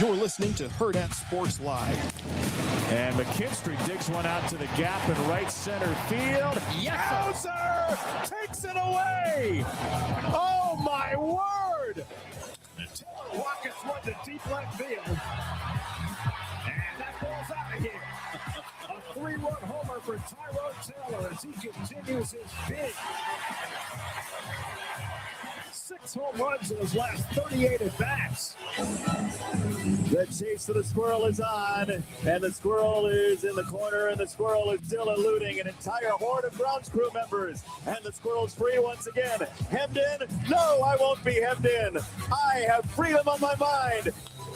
You're listening to Hurrdat Sports Live. And McKinstry digs one out to the gap in right center field. Yes, sir! Takes it away! Oh, my word! Taylor Watkins won to deep left field. And that ball's out of here. A 3-run homer for Tyrone Taylor as he continues his big 6 home runs in his last 38 at-bats. The chase to the squirrel is on, and the squirrel is in the corner, and the squirrel is still eluding an entire horde of grounds crew members. And the squirrel's free once again. Hemmed in? No, I won't be hemmed in. I have freedom on my mind.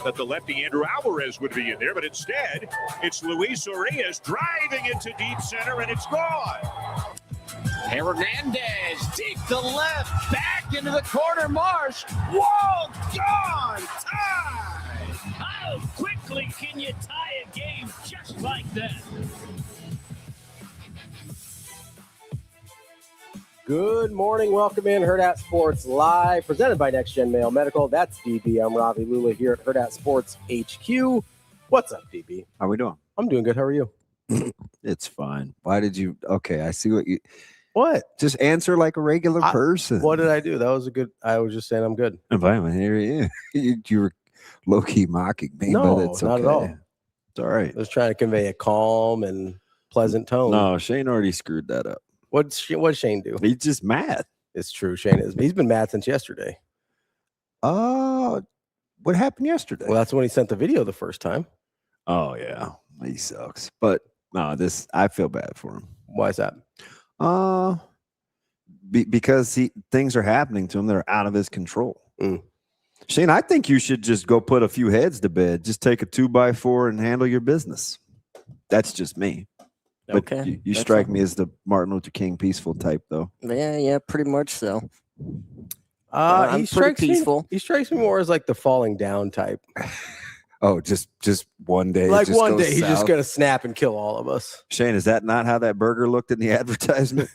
That the lefty Andrew Alvarez would be in there, but instead, it's Luis Urias driving into deep center, and it's gone. Hernandez deep to left, back into the corner. Marsh, whoa, gone, tie. How quickly can you tie a game just like that? Good morning. Welcome in Hurrdat Sports Live, presented by Next Gen Mail Medical. That's DB. I'm Ravi Lulla here at Hurrdat Sports HQ. What's up, DB? How are we doing? I'm doing good. How are you? It's fine. Why did you? Okay, I see what you. What? Just answer like a regular person. What did I do? That was a good. I was just saying I'm good. And fine, here you were low key mocking me, No, but it's okay. not at all. It's all right. I was trying to convey a calm and pleasant tone. No, Shane already screwed that up. What'd Shane do? He's just mad. It's true. Shane is. He's been mad since yesterday. What happened yesterday? Well, that's when he sent the video the first time. Oh yeah, he sucks. But no, I feel bad for him. Why is that? Because things are happening to him that are out of his control. Mm. Shane, I think you should just go put a few heads to bed. Just take a 2x4 and handle your business. That's just me. But okay. You strike me as the Martin Luther King peaceful type, though. Yeah, pretty much so. I'm pretty peaceful. He strikes me more as like the falling down type. Oh, just one day. Like one day he's just gonna snap and kill all of us. Shane, is that not how that burger looked in the advertisement?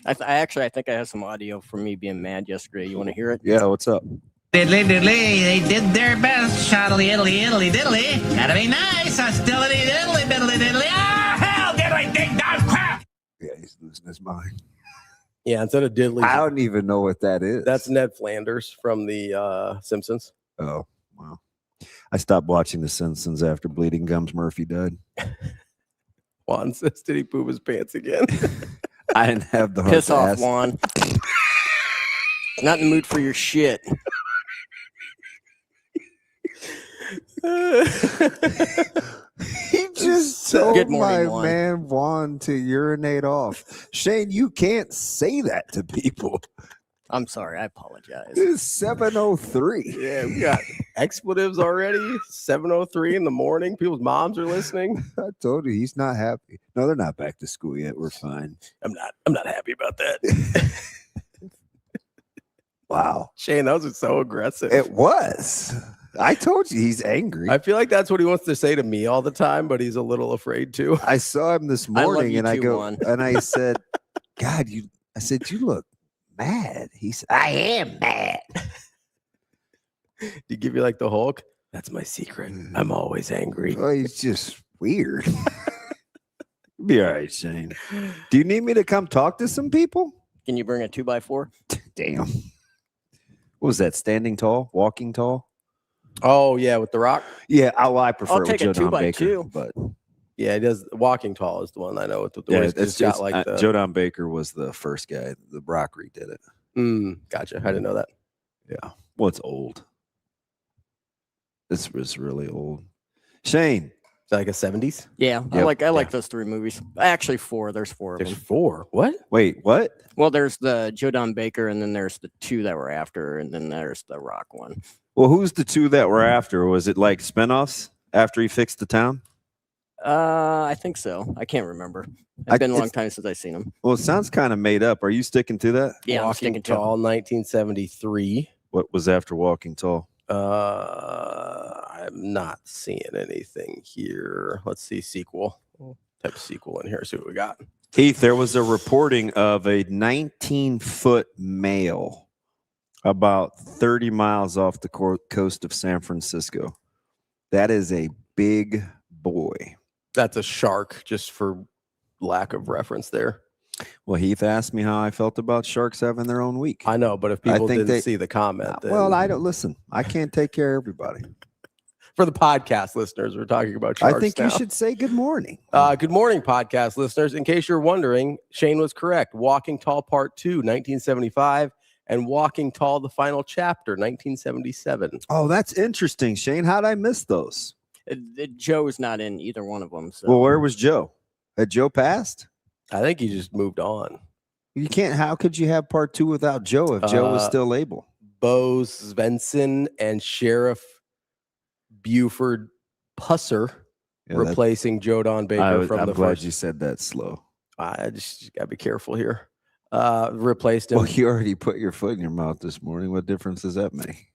I think I have some audio from me being mad yesterday. You want to hear it? Yeah, what's up? Diddly diddly, they did their best. Shoddly diddly diddly diddly. Gotta be nice. Hostility diddly diddly diddly. Ah, hell, diddly ding dong crap. Yeah, he's losing his mind. Yeah, instead of diddly, I don't even know what that is. That's Ned Flanders from the Simpsons. Oh, wow. I stopped watching The Simpsons after Bleeding Gums Murphy died. Juan says, did he poop his pants again? I didn't have the heart Piss to off, ask. Juan. Not in the mood for your shit. He just told Good morning, my Juan. man Juan to urinate off. Shane, you can't say that to people. I'm sorry. I apologize. It's 7:03. Yeah, we got expletives already. 7:03 in the morning. People's moms are listening. I told you he's not happy. No, they're not back to school yet. We're fine. I'm not happy about that. Wow. Shane, those are so aggressive. It was. I told you he's angry. I feel like that's what he wants to say to me all the time, but he's a little afraid to. I saw him this I love morning you and I too, go Juan. and I said, God, you look mad. He said, I am mad. Did he give you like the Hulk? That's my secret. I'm always angry. Well, he's just weird. Be all right, Shane. Do you need me to come talk to some people? Can you bring a 2x4? Damn. What was that? Standing tall? Walking tall? Oh, yeah, with The Rock? Yeah, I prefer I'll it take with a Joe Don 2x2. Baker. But Yeah, he does. Walking Tall is the one I know. With the yeah, it's got like the... Joe Don Baker was the first guy. The Brock redid it. Gotcha. I didn't know that. Yeah. Well, it's old. This was really old. Shane. Is that like a 70s? Yeah, Yep. I like those 3 movies. Actually, 4. There's 4 of There's them. 4. What? Wait, what? Well, there's the Joe Don Baker, and then there's the 2 that were after, and then there's the Rock one. Well, who's the 2 that were after? Was it like spinoffs after he fixed the town? I think so. I can't remember. It's been a long time since I've seen them. Well, it sounds kind of made up. Are you sticking to that? Yeah, I'm Walking sticking to it. Tall, 1973. What was after Walking Tall? I'm not seeing anything here. Let's see sequel. Type of sequel in here. See what we got. Heath, there was a reporting of a 19-foot male about 30 miles off the coast of San Francisco. That is a big boy. That's a shark, just for lack of reference there. Well, Heath asked me how I felt about sharks having their own week. I know, but if people didn't see the comment, then... well, I don't listen. I can't take care of everybody. For the podcast listeners, we're talking about sharks. I think now. You should say good morning. Good morning, podcast listeners. In case you're wondering, Shane was correct. Walking Tall Part 2, 1975, and Walking Tall, the final chapter, 1977. Oh, that's interesting, Shane. How'd I miss those? Joe's not in either one of them. So. Well, where was Joe? Had Joe passed? I think he just moved on. You can't. How could you have Part 2 without Joe if Joe was still able? Bo Svensson and Sheriff Buford Pusser replacing Joe Don Baker from I'm the glad first. You said that slow. I just got to be careful here. Replaced him. Well, you already put your foot in your mouth this morning. What difference does that make?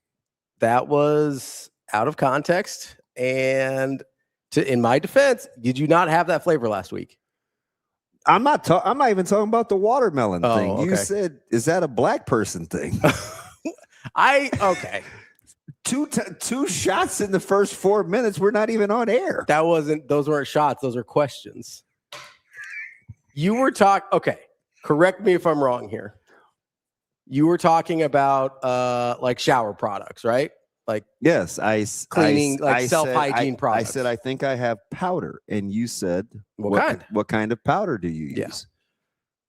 That was out of context. And in my defense, did you not have that flavor last week? I'm not even talking about the watermelon thing. Okay. You said, is that a black person thing? Okay. Two shots in the first 4 minutes. We're not even on air. Those weren't shots. Those are questions. You were okay. Correct me if I'm wrong here. You were talking about like shower products, right? Like yes, cleaning, self-hygiene products. I said I think I have powder, and you said what kind of powder do you use?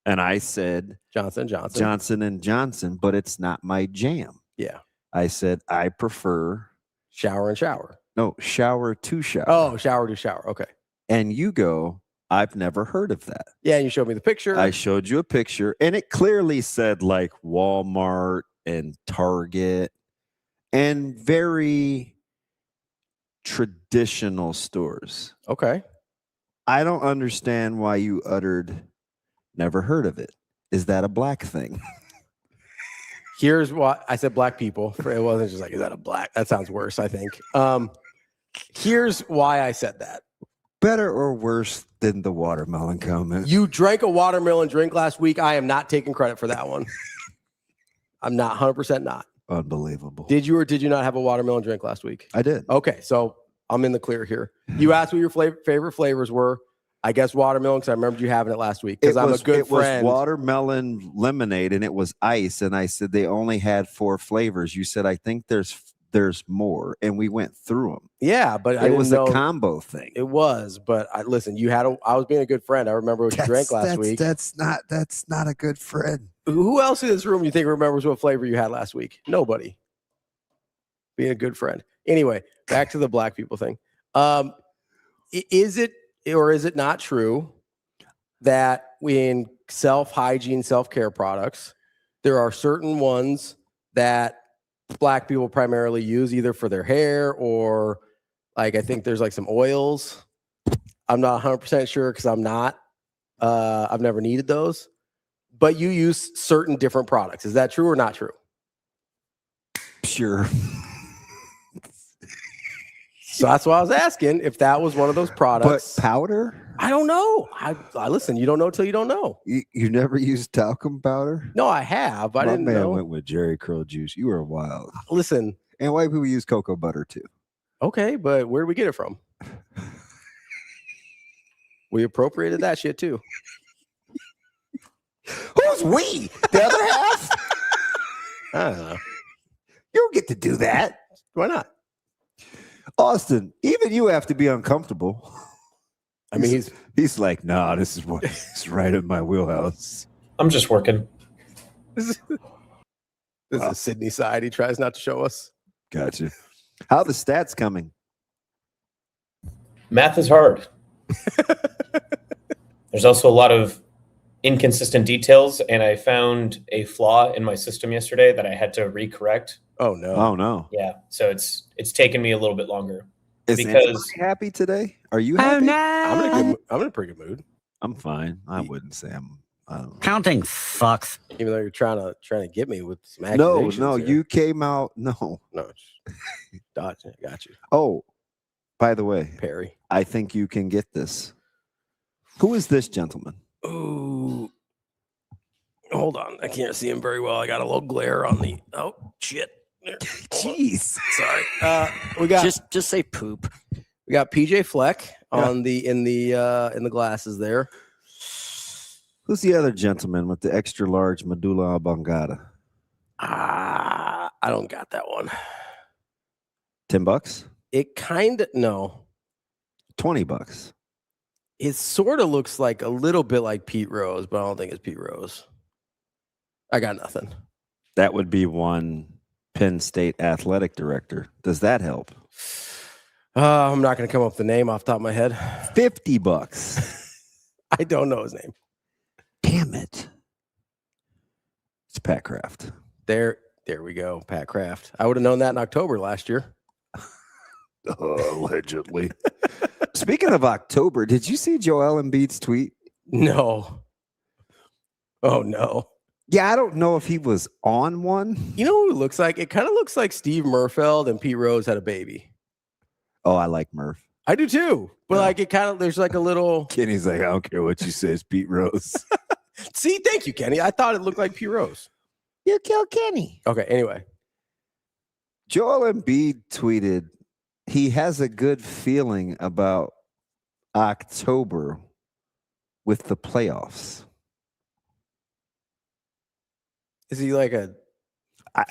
And I said Johnson & Johnson, but it's not my jam. Yeah. I said I prefer shower and shower. No, shower to shower. Oh, shower to shower. Okay. And you go, I've never heard of that. Yeah, and you showed me the picture. I showed you a picture, and it clearly said like Walmart and Target and very traditional stores. Okay. I don't understand why you uttered never heard of it. Is that a black thing? Here's what I said, black people. It wasn't just like, is that a black? That sounds worse, I think. Here's why I said that. Better or worse than the watermelon comment? You drank a watermelon drink last week. I am not taking credit for that one. I'm not 100% not. Unbelievable. Did you or did you not have a watermelon drink last week? I did. Okay, so I'm in the clear here. You asked what your favorite flavors were. I guess watermelon, because I remembered you having it last week. Because I'm a good friend. It was watermelon lemonade, and it was ice. And I said they only had 4 flavors. You said, I think there's more, and we went through them. Yeah, but it was a combo thing. It was, but listen. I was being a good friend. I remember what you drank last week. That's not a good friend. Who else in this room you think remembers what flavor you had last week? Nobody. Being a good friend. Anyway, back to the black people thing. Is it or is it not true that in self-hygiene, self-care products, there are certain ones that black people primarily use either for their hair or like I think there's like some oils. I'm not 100% sure because I'm not. I've never needed those. But you use certain different products. Is that true or not true? Sure. So that's why I was asking if that was one of those products. But powder? I don't know. I listen. You don't know till you don't know. You never used talcum powder? No, I have. I didn't know. Went with Jerry Curl juice. You were wild. Listen. And white people use cocoa butter too. Okay, but where did we get it from? We appropriated that shit too. Who's we? The other half? I don't know. You don't get to do that. Why not? Austin, even you have to be uncomfortable. I mean, he's like, nah, this is right in my wheelhouse. I'm just working. This is Sydney side. He tries not to show us. Gotcha. How the stats coming? Math is hard. There's also a lot of inconsistent details, and I found a flaw in my system yesterday that I had to recorrect. Oh no! Oh no! Yeah, so it's taken me a little bit longer. Is anybody happy today? Are you happy? Oh no! I'm in a pretty good mood. I'm fine. I wouldn't say I don't know. Counting fucks. Even though you're trying to get me with some accusations. No, here. you came out. No. Dodge. Got you. Oh, by the way, Perry, I think you can get this. Who is this gentleman? Ooh. Hold on. I can't see him very well. I got a little glare on the. Oh, shit. Jeez. Sorry. We got Just say poop. we got PJ Fleck on in the glasses there. Who's the other gentleman with the extra large medulla oblongata? I don't got that one. $10? It kind of no. $20. It sort of looks like a little bit like Pete Rose, but I don't think it's Pete Rose. I got nothing. That would be one Penn State athletic director. Does that help? I'm not going to come up with the name off the top of my head. $50. I don't know his name. Damn it. It's Pat Kraft. There we go. Pat Kraft. I would have known that in October last year. Allegedly. Speaking of October, did you see Joel Embiid's tweet? No. Oh, no. Yeah, I don't know if he was on one. You know who it looks like? It kind of looks like Steve Murfeld and Pete Rose had a baby. Oh, I like Murph. I do too. But like it kind of, there's like a little. Kenny's like, I don't care what you say, it's Pete Rose. See, thank you, Kenny. I thought it looked like Pete Rose. You kill Kenny. Okay, anyway. Joel Embiid tweeted, he has a good feeling about October with the playoffs. Is he like a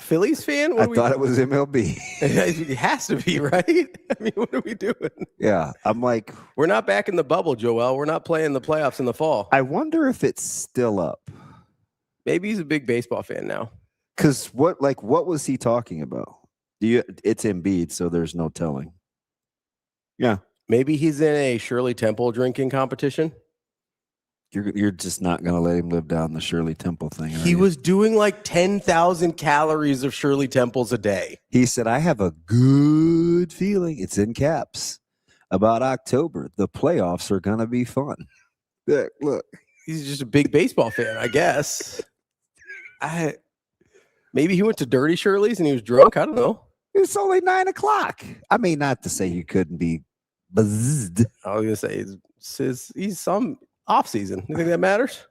Phillies fan? I thought it was MLB. It has to be, right? I mean, what are we doing? Yeah, I'm like, we're not back in the bubble, Joel. We're not playing the playoffs in the fall. I wonder if it's still up. Maybe he's a big baseball fan now. Because what was he talking about? It's Embiid, so there's no telling. Yeah. Maybe he's in a Shirley Temple drinking competition. You're just not going to let him live down the Shirley Temple thing. He was doing like 10,000 calories of Shirley Temples a day. He said, I have a good feeling, it's in caps, about October. The playoffs are going to be fun. Look. He's just a big baseball fan, I guess. Maybe he went to Dirty Shirley's and he was drunk. I don't know. It's only 9 o'clock. I mean, not to say you couldn't be buzzed. I was going to say he's some off season. You think that matters?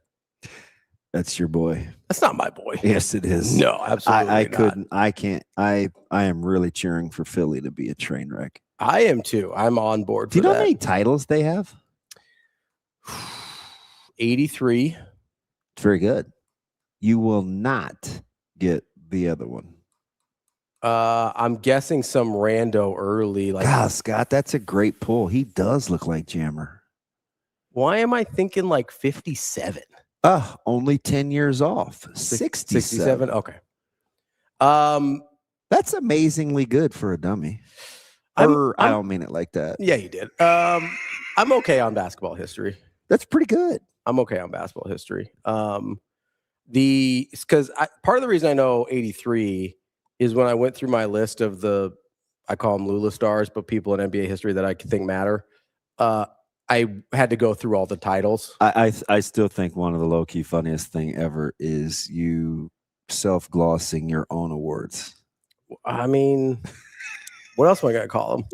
That's your boy. That's not my boy. Yes, it is. No, absolutely I not. couldn't. I can't. I am really cheering for Philly to be a train wreck. I am too. I'm on board for Do you know that. how many titles they have? 83. It's very good. You will not get the other one. I'm guessing some rando early. Like, God, Scott, that's a great pull. He does look like Jammer. why am I thinking like 57? Only 10 years off. 67. Okay. That's amazingly good for a dummy. I don't mean it like that. Yeah, you did. I'm okay on basketball history. That's pretty good. I'm okay on basketball history. Because part of the reason I know 83 is when I went through my list of I call them Lulla stars, but people in NBA history that I think matter. I had to go through all the titles. I still think one of the low key funniest thing ever is you self-glossing your own awards. I mean, what else am I going to call them?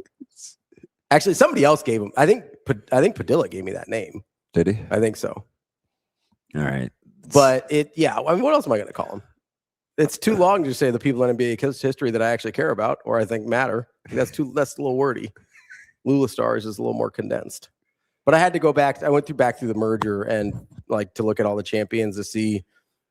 Actually, somebody else gave them. I think Padilla gave me that name. Did he? I think so. All right. But I mean, what else am I going to call them? It's too long to say the people in NBA history that I actually care about or I think matter. That's a little wordy. Lulla stars is a little more condensed. But I had to go back. I went back through the merger and to look at all the champions to see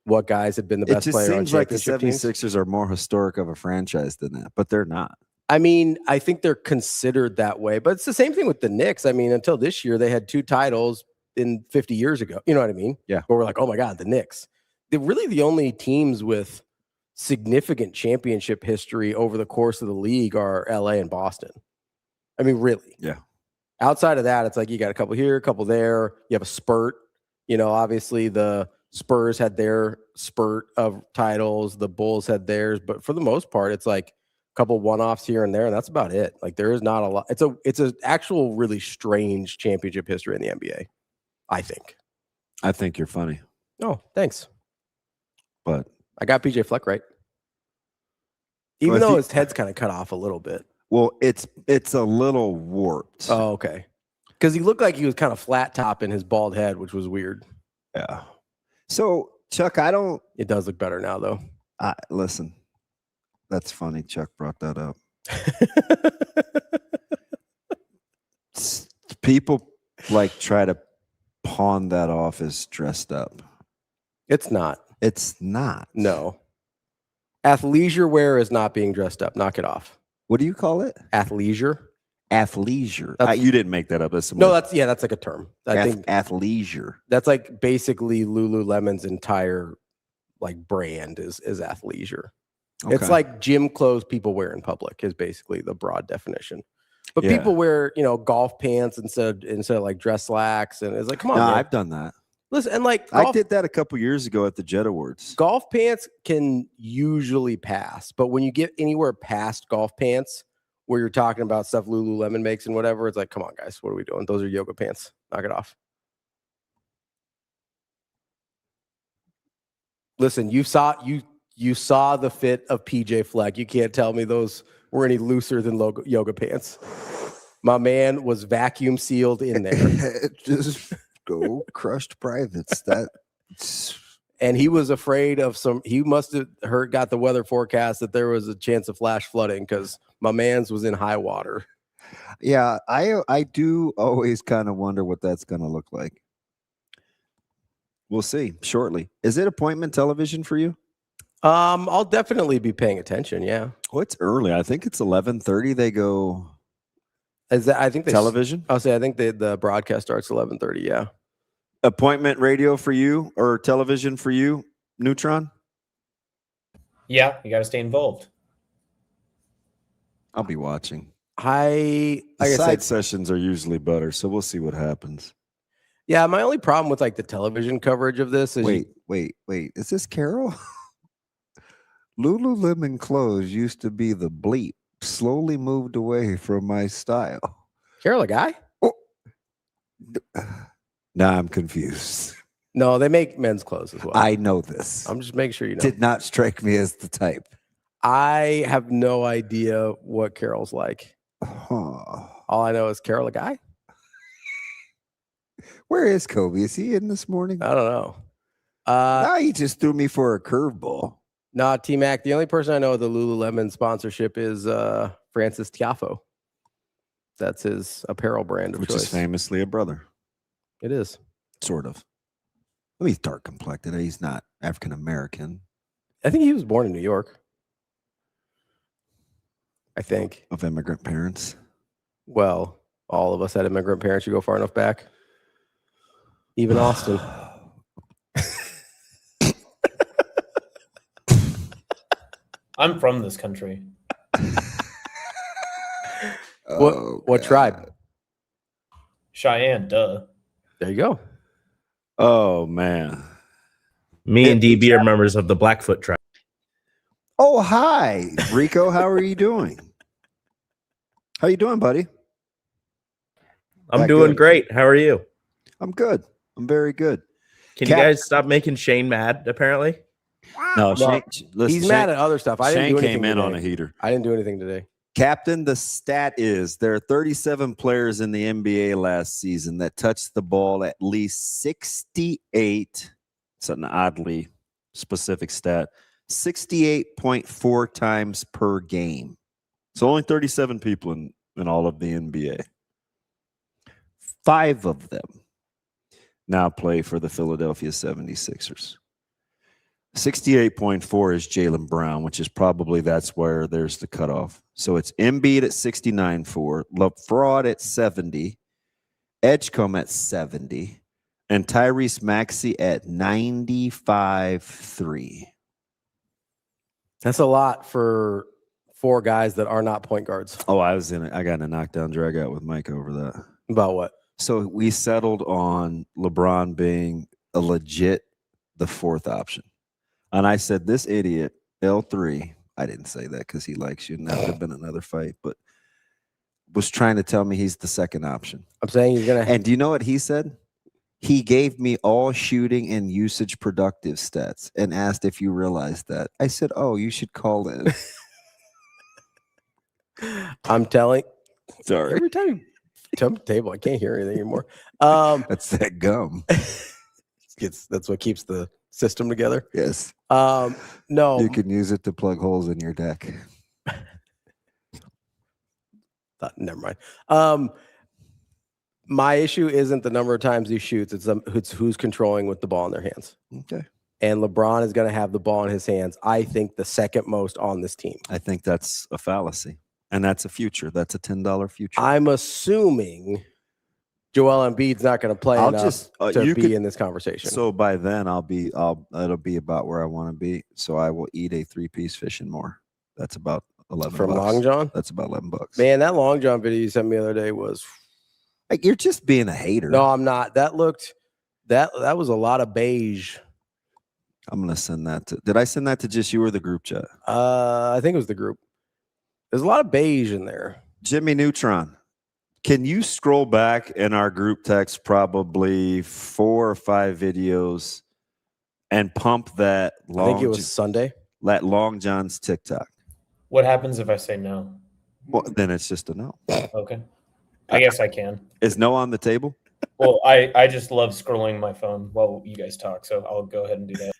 what guys had been the best player on championship. It just seems like the teams. 76ers are more historic of a franchise than that, but they're not. I mean, I think they're considered that way, but it's the same thing with the Knicks. I mean, until this year, they had 2 titles in 50 years ago. You know what I mean? Yeah. But we're like, oh my God, the Knicks. They're really the only teams with significant championship history over the course of the league are LA and Boston. I mean, really. Yeah. Outside of that, it's like you got a couple here, a couple there. You have a spurt. You know, obviously the Spurs had their spurt of titles. The Bulls had theirs. But for the most part, it's like a couple one-offs here and there, and that's about it. Like there is not a lot. It's an actual really strange championship history in the NBA, I think. I think you're funny. Oh, thanks. But I got PJ Fleck right. Even though his head's kind of cut off a little bit. Well, it's a little warped. Oh, okay. Because he looked like he was kind of flat topping his bald head, which was weird. Yeah. So, Chuck, It does look better now, though. Listen, That's funny. Chuck brought that up. People like try to pawn that off as dressed up. It's not. It's not. No. Athleisure wear is not being dressed up. Knock it off. What do you call it? Athleisure. Athleisure. That's- You didn't make that up. That's No, that's like a term. I think athleisure. that's like basically Lululemon's entire like brand is athleisure. Okay. It's like gym clothes people wear in public is basically the broad definition. But Yeah. people wear, golf pants instead of like dress slacks, and it's like, come on, No, man. I've done that. Listen, and like I did that a couple years ago at the Jet Awards. golf pants can usually pass, but when you get anywhere past golf pants, where you're talking about stuff Lululemon makes and whatever, it's like, come on, guys, what are we doing? Those are yoga pants. Knock it off. Listen, you saw the fit of PJ Fleck. You can't tell me those were any looser than yoga pants. My man was vacuum sealed in there. Just go crushed privates. And he was afraid of he must have got the weather forecast that there was a chance of flash flooding because my man's was in high water. Yeah, I do always kind of wonder what that's going to look like. We'll see shortly. Is it appointment television for you? I'll definitely be paying attention. Yeah. Well, it's early. I think it's 11:30. They go. I think television? I'll say I think the broadcast starts 11:30. Yeah. Appointment radio for you or television for you, Neutron? Yeah, you got to stay involved. I'll be watching. Like I Side said, sessions are usually better, so we'll see what happens. yeah, my only problem with like the television coverage of this is Wait. Is this Carol? Lululemon clothes used to be the bleep. Slowly moved away from my style. Carol a guy? Oh. Now I'm confused. No, they make men's clothes as well. I know this. I'm just making sure you know. Did not strike me as the type. I have no idea what Carol's like. Huh. All I know is Carol a guy? Where is Kobe? Is he in this morning? I don't know. Now he just threw me for a curveball. No, T-Mac, the only person I know with the Lululemon sponsorship is Francis Tiafo. That's his apparel brand of Which choice. is famously a brother. It is. Sort of. I mean, he's dark complected. He's not African American. I think he was born in New York. I think. Of immigrant parents. Well, all of us had immigrant parents. You go far enough back. Even Austin. I'm from this country. What tribe? Cheyenne, duh. There you go. Oh, man. Me and DB are members of the Blackfoot tribe. Oh, hi, Rico. How are you doing? How you doing, buddy? I'm doing great. How are you? I'm good. I'm very good. Can you guys stop making Shane mad, apparently? No, Shane, listen, He's mad at other stuff. I didn't do anything came in today. on a heater. I didn't do anything today. Captain, the stat is there are 37 players in the NBA last season that touched the ball at least 68. It's an oddly specific stat. 68.4 times per game. So only 37 people in all of the NBA. 5 of them now play for the Philadelphia 76ers. 68.4 is Jaylen Brown, which is probably that's where there's the cutoff. So it's Embiid at 69.4, LaFraud at 70, Edgecombe at 70, and Tyrese Maxey at 95.3. That's a lot for 4 guys that are not point guards. Oh, I got in a knockdown drag out with Mike over that. About what? So we settled on LeBron being a legit the 4th option. And I said, this idiot, L3, I didn't say that because he likes you, and that would have been another fight, but was trying to tell me he's the 2nd option. I'm saying he's going to. And do you know what he said? He gave me all shooting and usage productive stats and asked if you realized that. I said, oh, you should call in. I'm telling. Sorry. Every time you jump the table, I can't hear anything anymore. That's that gum. That's what keeps the system together. Yes. No, You can use it to plug holes in your deck. Never mind. My issue isn't the number of times he shoots; it's who's controlling with the ball in their hands. Okay. And LeBron is going to have the ball in his hands. I think the second most on this team. I think that's a fallacy, and that's a future. That's a $10 future. I'm assuming Joel Embiid's not going to play enough to be in this conversation. So by then it'll be about where I want to be. So I will eat a 3-piece fish and more. That's about $11 from Long John. That's about $11. Man, that Long John video you sent me the other day was. Like, you're just being a hater. No, I'm not. That was a lot of beige. I'm gonna send that to. Did I send that to just you or the group chat? I think it was the group. There's a lot of beige in there. Jimmy Neutron, can you scroll back in our group text probably 4 or 5 videos and pump that I think it was Sunday. That Long John's TikTok. What happens if I say no? Well, then it's just a no. Okay. I guess I can. Is no on the table? Well, I just love scrolling my phone while you guys talk, so I'll go ahead and do that.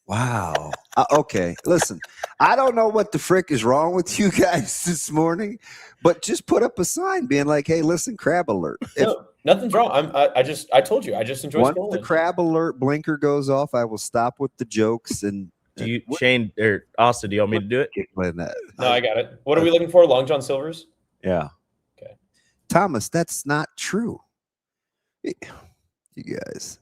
Wow. Okay. Listen, I don't know what the frick is wrong with you guys this morning, but just put up a sign being like, hey, listen, crab alert. No, nothing's wrong. I told you, I just enjoy Once scrolling. the crab alert blinker goes off, I will stop with the jokes and Do you, Shane or Austin, do you want me to do it? No, I got it. What are we looking for? Long John Silver's? Yeah. Okay. Thomas, that's not true. You guys,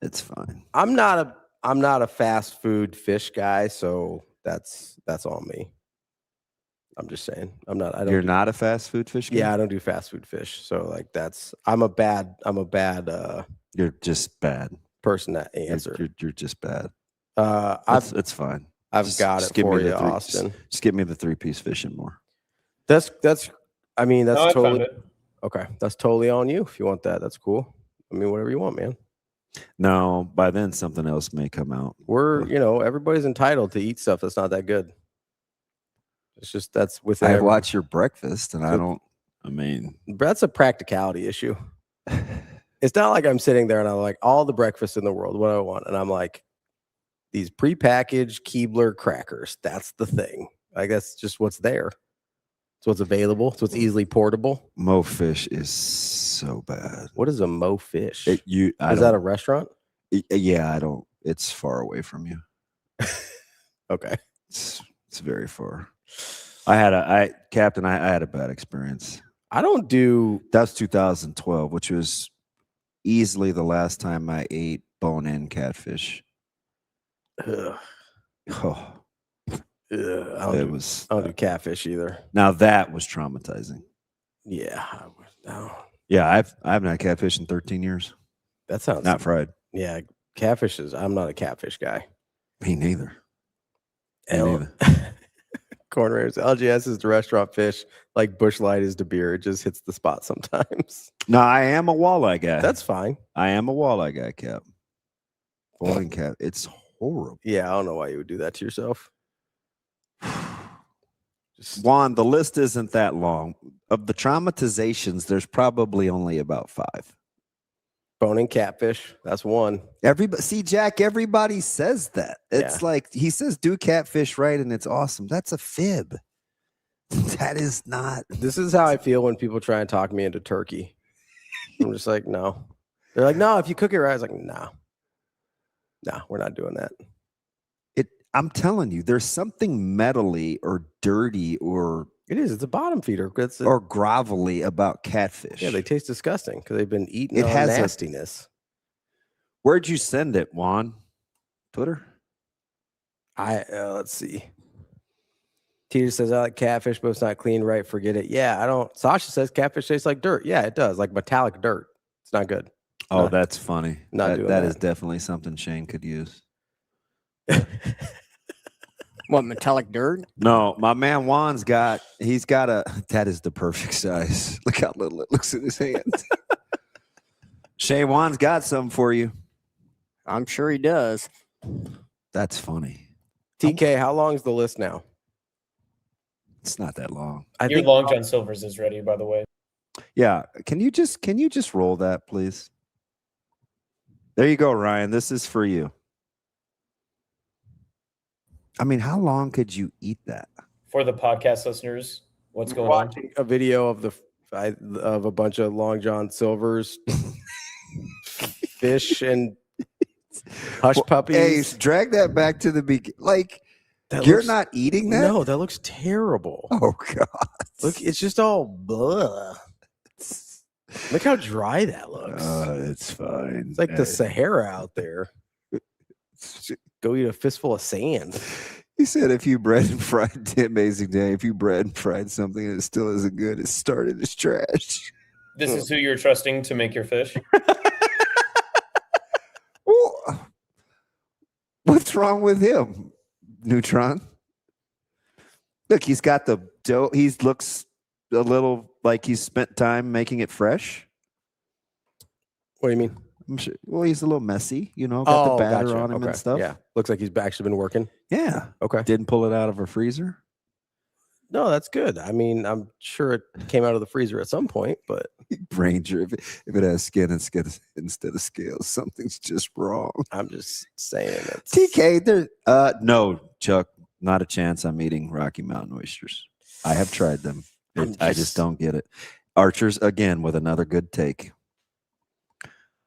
it's fine. I'm not a fast food fish guy, so that's on me. I'm just saying. You're not a fast food fish guy? Yeah, I don't do fast food fish. So like I'm a bad You're just bad person to answer. You're just bad. It's fine. I've got it for you, Austin. Just give me the 3-piece fish and more. That's I mean, that's No, I found totally it. okay. That's totally on you. If you want that, that's cool. I mean, whatever you want, man. No, by then something else may come out. Everybody's entitled to eat stuff that's not that good. It's just that's within. I watch your breakfast, and that's a practicality issue. It's not like I'm sitting there and I'm like, all the breakfast in the world, what do I want? And I'm like, these prepackaged Keebler crackers. That's the thing. Like, that's just what's there. It's what's available. It's what's easily portable. Mo Fish is so bad. What is a Mo Fish? Is that a restaurant? Yeah, I don't. It's far away from you. Okay. It's very far. I had a bad experience. I don't do. That's 2012, which was easily the last time I ate bone-in catfish. Ugh. Oh. I don't do catfish either. Now that was traumatizing. Yeah. No. Yeah, I haven't had catfish in 13 years. That sounds not fried. Yeah, catfish is. I'm not a catfish guy. Me neither. Corners. LGS is the restaurant fish. Like Busch Light is the beer. It just hits the spot sometimes. No, I am a walleye guy. That's fine. I am a walleye guy, Cap. Bowling Cap. It's horrible. Yeah, I don't know why you would do that to yourself. Juan, the list isn't that long. Of the traumatizations, there's probably only about 5. Bone-in catfish. That's one. See, Jack, everybody says that. It's like he says do catfish right and it's awesome. That's a fib. That is not. This is how I feel when people try and talk me into turkey. I'm just like, no. They're like, no, if you cook it right. I was like, no. No, we're not doing that. I'm telling you, there's something metally or dirty or it is. It's a bottom feeder. Or grovelly about catfish. Yeah, they taste disgusting because they've been eating it has nastiness. Where'd you send it, Juan? Twitter? Let's see. Teeter says, I like catfish, but it's not clean right. Forget it. Yeah, I don't. Sasha says catfish tastes like dirt. Yeah, it does. Like metallic dirt. It's not good. Oh, that's funny. That is definitely something Shane could use. What, metallic dirt? No, my man Juan's that is the perfect size. Look how little it looks in his hand. Shane, Juan's got something for you. I'm sure he does. That's funny. TK, how long is the list now? It's not that long. Your Long John Silver's is ready, by the way. Yeah. Can you just roll that, please? There you go, Ryan. This is for you. I mean, how long could you eat that? For the podcast listeners, what's going on? Watching a video of of a bunch of Long John Silver's fish and hush puppies. Hey, drag that back to the beginning. Like, you're not eating that? No, that looks terrible. Oh, God. Look, it's just all blah. Look how dry that looks. It's fine. It's like the Sahara out there. Go eat a fistful of sand. He said if you bread and fried, amazing day. If you bread and fried something and it still isn't good, it started as trash. This is who you're trusting to make your fish? Well, what's wrong with him, Neutron? Look, he's got the dough. He looks a little like he's spent time making it fresh. What do you mean? I'm sure. Well, he's a little messy, got the batter on him and stuff. Yeah, looks like he's actually been working. Yeah. Okay. Didn't pull it out of a freezer. No, that's good. I mean, I'm sure it came out of the freezer at some point, but Ranger, if it has skin instead of scales, something's just wrong. I'm just saying it's TK, no, Chuck, not a chance. I'm eating Rocky Mountain oysters. I have tried them. I just don't get it. Archers again with another good take.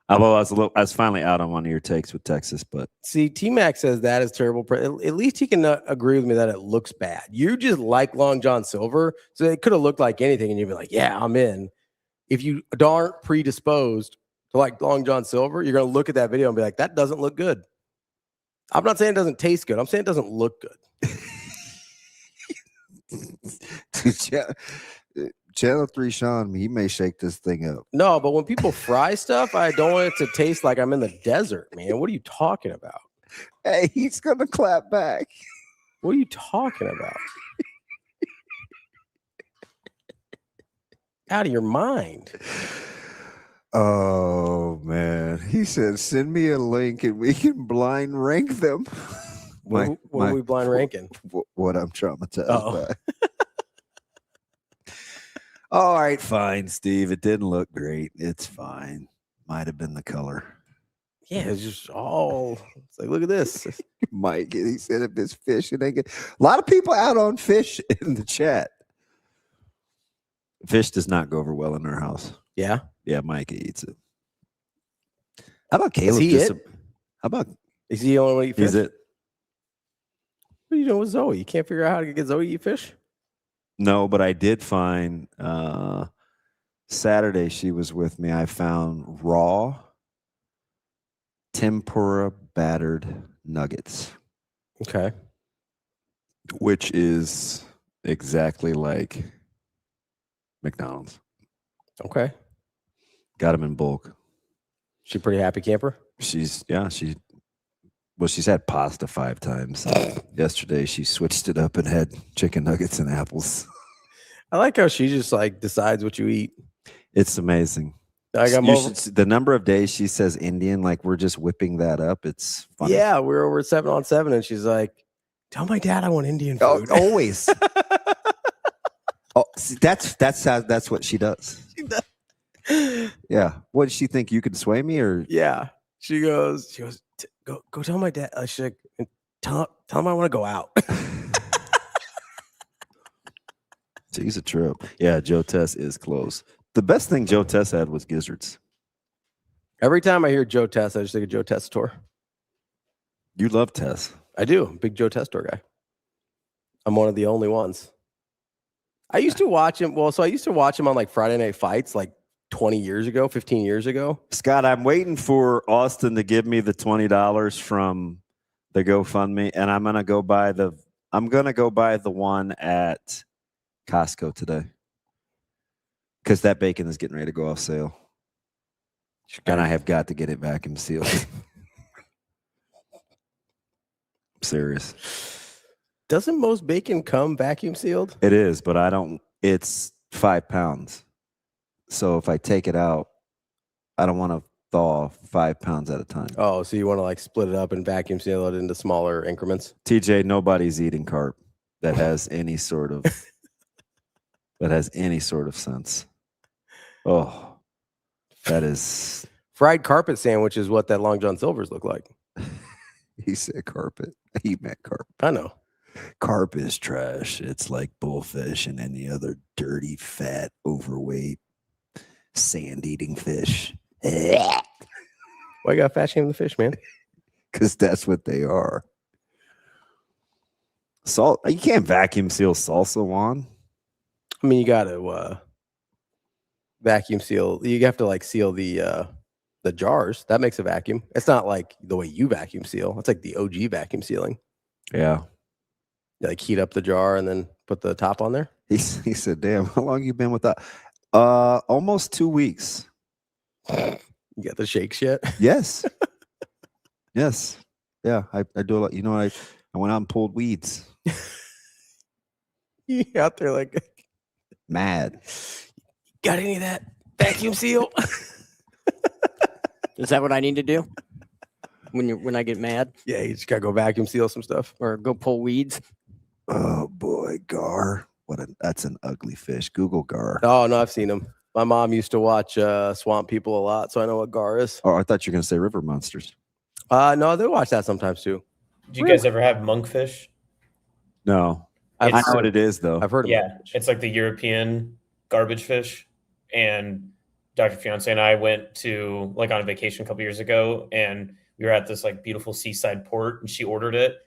Although I was finally out on one of your takes with Texas, but see, T-Mac says that is terrible. At least he can agree with me that it looks bad. You just like Long John Silver, so it could have looked like anything, and you'd be like, "Yeah, I'm in." If you aren't predisposed to like Long John Silver, you're gonna look at that video and be like, "That doesn't look good." I'm not saying it doesn't taste good. I'm saying it doesn't look good. Channel 3 Sean, he may shake this thing up. No, but when people fry stuff, I don't want it to taste like I'm in the desert, man. What are you talking about? Hey, he's going to clap back. What are you talking about? Out of your mind. Oh, man. He said, send me a link and we can blind rank them. What are we blind ranking? What I'm traumatized by. All right, fine, Steve. It didn't look great. It's fine. Might have been the color. Yeah, it's just all. It's like, look at this. Mike, he said if it's fish, it ain't good. A lot of people out on fish in the chat. Fish does not go over well in our house. Yeah? Yeah, Mike eats it. How about Caleb? Is he the only one to eat fish? Is it? What are you doing with Zoe? You can't figure out how to get Zoe to eat fish? No, but I did find Saturday she was with me. I found raw tempura battered nuggets. Okay. Which is exactly like McDonald's. Okay. Got them in bulk. She pretty happy camper? She's had pasta 5 times. Yesterday she switched it up and had chicken nuggets and apples. I like how she just like decides what you eat. It's amazing. The number of days she says Indian, like we're just whipping that up. It's funny. Yeah, we're over at 7-on-7 and she's like, tell my dad I want Indian food. Oh, always. Oh, see, that's what she does. She does. Yeah. What did she think? You could sway me or? Yeah. She goes, go tell my dad. She's like, tell him I want to go out. She's a trip. Yeah, Joe Tess is close. The best thing Joe Tess had was gizzards. Every time I hear Joe Tess, I just think of Joe Tess tour. You love Tess. I do. Big Joe Tess tour guy. I'm one of the only ones. I used to watch him. Well, so I used to watch him on like Friday Night Fights like 20 years ago, 15 years ago. Scott, I'm waiting for Austin to give me the $20 from the GoFundMe, and I'm gonna go buy the one at Costco today. Because that bacon is getting ready to go off sale. And I have got to get it vacuum sealed. I'm serious. Doesn't most bacon come vacuum sealed? It is, but it's 5 pounds. So if I take it out, I don't want to thaw 5 pounds at a time. Oh, so you want to like split it up and vacuum seal it into smaller increments? TJ, nobody's eating carp that has any sort of sense. Oh, that is fried carpet sandwich is what that Long John Silver's look like. He said carpet. He meant carpet. I know. Carp is trash. It's like bullfish and any other dirty, fat, overweight, sand-eating fish. Why you got fat shame the fish, man? Because that's what they are. Salt. You can't vacuum seal salsa, Juan. I mean, you got to vacuum seal. You have to like seal the jars. That makes a vacuum. It's not like the way you vacuum seal. It's like the OG vacuum sealing. Yeah. You like heat up the jar and then put the top on there. He said, "Damn, how long you been with that?" Almost 2 weeks. You got the shakes yet? Yes. Yes. Yeah, I do a lot. You know, I went out and pulled weeds. You out there like Mad. got any of that vacuum seal? Is that what I need to do when I get mad? Yeah, you just gotta go vacuum seal some stuff or go pull weeds. Oh boy, gar. That's an ugly fish. Google gar. Oh no, I've seen them. My mom used to watch Swamp People a lot, so I know what gar is. Oh, I thought you were gonna say river monsters. No, they watch that sometimes too. Do you guys ever have monkfish? No. I know what it is though. I've heard of it. It's like the European garbage fish. And Dr. Fiance and I went to like on a vacation a couple years ago, and we were at this like beautiful seaside port, and she ordered it.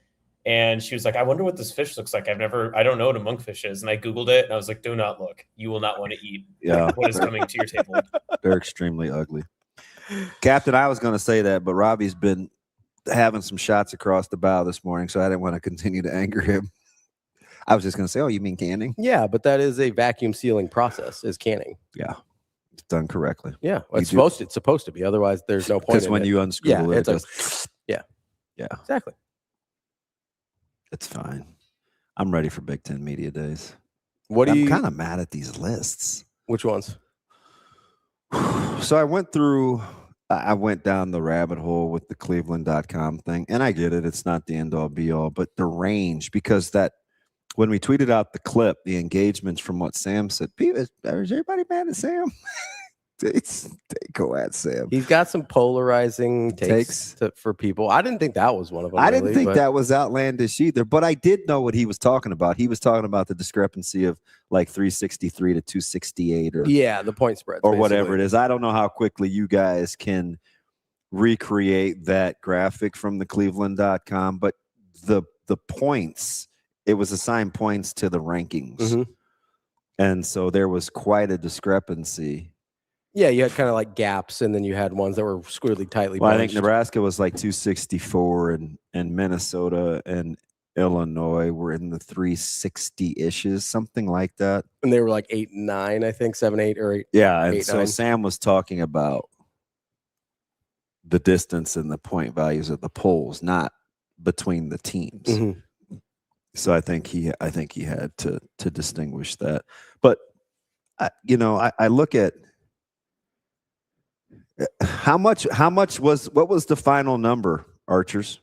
And she was like, I wonder what this fish looks like. I don't know what a monkfish is. And I Googled it and I was like, do not look. You will not want to eat what is coming to your table. They're extremely ugly. Captain, I was going to say that, but Robbie's been having some shots across the bow this morning, so I didn't want to continue to anger him. I was just going to say, oh, you mean canning? Yeah, but that is a vacuum sealing process, is canning. Yeah. It's done correctly. Yeah. Well, it's supposed to be. Otherwise, there's no point. Because when you unscrew it, yeah. Exactly. It's fine. I'm ready for Big Ten Media Days. I'm kind of mad at these lists. Which ones? So I went down the rabbit hole with the Cleveland.com thing, and I get it. It's not the end all be all, but the range, because when we tweeted out the clip, the engagements from what Sam said, is everybody mad at Sam? They go at Sam. He's got some polarizing takes for people. I didn't think that was one of them. I didn't think that was outlandish either, but I did know what he was talking about. He was talking about the discrepancy of like 363 to 268 or the point spread or whatever it is. I don't know how quickly you guys can recreate that graphic from the Cleveland.com, but the points, it was assigned points to the rankings. Mm-hmm. And so there was quite a discrepancy. Yeah, you had kind of like gaps, and then you had ones that were squarely tightly Well, bunched. I think Nebraska was like 264, and Minnesota and Illinois were in the 360-ishes, something like that. And they were like 8 and 9, I think, 7, 8, or 8. Yeah, and 8, so 9. Sam was talking about the distance and the point values of the polls, not between the teams. Mm-hmm. So I think he had to distinguish that. But I look at what was the final number, Archers?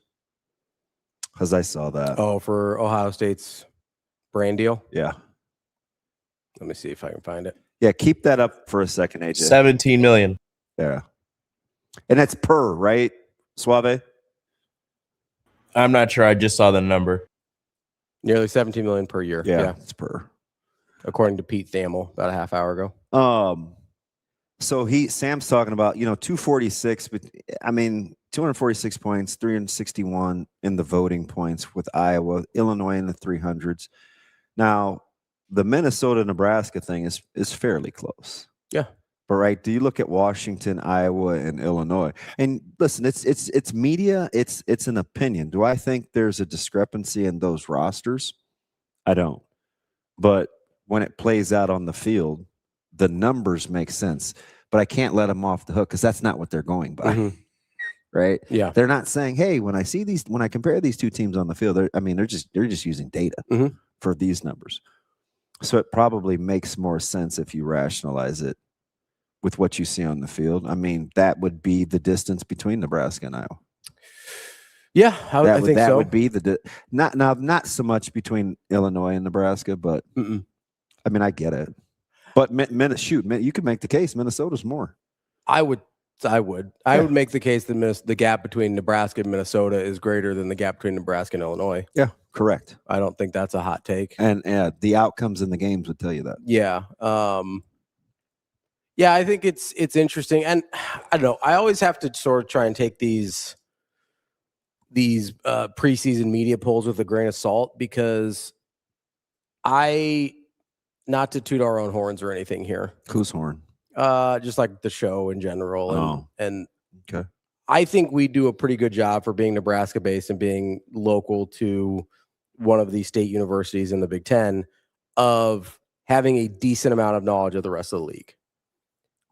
Because I saw that. Oh, for Ohio State's brand deal? Yeah. Let me see if I can find it. Yeah, keep that up for a second, AJ. 17 million. Yeah. And that's per, right, Suave? I'm not sure. I just saw the number. Nearly 17 million per year. Yeah, it's per. According to Pete Thamel about a half hour ago. So Sam's talking about, 246, but I mean 246 points, 361 in the voting points with Iowa, Illinois in the 300s. Now, the Minnesota-Nebraska thing is fairly close. Yeah. But right, do you look at Washington, Iowa, and Illinois? And listen, it's media, it's an opinion. Do I think there's a discrepancy in those rosters? I don't. But when it plays out on the field, the numbers make sense. But I can't let them off the hook because that's not what they're going by. Mm-hmm. Right? Yeah. They're not saying, hey, when I compare these two teams on the field, they're just using data for these numbers. So it probably makes more sense if you rationalize it with what you see on the field. I mean, that would be the distance between Nebraska and Iowa. Yeah, I think so. That would be not so much between Illinois and Nebraska, but I mean, I get it. But you could make the case Minnesota's more. I would I would make the case that the gap between Nebraska and Minnesota is greater than the gap between Nebraska and Illinois. Yeah, correct. I don't think that's a hot take. And the outcomes in the games would tell you that. Yeah. Yeah, I think it's interesting. And I don't know, I always have to sort of try and take these preseason media polls with a grain of salt, because not to toot our own horns or anything here. Whose horn? Just like the show in general. And okay. I think we do a pretty good job for being Nebraska based and being local to one of the state universities in the Big Ten of having a decent amount of knowledge of the rest of the league.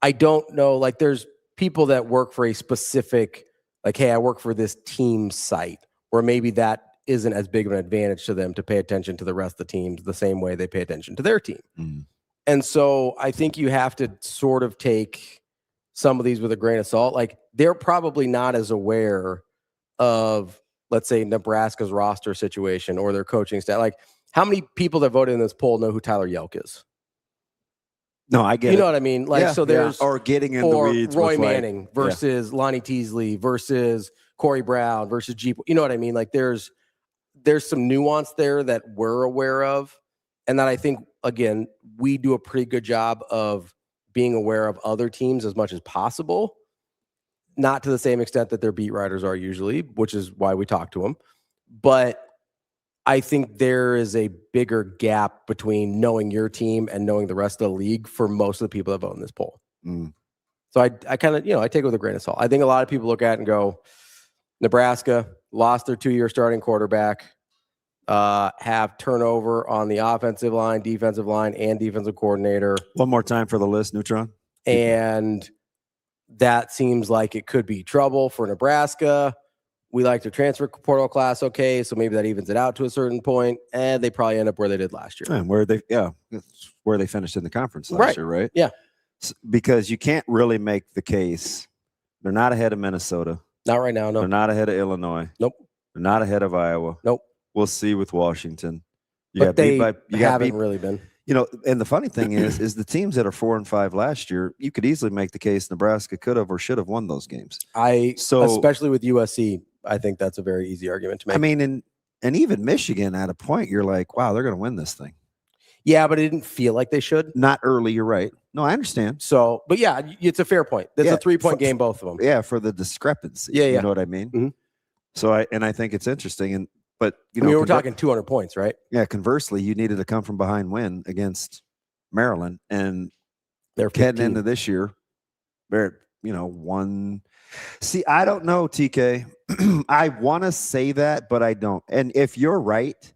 I don't know, like there's people that work for a specific, like, hey, I work for this team site, where maybe that isn't as big of an advantage to them to pay attention to the rest of the teams the same way they pay attention to their team. Mm. And so I think you have to sort of take some of these with a grain of salt. Like, they're probably not as aware of, let's say, Nebraska's roster situation or their coaching staff. Like, how many people that voted in this poll know who Tyler Yelk is? No, I get it. You know what I mean? Like, so there's or getting in the weeds Roy with Manning versus Lonnie Teasley versus Corey Brown versus Jeep. You know what I mean? Like, there's some nuance there that we're aware of, and that I think, again, we do a pretty good job of being aware of other teams as much as possible. Not to the same extent that their beat writers are usually, which is why we talk to them. But I think there is a bigger gap between knowing your team and knowing the rest of the league for most of the people that vote in this poll. Mm. So I kind of, I take it with a grain of salt. I think a lot of people look at it and go, Nebraska lost their 2-year starting quarterback, have turnover on the offensive line, defensive line, and defensive coordinator. One more time for the list, Neutron. And that seems like it could be trouble for Nebraska. We like their transfer portal class, okay, so maybe that evens it out to a certain point, and they probably end up where they did last year. And where they finished in the conference last year, right? Yeah. Because you can't really make the case. They're not ahead of Minnesota. Not right now, no. They're not ahead of Illinois. Nope. They're not ahead of Iowa. Nope. We'll see with Washington. But they haven't really been. And the funny thing is the teams that are 4 and 5 last year, you could easily make the case Nebraska could have or should have won those games. Especially with USC, I think that's a very easy argument to make. I mean, and even Michigan at a point, you're like, wow, they're going to win this thing. Yeah, but it didn't feel like they should. Not early, you're right. No, I understand. So, but yeah, it's a fair point. That's a 3-point game, both of them. Yeah, for the discrepancy. Yeah. You know what I mean? Mm-hmm. So I think it's interesting. But we're talking 200 points, right? Yeah. Conversely, you needed to come from behind win against Maryland, and they're heading into this year. They're one. See, I don't know, TK. I want to say that, but I don't. And if you're right,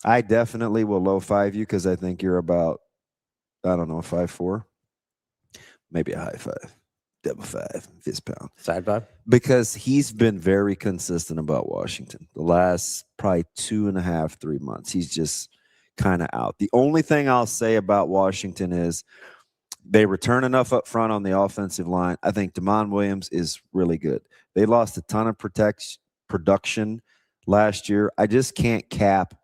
I definitely will low five you, because I think you're about, I don't know, 5'4", maybe a high five, double five, fist pound, side five, because he's been very consistent about Washington the last probably 2.5, 3 months. He's just kind of out. The only thing I'll say about Washington is they return enough up front on the offensive line. I think Damon Williams is really good. They lost a ton of production last year. I just can't cap,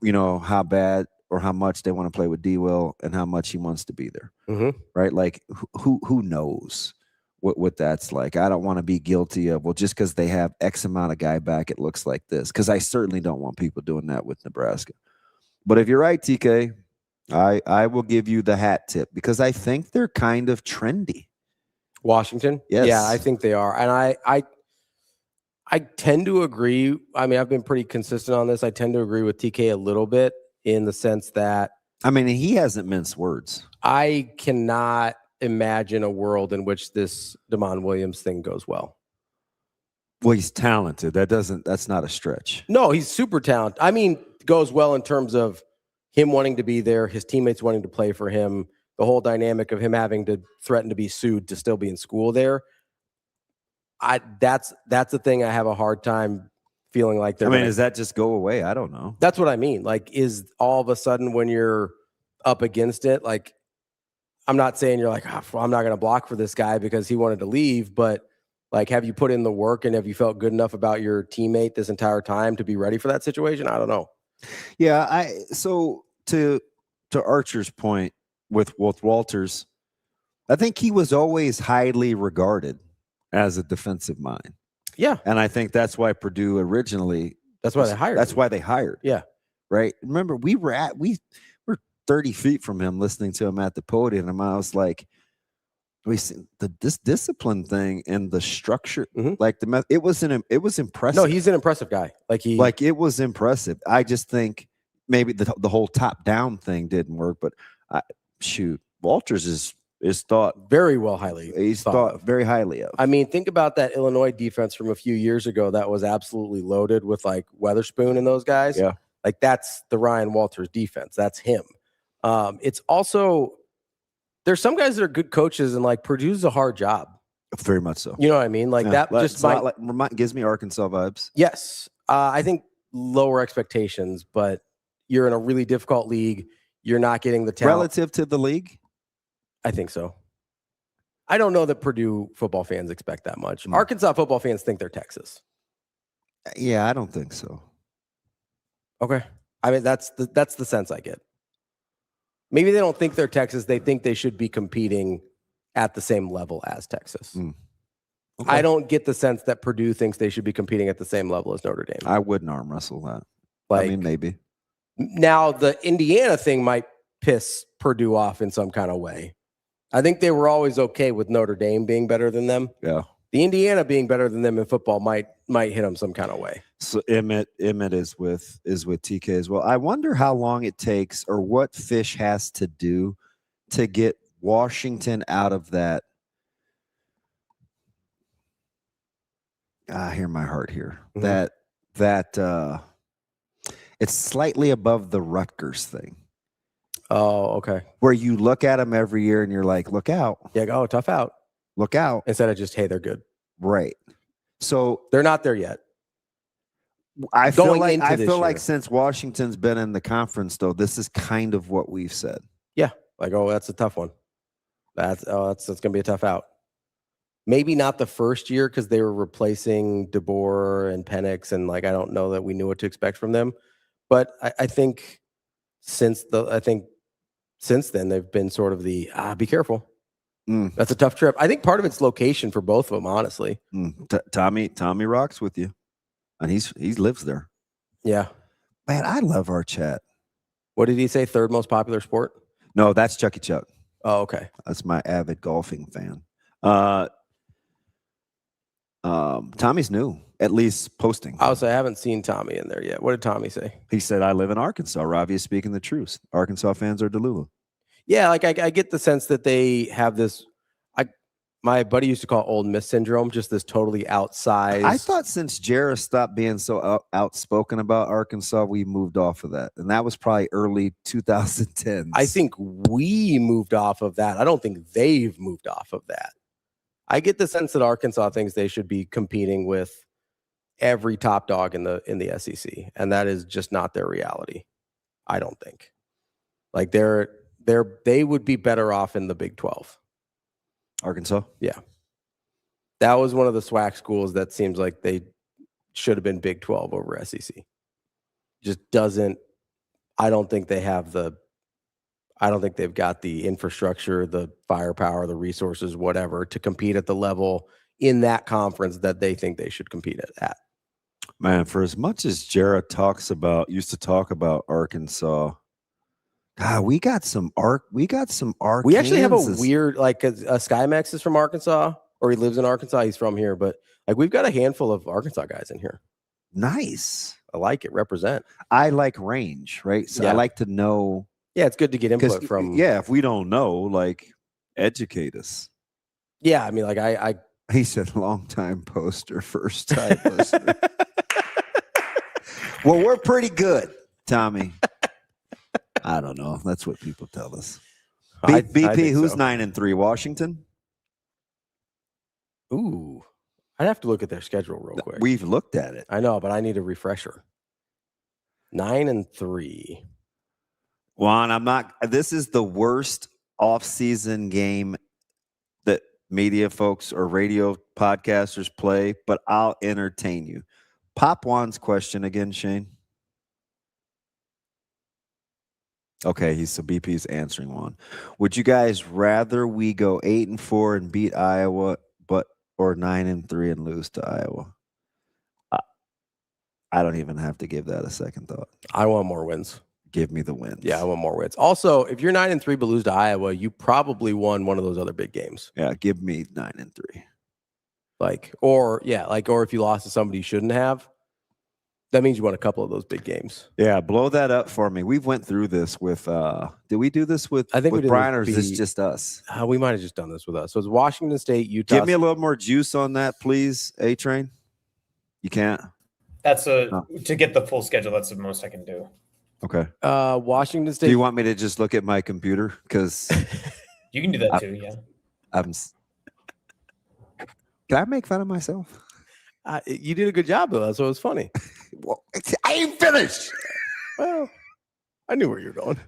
how bad or how much they want to play with D-Will and how much he wants to be there. Mm-hmm. Right? Like, who knows what that's like? I don't want to be guilty of, well, just because they have X amount of guy back, it looks like this, because I certainly don't want people doing that with Nebraska. But if you're right, TK, I will give you the hat tip, because I think they're kind of trendy. Washington? Yes. Yeah, I think they are. And I tend to agree. I mean, I've been pretty consistent on this. I tend to agree with TK a little bit, in the sense that, I mean, he hasn't minced words. I cannot imagine a world in which this Damon Williams thing goes well. Well, he's talented. That's not a stretch. No, he's super talented. I mean, goes well in terms of him wanting to be there, his teammates wanting to play for him, the whole dynamic of him having to threaten to be sued to still be in school there. That's the thing I have a hard time feeling like they're. Does that just go away? I don't know. That's what I mean. Like, is all of a sudden when you're up against it, like, I'm not saying you're like, I'm not going to block for this guy because he wanted to leave, but like, have you put in the work and have you felt good enough about your teammate this entire time to be ready for that situation? I don't know. Yeah, so to Archer's point with Walters, I think he was always highly regarded as a defensive mind. Yeah. And I think that's why Purdue originally. That's why they hired. That's why they hired. Yeah. Right. Remember, we were 30 feet from him listening to him at the podium. And I was like, this discipline thing and the structure, like it was impressive. No, he's an impressive guy. It was impressive. I just think maybe the whole top down thing didn't work, but Walters is thought very well highly. He's thought very highly of. I mean, think about that Illinois defense from a few years ago that was absolutely loaded with like Weatherspoon and those guys. Yeah. Like that's the Ryan Walters defense. That's him. It's also, there's some guys that are good coaches and like Purdue's a hard job. Very much so. You know what I mean? Like that just gives me Arkansas vibes. Yes. I think lower expectations, but you're in a really difficult league. You're not getting the talent. Relative to the league? I think so. I don't know that Purdue football fans expect that much. Arkansas football fans think they're Texas. Yeah, I don't think so. Okay. I mean, that's the sense I get. Maybe they don't think they're Texas. They think they should be competing at the same level as Texas. Okay. I don't get the sense that Purdue thinks they should be competing at the same level as Notre Dame. I wouldn't arm wrestle that. Like, I mean, maybe. Now, the Indiana thing might piss Purdue off in some kind of way. I think they were always okay with Notre Dame being better than them. Yeah. The Indiana being better than them in football might hit them some kind of way. So Emmett is with TK as well. I wonder how long it takes or what Fish has to do to get Washington out of that. I hear my heart here. Mm-hmm. That it's slightly above the Rutgers thing. Oh, okay. Where you look at them every year and you're like, look out. Yeah, oh, tough out. Look out. Instead of just, hey, they're good. Right. So they're not there yet. I feel like since Washington's been in the conference, though, this is kind of what we've said. Yeah. Like, oh, that's a tough one. That's gonna be a tough out. Maybe not the first year because they were replacing DeBoer and Penix, and like I don't know that we knew what to expect from them. But I think since then they've been sort of the be careful. That's a tough trip. I think part of it's location for both of them, honestly. Tommy rocks with you, and he lives there. Yeah, man, I love our chat. What did he say? Third most popular sport? No, that's Chucky Chuck. Oh, okay. That's my avid golfing fan. Tommy's new, at least posting. I haven't seen Tommy in there yet. What did Tommy say? He said, "I live in Arkansas. Ravi is speaking the truth. Arkansas fans are delulu." Yeah, like I get the sense that they have this. My buddy used to call it Old Miss syndrome, just this totally outsized. I thought since Jarrah stopped being so outspoken about Arkansas, we moved off of that, and that was probably early 2010s. I think we moved off of that. I don't think they've moved off of that. I get the sense that Arkansas thinks they should be competing with every top dog in the SEC, and that is just not their reality. I don't think. Like they would be better off in the Big 12. Arkansas? Yeah. That was one of the SWAC schools that seems like they should have been Big 12 over SEC. Just doesn't, I don't think they've got the infrastructure, the firepower, the resources, whatever, to compete at the level in that conference that they think they should compete at. Man, for as much as Jarrah used to talk about Arkansas, God, we got some Arkansas. We actually have a weird, like, Skymax is from Arkansas, or he lives in Arkansas. He's from here, but like we've got a handful of Arkansas guys in here. Nice. I like it. Represent. I like range, right? So I like to know. Yeah, it's good to get input from. Yeah, if we don't know, like, educate us. Yeah, I mean, like he said, long time poster, first time listener. Well, we're pretty good, Tommy. I don't know. That's what people tell us. BP, who's 9-3? Washington? Ooh. I'd have to look at their schedule real quick. We've looked at it. I know, but I need a refresher. 9-3. Juan, this is the worst off-season game that media folks or radio podcasters play, but I'll entertain you. Pop Juan's question again, Shane. Okay, so BP's answering one. Would you guys rather we go 8-4 and beat Iowa, or 9-3 and lose to Iowa? I don't even have to give that a second thought. I want more wins. Give me the wins. Yeah, I want more wins. Also, if you're 9-3 but lose to Iowa, you probably won one of those other big games. Yeah, give me 9-3. Or if you lost to somebody you shouldn't have, that means you won a couple of those big games. Yeah, blow that up for me. We've went through this with did we do this with, I think with we did Brian, with or is this just us? We might have just done this with us. So it's Washington State, Utah. Give me a little more juice on that, please, A-Train. You can't? That's to get the full schedule. That's the most I can do. Okay. Washington State. Do you want me to just look at my computer? Because you can do that too. Yeah. Can I make fun of myself? You did a good job, though, so it was funny. Well, I ain't finished. Well, I knew where you were going.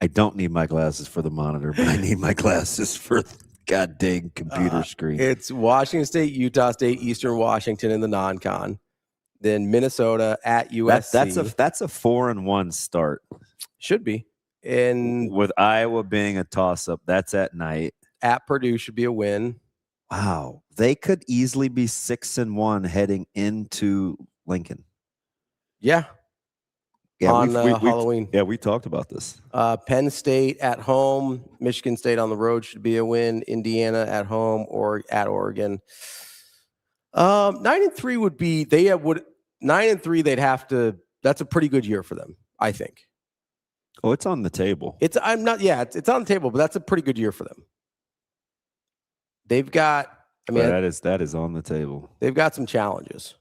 I don't need my glasses for the monitor, but I need my glasses for the goddamn computer screen. It's Washington State, Utah State, Eastern Washington in the non-con. Then Minnesota at USC. That's a 4-1 start. Should be. And with Iowa being a toss-up, that's at night. At Purdue should be a win. Wow. They could easily be 6-1 heading into Lincoln. Yeah. On Halloween. We talked about this. Penn State at home. Michigan State on the road should be a win. Indiana at home or at Oregon. 9-3 would be 9-3. They'd have to. That's a pretty good year for them, I think. Oh, it's on the table. It's on the table, but that's a pretty good year for them. They've got. That is on the table. They've got some challenges.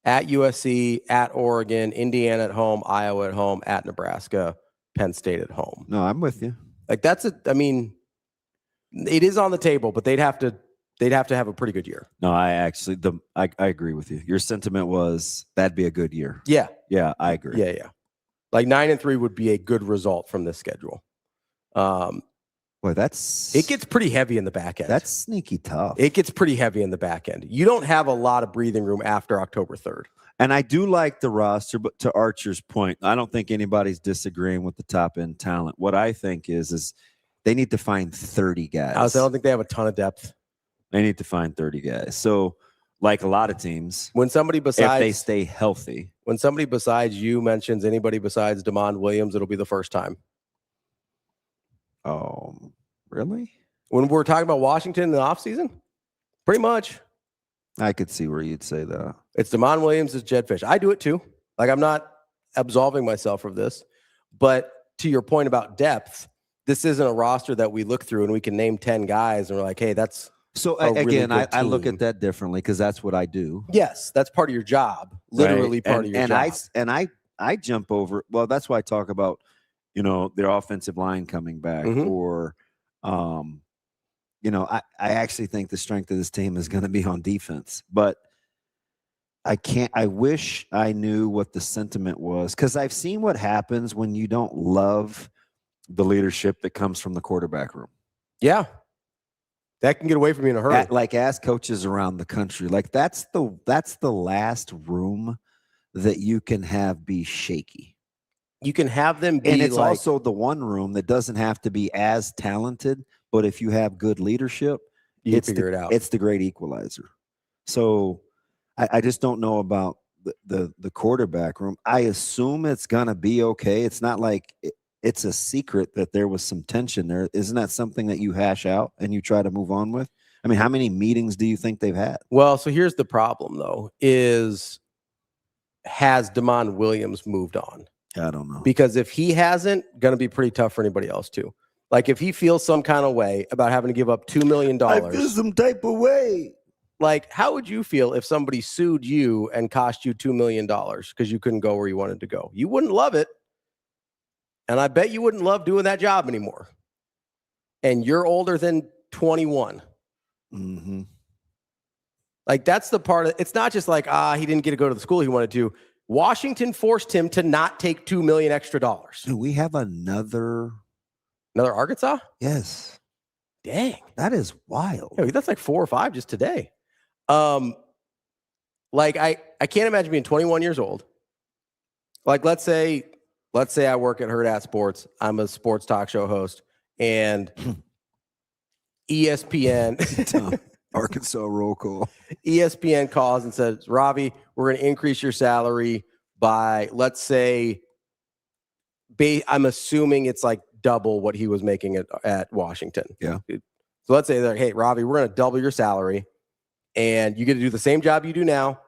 At USC, at Oregon, Indiana at home, Iowa at home, at Nebraska, Penn State at home. No, I'm with you. It is on the table, but they'd have to have a pretty good year. No, I agree with you. Your sentiment was that'd be a good year. Yeah. Yeah, I agree. Yeah. 9-3 would be a good result from this schedule. Boy, it gets pretty heavy in the back end. That's sneaky tough. It gets pretty heavy in the back end. You don't have a lot of breathing room after October 3rd. And I do like the roster, but to Archer's point, I don't think anybody's disagreeing with the top end talent. What I think is they need to find 30 guys. I don't think they have a ton of depth. They need to find 30 guys. So, like a lot of teams, if they stay healthy, when somebody besides you mentions anybody besides Damon Williams, it'll be the first time. Oh, really? When we're talking about Washington in the offseason? Pretty much. I could see where you'd say that. It's Damon Williams, it's Jed Fish. I do it too. I'm not absolving myself of this. But to your point about depth, this isn't a roster that we look through and we can name 10 guys and we're like, hey, that's so again, I look at that differently because that's what I do. Yes, that's part of your job. Literally part of your job. I jump over. Well, that's why I talk about, their offensive line coming back, or, I actually think the strength of this team is going to be on defense. But I wish I knew what the sentiment was, because I've seen what happens when you don't love the leadership that comes from the quarterback room. Yeah. That can get away from you in a hurry. Ask coaches around the country. That's the last room that you can have be shaky. You can have them be, and it's also the one room that doesn't have to be as talented, but if you have good leadership, you figure it out. It's the great equalizer. So I just don't know about the quarterback room. I assume it's gonna be okay. It's not like it's a secret that there was some tension there. Isn't that something that you hash out and you try to move on with? I mean, how many meetings do you think they've had? Well, so here's the problem, though, has Damon Williams moved on? I don't know. Because if he hasn't, going to be pretty tough for anybody else, too. If he feels some kind of way about having to give up $2 million. I feel some type of way. How would you feel if somebody sued you and cost you $2 million because you couldn't go where you wanted to go? You wouldn't love it. And I bet you wouldn't love doing that job anymore. And you're older than 21. Mm-hmm. That's the part. It's not just he didn't get to go to the school he wanted to. Washington forced him to not take $2 million extra dollars. Do we have another Arkansas? Yes. Dang. That is wild. Yeah, that's 4 or 5 just today. I can't imagine being 21 years old, Like, let's say I work at Hurrdat Sports. I'm a sports talk show host, and ESPN, Arkansas roll call. ESPN calls and says, Ravi, we're going to increase your salary by, let's say, I'm assuming it's like double what he was making at Washington. Yeah. So let's say that, hey, Ravi, we're going to double your salary, and you get to do the same job you do now.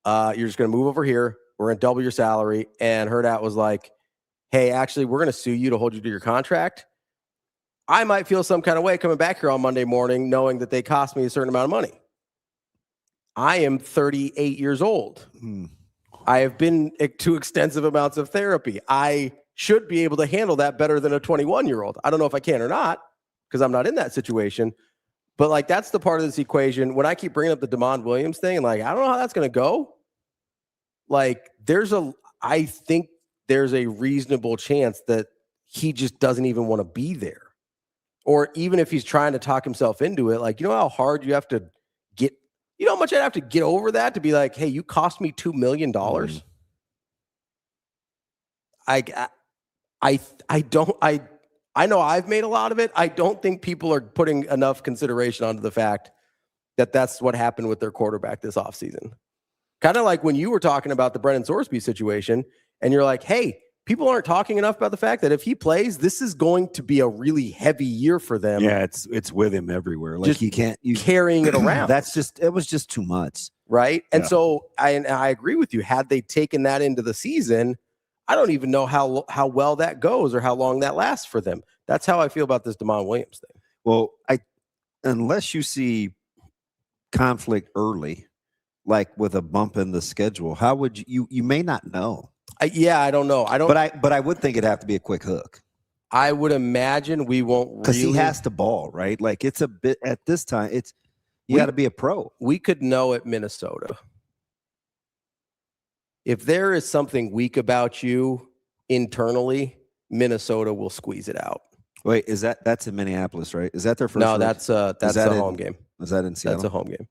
You're just going to move over here. We're going to double your salary. And Hurrdat was like, hey, actually, we're going to sue you to hold you to your contract. I might feel some kind of way coming back here on Monday morning knowing that they cost me a certain amount of money. I am 38 years old. I have been to extensive amounts of therapy. I should be able to handle that better than a 21-year-old. I don't know if I can or not because I'm not in that situation. But, like, that's the part of this equation. When I keep bringing up the Damon Williams thing, and, like, I don't know how that's going to go. Like, I think there's a reasonable chance that he just doesn't even want to be there. Or even if he's trying to talk himself into it, like, you know how hard you have to get, you know how much I'd have to get over that to be like, hey, you cost me $2 million. I know I've made a lot of it. I don't think people are putting enough consideration onto the fact that that's what happened with their quarterback this offseason. Kind of like when you were talking about the Brennan Sorsby situation, and you're like, hey, people aren't talking enough about the fact that if he plays, this is going to be a really heavy year for them. Yeah, it's with him everywhere. Like, just carrying it around. It was just too much. Right. And so I agree with you. Had they taken that into the season, I don't even know how well that goes or how long that lasts for them. That's how I feel about this Damon Williams thing. Well, unless you see conflict early, like with a bump in the schedule, how would you may not know. I don't know. But I would think it'd have to be a quick hook. I would imagine we won't because he has to ball, right? Like, it's a bit at this time. You got to be a pro. We could know at Minnesota. If there is something weak about you internally, Minnesota will squeeze it out. Wait, that's in Minneapolis, right? Is that their first? No, week? that's a home game. Is that in Seattle? That's a home game.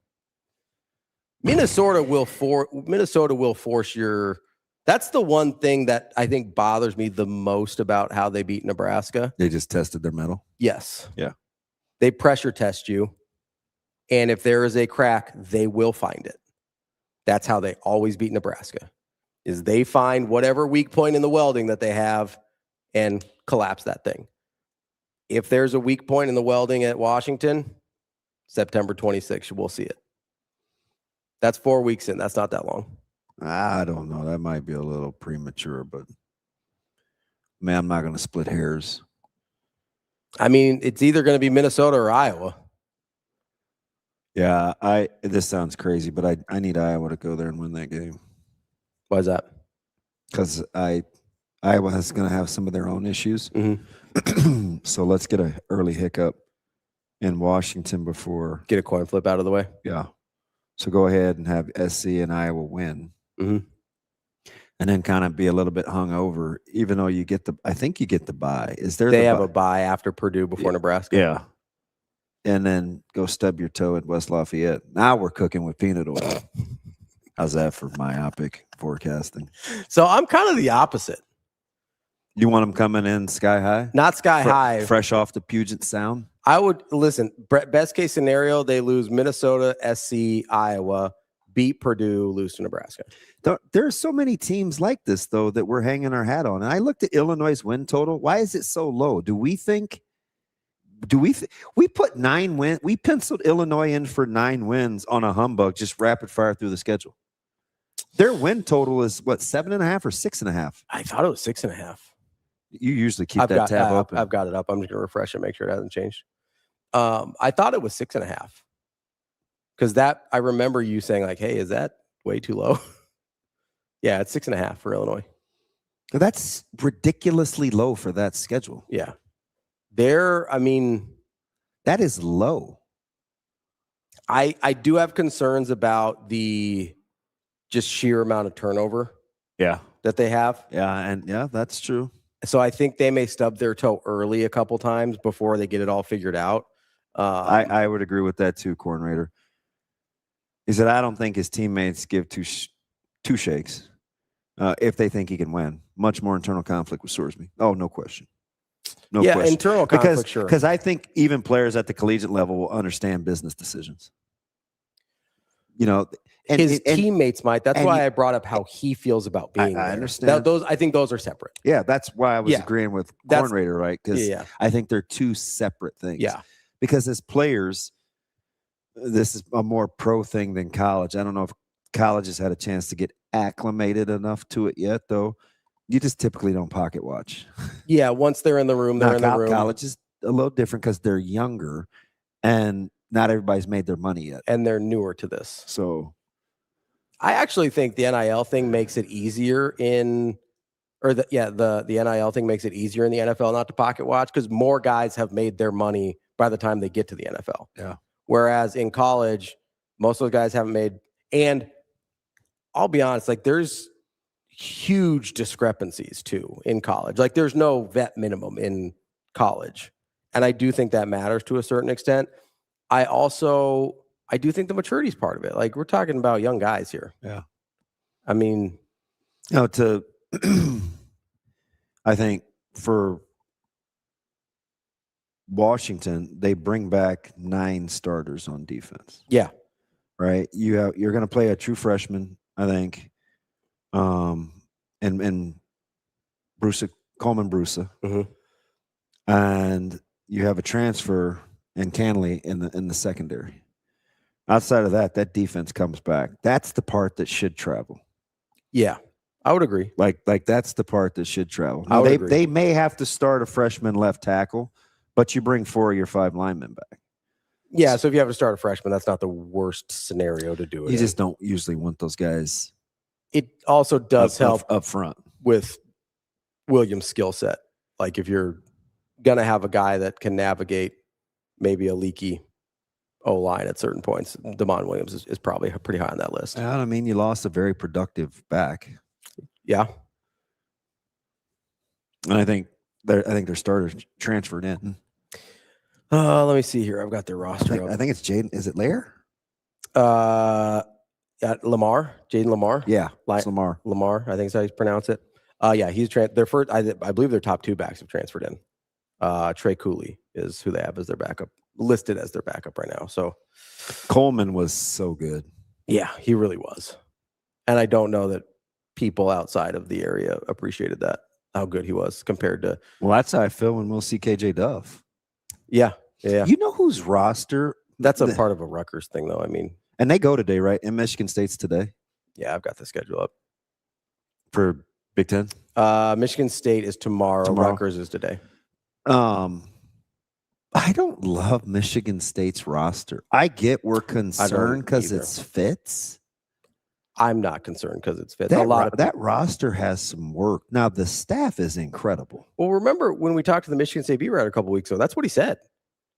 Minnesota will force your. That's the one thing that I think bothers me the most about how they beat Nebraska. They just tested their mettle. Yes. Yeah. They pressure test you, and if there is a crack, they will find it. That's how they always beat Nebraska. Is they find whatever weak point in the welding that they have and collapse that thing. If there's a weak point in the welding at Washington, September 26th, we'll see it. That's 4 weeks in. That's not that long. I don't know. That might be a little premature, but man, I'm not going to split hairs. I mean, it's either going to be Minnesota or Iowa. Yeah, this sounds crazy, but I need Iowa to go there and win that game. Why is that? Because Iowa is going to have some of their own issues. Mm-hmm. So let's get an early hiccup in Washington before. Get a coin flip out of the way. Yeah. So go ahead and have SC and Iowa win. Mm-hmm. And then kind of be a little bit hungover, even though I think you get the bye. They have a bye after Purdue before Nebraska. Yeah. And then go stub your toe at West Lafayette. Now we're cooking with peanut oil. How's that for myopic forecasting? So I'm kind of the opposite. You want them coming in sky high? Not sky high. Fresh off the Puget Sound? I would listen. Best case scenario, they lose Minnesota, SC, Iowa, beat Purdue, lose to Nebraska. There are so many teams like this, though, that we're hanging our hat on. And I looked at Illinois' win total. Why is it so low? We put 9 wins? We penciled Illinois in for 9 wins on a humbug, just rapid fire through the schedule. Their win total is what, 7.5 or 6.5? I thought it was 6.5. You usually keep that tab open. I've got it up. I'm just gonna refresh it, make sure it hasn't changed. I thought it was 6.5 because I remember you saying like, "Hey, is that way too low?" Yeah, it's 6.5 for Illinois. That's ridiculously low for that schedule. Yeah, that is low. I do have concerns about the just sheer amount of turnover. Yeah, that they have. Yeah, that's true. So I think they may stub their toe early a couple times before they get it all figured out. I would agree with that too, Corn Raider. He said, I don't think his teammates give two shakes if they think he can win. Much more internal conflict with Sorsby. Oh, no question. No yeah, question. internal conflict, sure. Because I think even players at the collegiate level will understand business decisions. You know, and his teammates might. That's why I brought up how he feels about being there. I understand. I think those are separate. Yeah, that's why I was agreeing with Corn Raider, right? Because I think they're two separate things. Yeah. Because as players, this is a more pro thing than college. I don't know if college has had a chance to get acclimated enough to it yet, though. You just typically don't pocket watch. Yeah, once they're in the room, they're in the room. College is a little different because they're younger, and not everybody's made their money yet, and they're newer to this. So, I actually think the NIL thing makes it easier the NIL thing makes it easier in the NFL not to pocket watch because more guys have made their money by the time they get to the NFL. Yeah. Whereas in college, most of those guys haven't made, and I'll be honest, like there's huge discrepancies too in college. Like there's no vet minimum in college. And I do think that matters to a certain extent. I do think the maturity is part of it. Like we're talking about young guys here. Yeah. I mean, I think for Washington, they bring back 9 starters on defense. Yeah. Right. You're going to play a true freshman, I think. And Coleman Brusa. Mm-hmm. And you have a transfer in Canley in the secondary. Outside of that defense comes back. That's the part that should travel. Yeah, I would agree. Like that's the part that should travel. Now, they may have to start a freshman left tackle, but you bring 4 of your 5 linemen back. Yeah, so if you have to start a freshman, that's not the worst scenario to do it. You just don't usually want those guys. It also does help up front with Williams' skill set. Like if you're gonna have a guy that can navigate maybe a leaky O-line at certain points, Damon Williams is probably pretty high on that list. I mean, you lost a very productive back. Yeah, and I think their starters transferred in. Let me see here. I've got their roster. I think it's Jaden. Is it Lair? Lamar, Jaden Lamar. Yeah, it's Lamar. Lamar, I think is how you pronounce it. Yeah, he's their first. I believe their top 2 backs have transferred in. Trey Cooley is who they have as their backup, listed as their backup right now. So Coleman was so good. Yeah, he really was. And I don't know that people outside of the area appreciated that, how good he was compared to. Well, that's how I feel when we'll see KJ Duff. Yeah. You know whose roster? That's a part of a Rutgers thing, though. I mean, and they go today, right? And Michigan State's today. Yeah, I've got the schedule up for Big Ten. Michigan State is tomorrow. Rutgers is today. I don't love Michigan State's roster. I get we're concerned because it's Fitz. I'm not concerned because it's Fitz. That roster has some work. Now the staff is incredible. Well, remember when we talked to the Michigan State beat writer a couple weeks ago? That's what he said.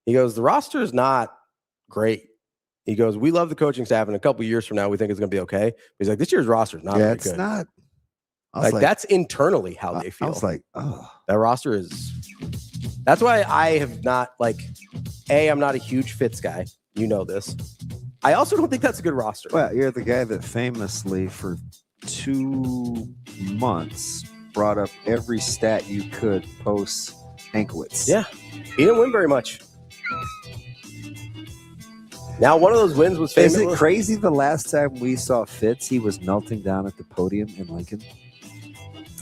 He goes, the roster is not great. He goes, we love the coaching staff, and a couple years from now, we think it's going to be okay. He's like, this year's roster is not very good. It's not. Like that's internally how they feel. I was like, oh, that roster is. That's why I have not I'm not a huge Fitz guy. You know this. I also don't think that's a good roster. Well, you're the guy that famously for 2 months brought up every stat you could post Hankwitz. Yeah, he didn't win very much. Now, one of those wins was famous. Is it crazy the last time we saw Fitz, he was melting down at the podium in Lincoln?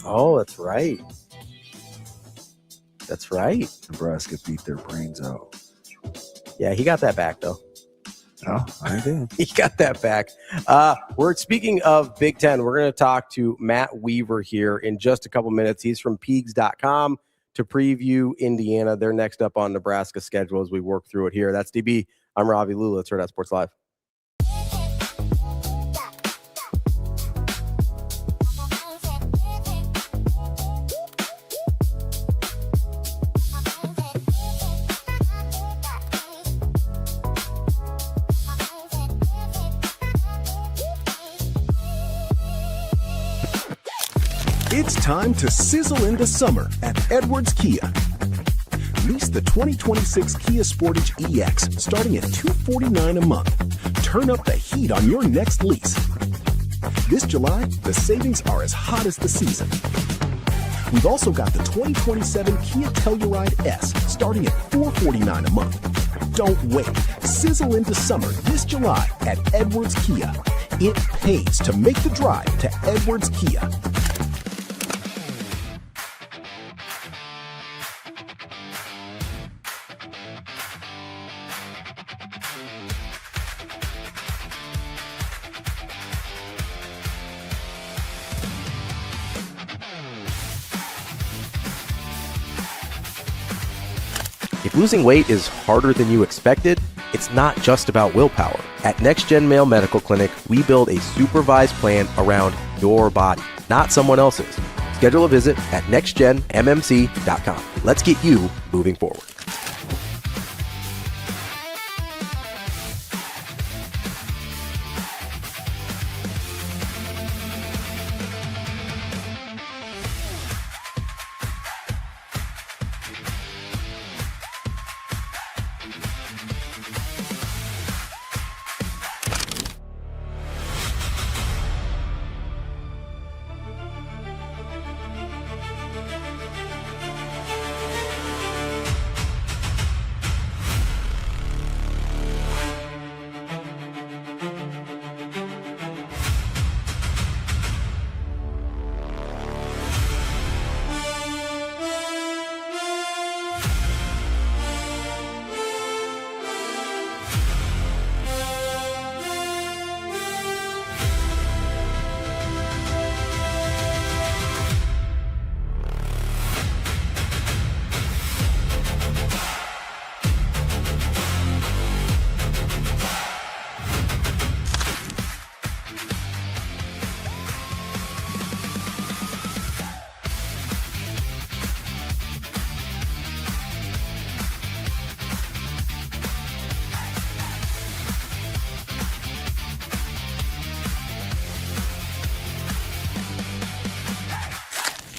Oh, that's right. That's right. Nebraska beat their brains out. Yeah, he got that back, though. Oh, I did. He got that back. We're speaking of Big Ten. We're going to talk to Matt Weaver here in just a couple minutes. He's from Peegs.com to preview Indiana. They're next up on Nebraska's schedule as we work through it here. That's DB. I'm Ravi. Lulla. It's Hurrdat Sports Live. It's time to sizzle into summer at Edwards Kia. Lease the 2026 Kia Sportage EX starting at $249 a month. Turn up the heat on your next lease. This July, the savings are as hot as the season. We've also got the 2027 Kia Telluride S starting at $449 a month. Don't wait. Sizzle into summer this July at Edwards Kia. It pays to make the drive to Edwards Kia. If losing weight is harder than you expected, it's not just about willpower. At NextGen Male Medical Clinic, we build a supervised plan around your body, not someone else's. Schedule a visit at nextgenmmc.com. Let's get you moving forward.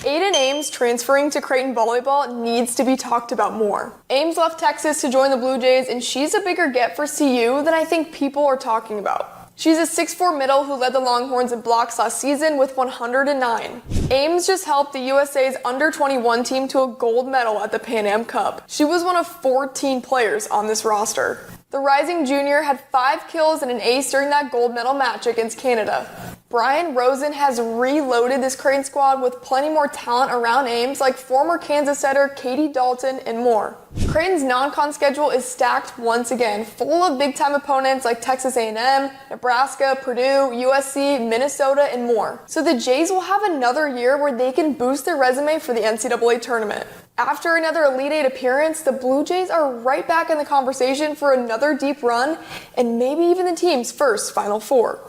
Aiden Ames transferring to Creighton volleyball needs to be talked about more. Ames left Texas to join the Blue Jays, and she's a bigger get for CU than I think people are talking about. She's a 6'4" middle who led the Longhorns in blocks last season with 109. Ames just helped the USA's under-21 team to a gold medal at the Pan Am Cup. She was one of 14 players on this roster. The rising junior had 5 kills and an ace during that gold medal match against Canada. Brian Rosen has reloaded this Creighton squad with plenty more talent around Ames, like former Kansas setter Katie Dalton and more. Creighton's non-con schedule is stacked once again, full of big-time opponents like Texas A&M, Nebraska, Purdue, USC, Minnesota, and more. So the Jays will have another year where they can boost their resume for the NCAA tournament. After another Elite Eight appearance, the Blue Jays are right back in the conversation for another deep run, and maybe even the team's first Final Four.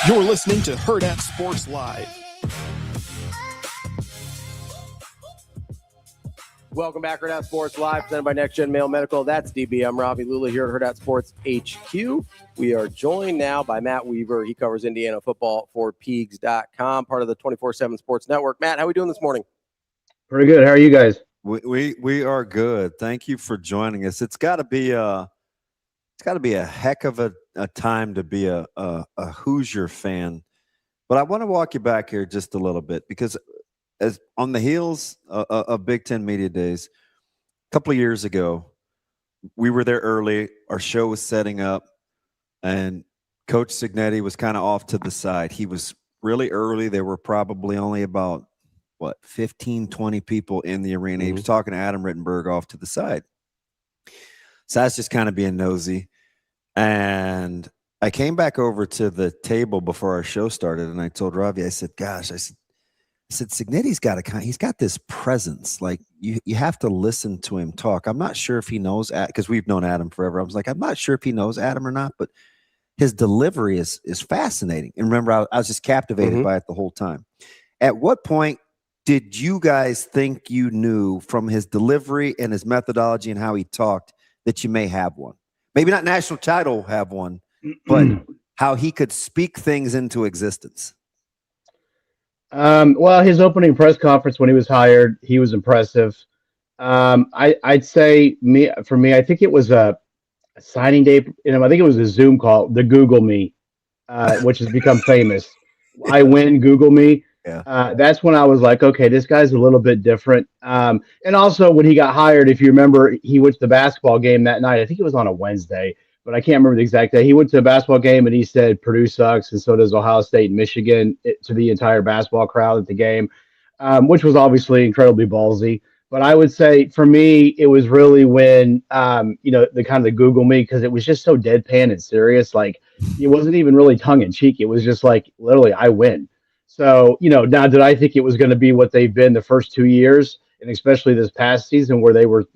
You're listening to Hurrdat Sports Live. Welcome back, Hurrdat Sports Live, presented by Next Gen Male Medical. That's DB. I'm Ravi. Lulla here at Hurrdat Sports HQ. We are joined now by Matt Weaver. He covers Indiana football for Peegs.com, part of the 24/7 Sports Network. Matt, how are we doing this morning? Pretty good. How are you guys? We are good. Thank you for joining us. It's got to be a heck of a time to be a Hoosier fan. But I want to walk you back here just a little bit, because as on the heels of Big Ten Media Days, a couple of years ago, we were there early. Our show was setting up, and Coach Cignetti was kind of off to the side. He was really early. There were probably only about, 15, 20 people in the arena. He was talking to Adam Rittenberg off to the side. So I was just kind of being nosy. And I came back over to the table before our show started, and I told Ravi, I said, Cignetti's he's got this presence. Like, you have to listen to him talk. I'm not sure if he knows, because we've known Adam forever. I was like, I'm not sure if he knows Adam or not, but his delivery is fascinating. And remember, I was just captivated by it the whole time. At what point did you guys think you knew from his delivery and his methodology and how he talked that you may have one? Maybe not national title have one, but how he could speak things into existence. Well, his opening press conference when he was hired, he was impressive. I'd say for me, I think it was a signing day. I think it was a Zoom call, the Google Me, which has become famous. I win, Google Me. Yeah. That's when I was like, okay, this guy's a little bit different. And also when he got hired, if you remember, he went to the basketball game that night. I think it was on a Wednesday, but I can't remember the exact day. He went to a basketball game and he said, Purdue sucks, and so does Ohio State and Michigan, to the entire basketball crowd at the game, which was obviously incredibly ballsy. But I would say for me, it was really when, the kind of the Google Me, because it was just so deadpan and serious. Like, it wasn't even really tongue in cheek. It was just like, literally, I win. So, now did I think it was going to be what they've been the first 2 years, and especially this past season where they were,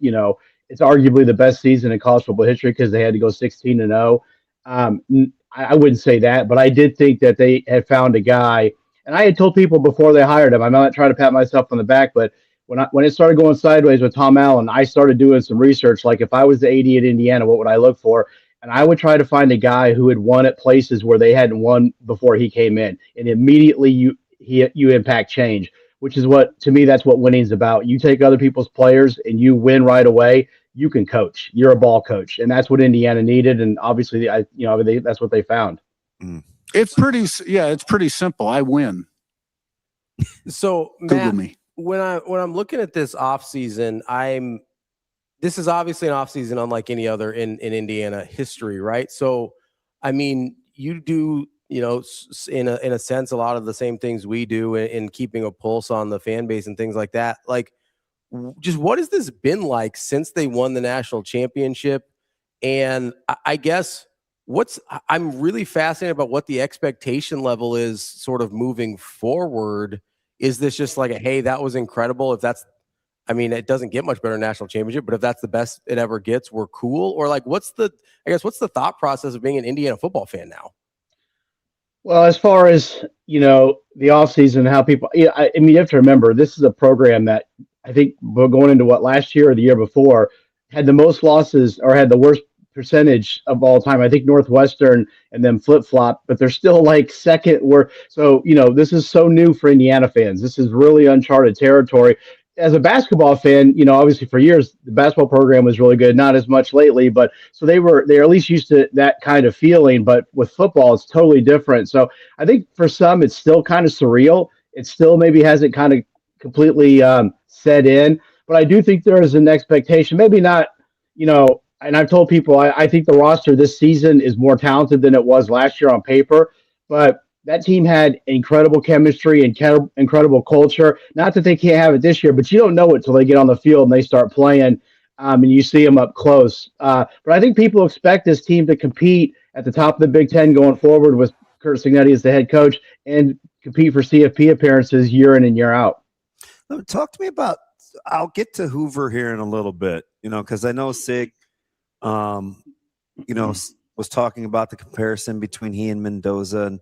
it's arguably the best season in college football history because they had to go 16-0. I wouldn't say that, but I did think that they had found a guy, and I had told people before they hired him, I'm not trying to pat myself on the back, but when it started going sideways with Tom Allen, I started doing some research. Like, if I was the AD at Indiana, what would I look for? And I would try to find a guy who had won at places where they hadn't won before he came in, and immediately you impact change, which is what, to me, that's what winning's about. You take other people's players and you win right away. You can coach. You're a ball coach, and that's what Indiana needed. And obviously, that's what they found. It's pretty simple. I win. So, Google Matt, me. When I'm looking at this offseason, this is obviously an offseason unlike any other in Indiana history, right? So, I mean, you do, in a sense, a lot of the same things we do in keeping a pulse on the fan base and things like that. Like, just what has this been like since they won the national championship? And I guess I'm really fascinated about what the expectation level is sort of moving forward. Is this just like hey, that was incredible? It doesn't get much better national championship, but if that's the best it ever gets, we're cool? Or like, what's the thought process of being an Indiana football fan now? Well, as far as, the offseason, how people, you have to remember, this is a program that I think going into last year or the year before had the most losses or had the worst percentage of all time. I think Northwestern and then flip-flop, but they're still like second. So this is so new for Indiana fans. This is really uncharted territory. As a basketball fan, obviously for years the basketball program was really good, not as much lately, but so they're at least used to that kind of feeling. But with football, it's totally different. So I think for some it's still kind of surreal. It still maybe hasn't kind of completely set in, but I do think there is an expectation, maybe not, and I've told people I think the roster this season is more talented than it was last year on paper, but that team had incredible chemistry and incredible culture. Not that they can't have it this year, but you don't know it till they get on the field and they start playing, and you see them up close. But I think people expect this team to compete at the top of the Big Ten going forward with Curt Cignetti as the head coach and compete for CFP appearances year in and year out. Talk to me about, I'll get to Hoover here in a little bit, because I know Sig, was talking about the comparison between he and Mendoza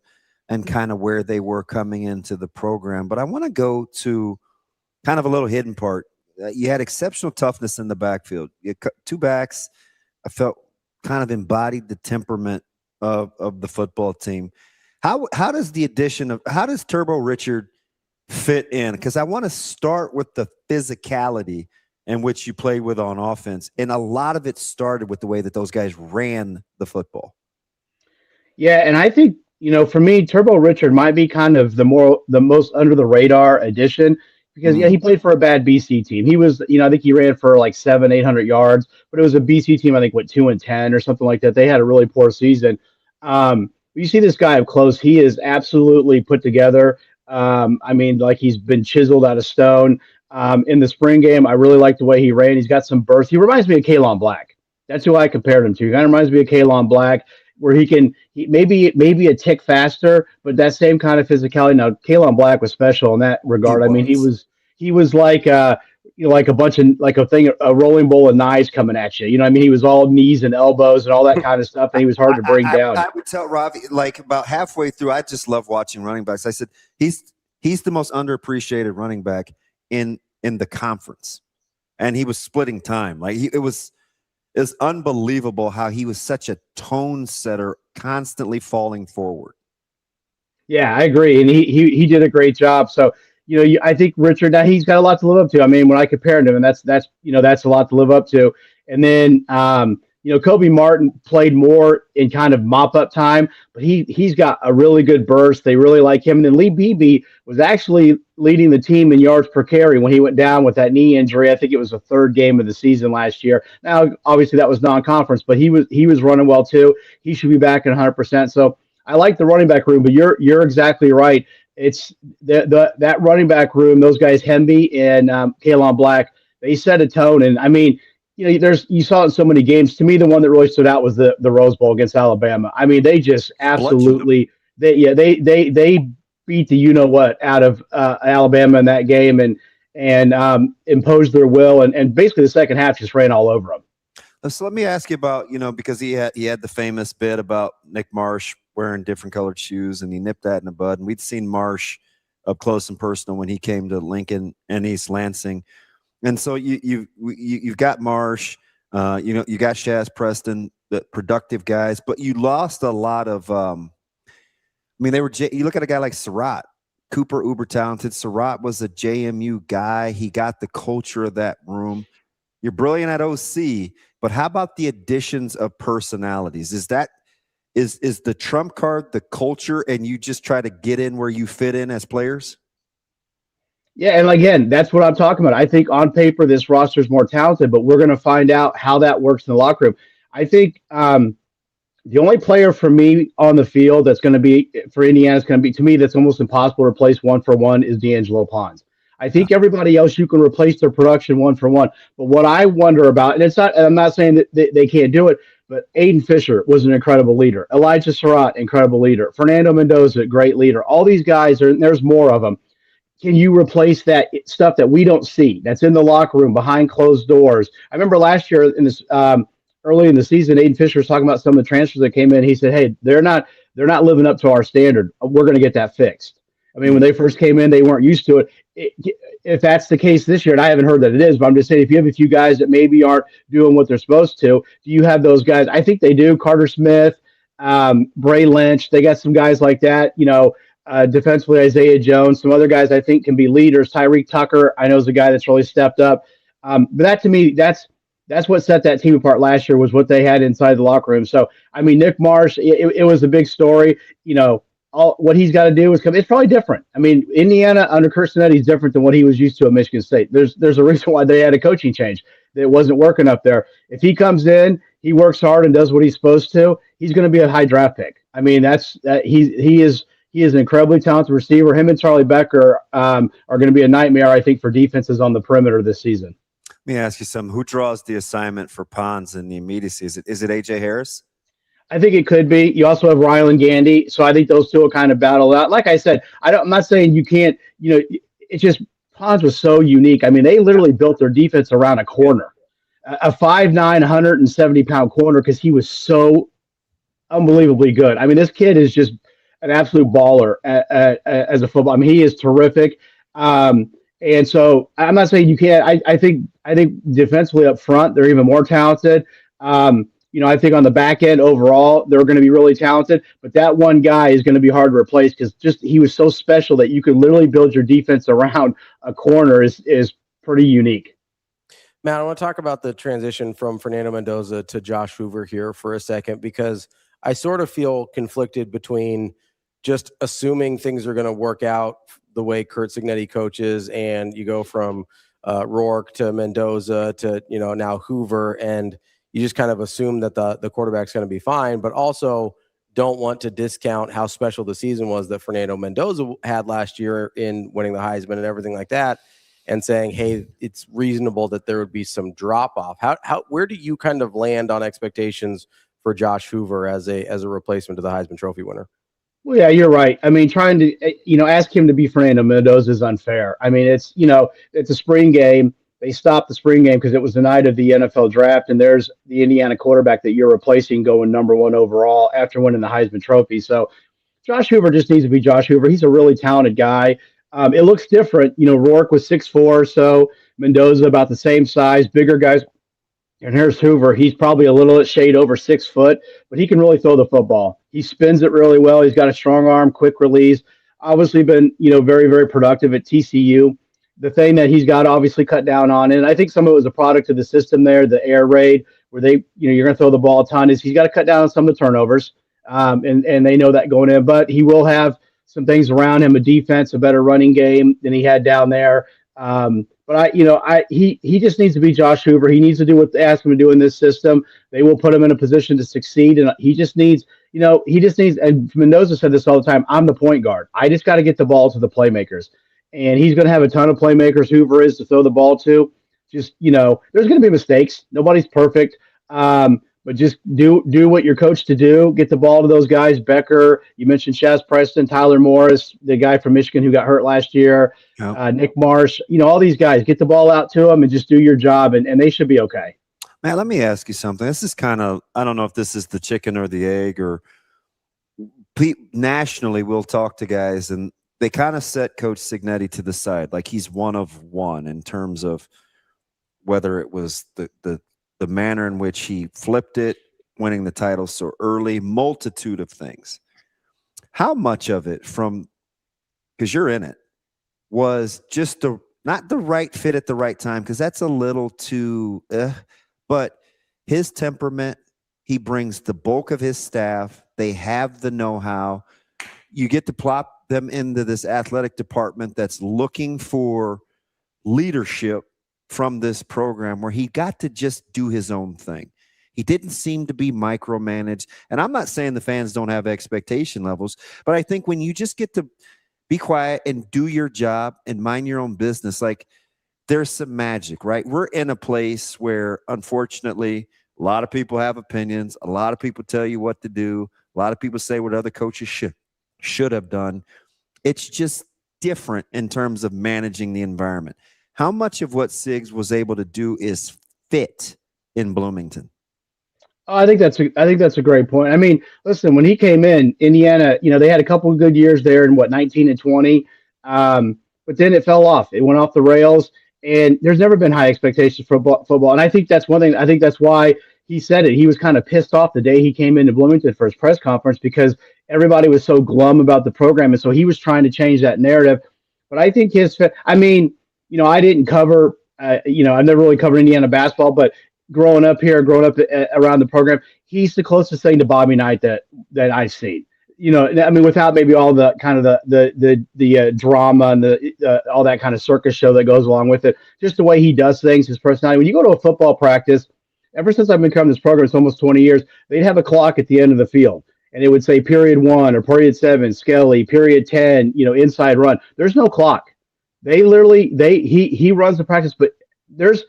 and kind of where they were coming into the program. But I want to go to kind of a little hidden part. You had exceptional toughness in the backfield. You had two backs I felt kind of embodied the temperament of the football team. How does how does Turbo Richard fit in? Because I want to start with the physicality in which you played with on offense. And a lot of it started with the way that those guys ran the football. Yeah, and I think, for me, Turbo Richard might be kind of the most under the radar addition because he played for a bad BC team. He was, I think he ran for like 700-800 yards, but it was a BC team, I think, went 2-10 or something like that. They had a really poor season. You see this guy up close, he is absolutely put together. Like he's been chiseled out of stone. In the spring game, I really like the way he ran. He's got some burst. He reminds me of Kalon Black. That's who I compared him to. He kind of reminds me of Kalon Black, where he maybe a tick faster, but that same kind of physicality. Now, Kalon Black was special in that regard. He was like like a rolling bowl of knives coming at you. He was all knees and elbows and all that kind of stuff, and he was hard to bring down. I would tell Ravi, like about halfway through, I just love watching running backs. I said he's the most underappreciated running back in the conference, and he was splitting time. Like it was unbelievable how he was such a tone setter, constantly falling forward. Yeah, I agree, and he did a great job. So I think Richard, now he's got a lot to live up to. I mean, when I compared him, and that's that's a lot to live up to. And then Kobe Martin played more in kind of mop up time, but he's got a really good burst. They really like him. And then Lee Beebe was actually leading the team in yards per carry when he went down with that knee injury. I think it was the third game of the season last year. Now, obviously that was non-conference, but he was running well too. He should be back at 100%. So I like the running back room, but you're exactly right. It's that running back room. Those guys, Hemby and Kalon Black, they set a tone. And I mean, you saw it in so many games. To me, the one that really stood out was the Rose Bowl against Alabama. I mean, they just absolutely they beat the out of Alabama in that game and imposed their will and basically the second half just ran all over them. So let me ask you about because he had the famous bit about Nick Marsh wearing different colored shoes, and he nipped that in the bud. And we'd seen Marsh up close and personal when he came to Lincoln and East Lansing. And so you've got Marsh, you got Shaz Preston, the productive guys, but you lost a lot of. You look at a guy like Surratt, Cooper, uber talented. Surratt was a JMU guy. He got the culture of that room. You're brilliant at OC, but how about the additions of personalities? Is the trump card the culture, and you just try to get in where you fit in as players? Yeah, and again, that's what I'm talking about. I think on paper this roster is more talented, but we're going to find out how that works in the locker room. I think the only player for me on the field that's going to be for Indiana is going to be, to me, that's almost impossible to replace 1-for-1 is D'Angelo Pons. I think everybody else you can replace their production 1-for-1. But what I wonder about, and I'm not saying that they can't do it, but Aiden Fisher was an incredible leader. Elijah Surratt, incredible leader. Fernando Mendoza, great leader. All these guys, there's more of them. Can you replace that stuff that we don't see that's in the locker room behind closed doors? I remember last year in this early in the season, Aiden Fisher was talking about some of the transfers that came in. He said, "Hey, they're not living up to our standard. We're going to get that fixed." I mean, when they first came in, they weren't used to it. If that's the case this year, and I haven't heard that it is, but I'm just saying, if you have a few guys that maybe aren't doing what they're supposed to, do you have those guys? I think they do. Carter Smith, Bray Lynch, they got some guys like that. Defensively, Isaiah Jones, some other guys I think can be leaders. Tyreek Tucker, I know, is a guy that's really stepped up. But that, to me, that's what set that team apart last year, was what they had inside the locker room. So, I mean, Nick Marsh, it was a big story. What he's got to do is come. It's probably different. I mean, Indiana under Curt Cignetti is different than what he was used to at Michigan State. There's a reason why they had a coaching change. That wasn't working up there. If he comes in, he works hard and does what he's supposed to, he's going to be a high draft pick. I mean, he is an incredibly talented receiver. Him and Charlie Becker are going to be a nightmare, I think, for defenses on the perimeter this season. Let me ask you something. Who draws the assignment for Pons in the immediacy? Is it A.J. Harris? I think it could be. You also have Rylan Gandy, so I think those two will kind of battle out. Like I said, I'm not saying you can't. It's just Pons was so unique. I mean, they literally built their defense around a corner, a 5'9", 170-pound corner, because he was so unbelievably good. I mean, this kid is just an absolute baller as a football. I mean, he is terrific. And so I'm not saying you can't. I think defensively up front, they're even more talented. I think on the back end overall, they're going to be really talented. But that one guy is going to be hard to replace, because he was so special that you could literally build your defense around a corner is pretty unique. Matt, I want to talk about the transition from Fernando Mendoza to Josh Hoover here for a second, because I sort of feel conflicted between just assuming things are going to work out the way Curt Cignetti coaches, and you go from Rourke to Mendoza to now Hoover, and you just kind of assume that the quarterback's going to be fine, but also don't want to discount how special the season was that Fernando Mendoza had last year in winning the Heisman and everything like that, and saying, hey, it's reasonable that there would be some drop off. Where do you kind of land on expectations for Josh Hoover as a replacement to the Heisman Trophy winner? Well, yeah, you're right. I mean, trying to, ask him to be Fernando Mendoza is unfair. I mean, it's a spring game. They stopped the spring game because it was the night of the NFL draft, and there's the Indiana quarterback that you're replacing going number 1 overall after winning the Heisman Trophy. So Josh Hoover just needs to be Josh Hoover. He's a really talented guy. It looks different. Rourke was 6'4", so Mendoza about the same size, bigger guys. And here's Hoover. He's probably a little shade over 6 foot, but he can really throw the football. He spins it really well. He's got a strong arm, quick release. Obviously been, very, very productive at TCU. The thing that he's got to obviously cut down on, and I think some of it was a product of the system there, the air raid, where they, you're going to throw the ball a ton, is he's got to cut down on some of the turnovers. And they know that going in, but he will have some things around him, a defense, a better running game than he had down there. But he just needs to be Josh Hoover. He needs to do what they ask him to do in this system. They will put him in a position to succeed. And he just needs, and Mendoza said this all the time, I'm the point guard. I just got to get the ball to the playmakers. And he's going to have a ton of playmakers, Hoover is, to throw the ball to. Just, there's going to be mistakes. Nobody's perfect. But just do what you're coached to do. Get the ball to those guys. Becker, you mentioned Shaz Preston, Tyler Morris, the guy from Michigan who got hurt last year, Nick Marsh. All these guys. Get the ball out to them and just do your job, and they should be okay. Matt, let me ask you something. This is kind of, I don't know if this is the chicken or the egg, or nationally we'll talk to guys, and they kind of set Coach Cignetti to the side, like he's one of one in terms of whether it was the manner in which he flipped it, winning the title so early, multitude of things. How much of it because you're in it, was just not the right fit at the right time, because that's a little too, but his temperament, he brings the bulk of his staff. They have the know-how. You get to plop them into this athletic department that's looking for leadership from this program, where he got to just do his own thing. He didn't seem to be micromanaged. And I'm not saying the fans don't have expectation levels, but I think when you just get to be quiet and do your job and mind your own business, like, there's some magic, right? We're in a place where, unfortunately, a lot of people have opinions. A lot of people tell you what to do. A lot of people say what other coaches should have done. It's just different in terms of managing the environment. How much of what Siggs was able to do is fit in Bloomington? I think that's a great point. I mean, listen, when he came in, Indiana, they had a couple of good years there in 19 and 20, but then it fell off. It went off the rails, and there's never been high expectations for football. And I think that's one thing. I think that's why he said it. He was kind of pissed off the day he came into Bloomington for his press conference, because everybody was so glum about the program, and so he was trying to change that narrative. But I think I didn't cover, I've never really covered Indiana basketball, but growing up around the program, he's the closest thing to Bobby Knight that I've seen. Without maybe all the kind of the drama and the all that kind of circus show that goes along with it, just the way he does things, his personality. When you go to a football practice, ever since I've been covering this program, it's almost 20 years, they'd have a clock at the end of the field, and it would say period 1 or period 7, Skelly, period 10, inside run. There's no clock. They literally, he runs the practice, but there's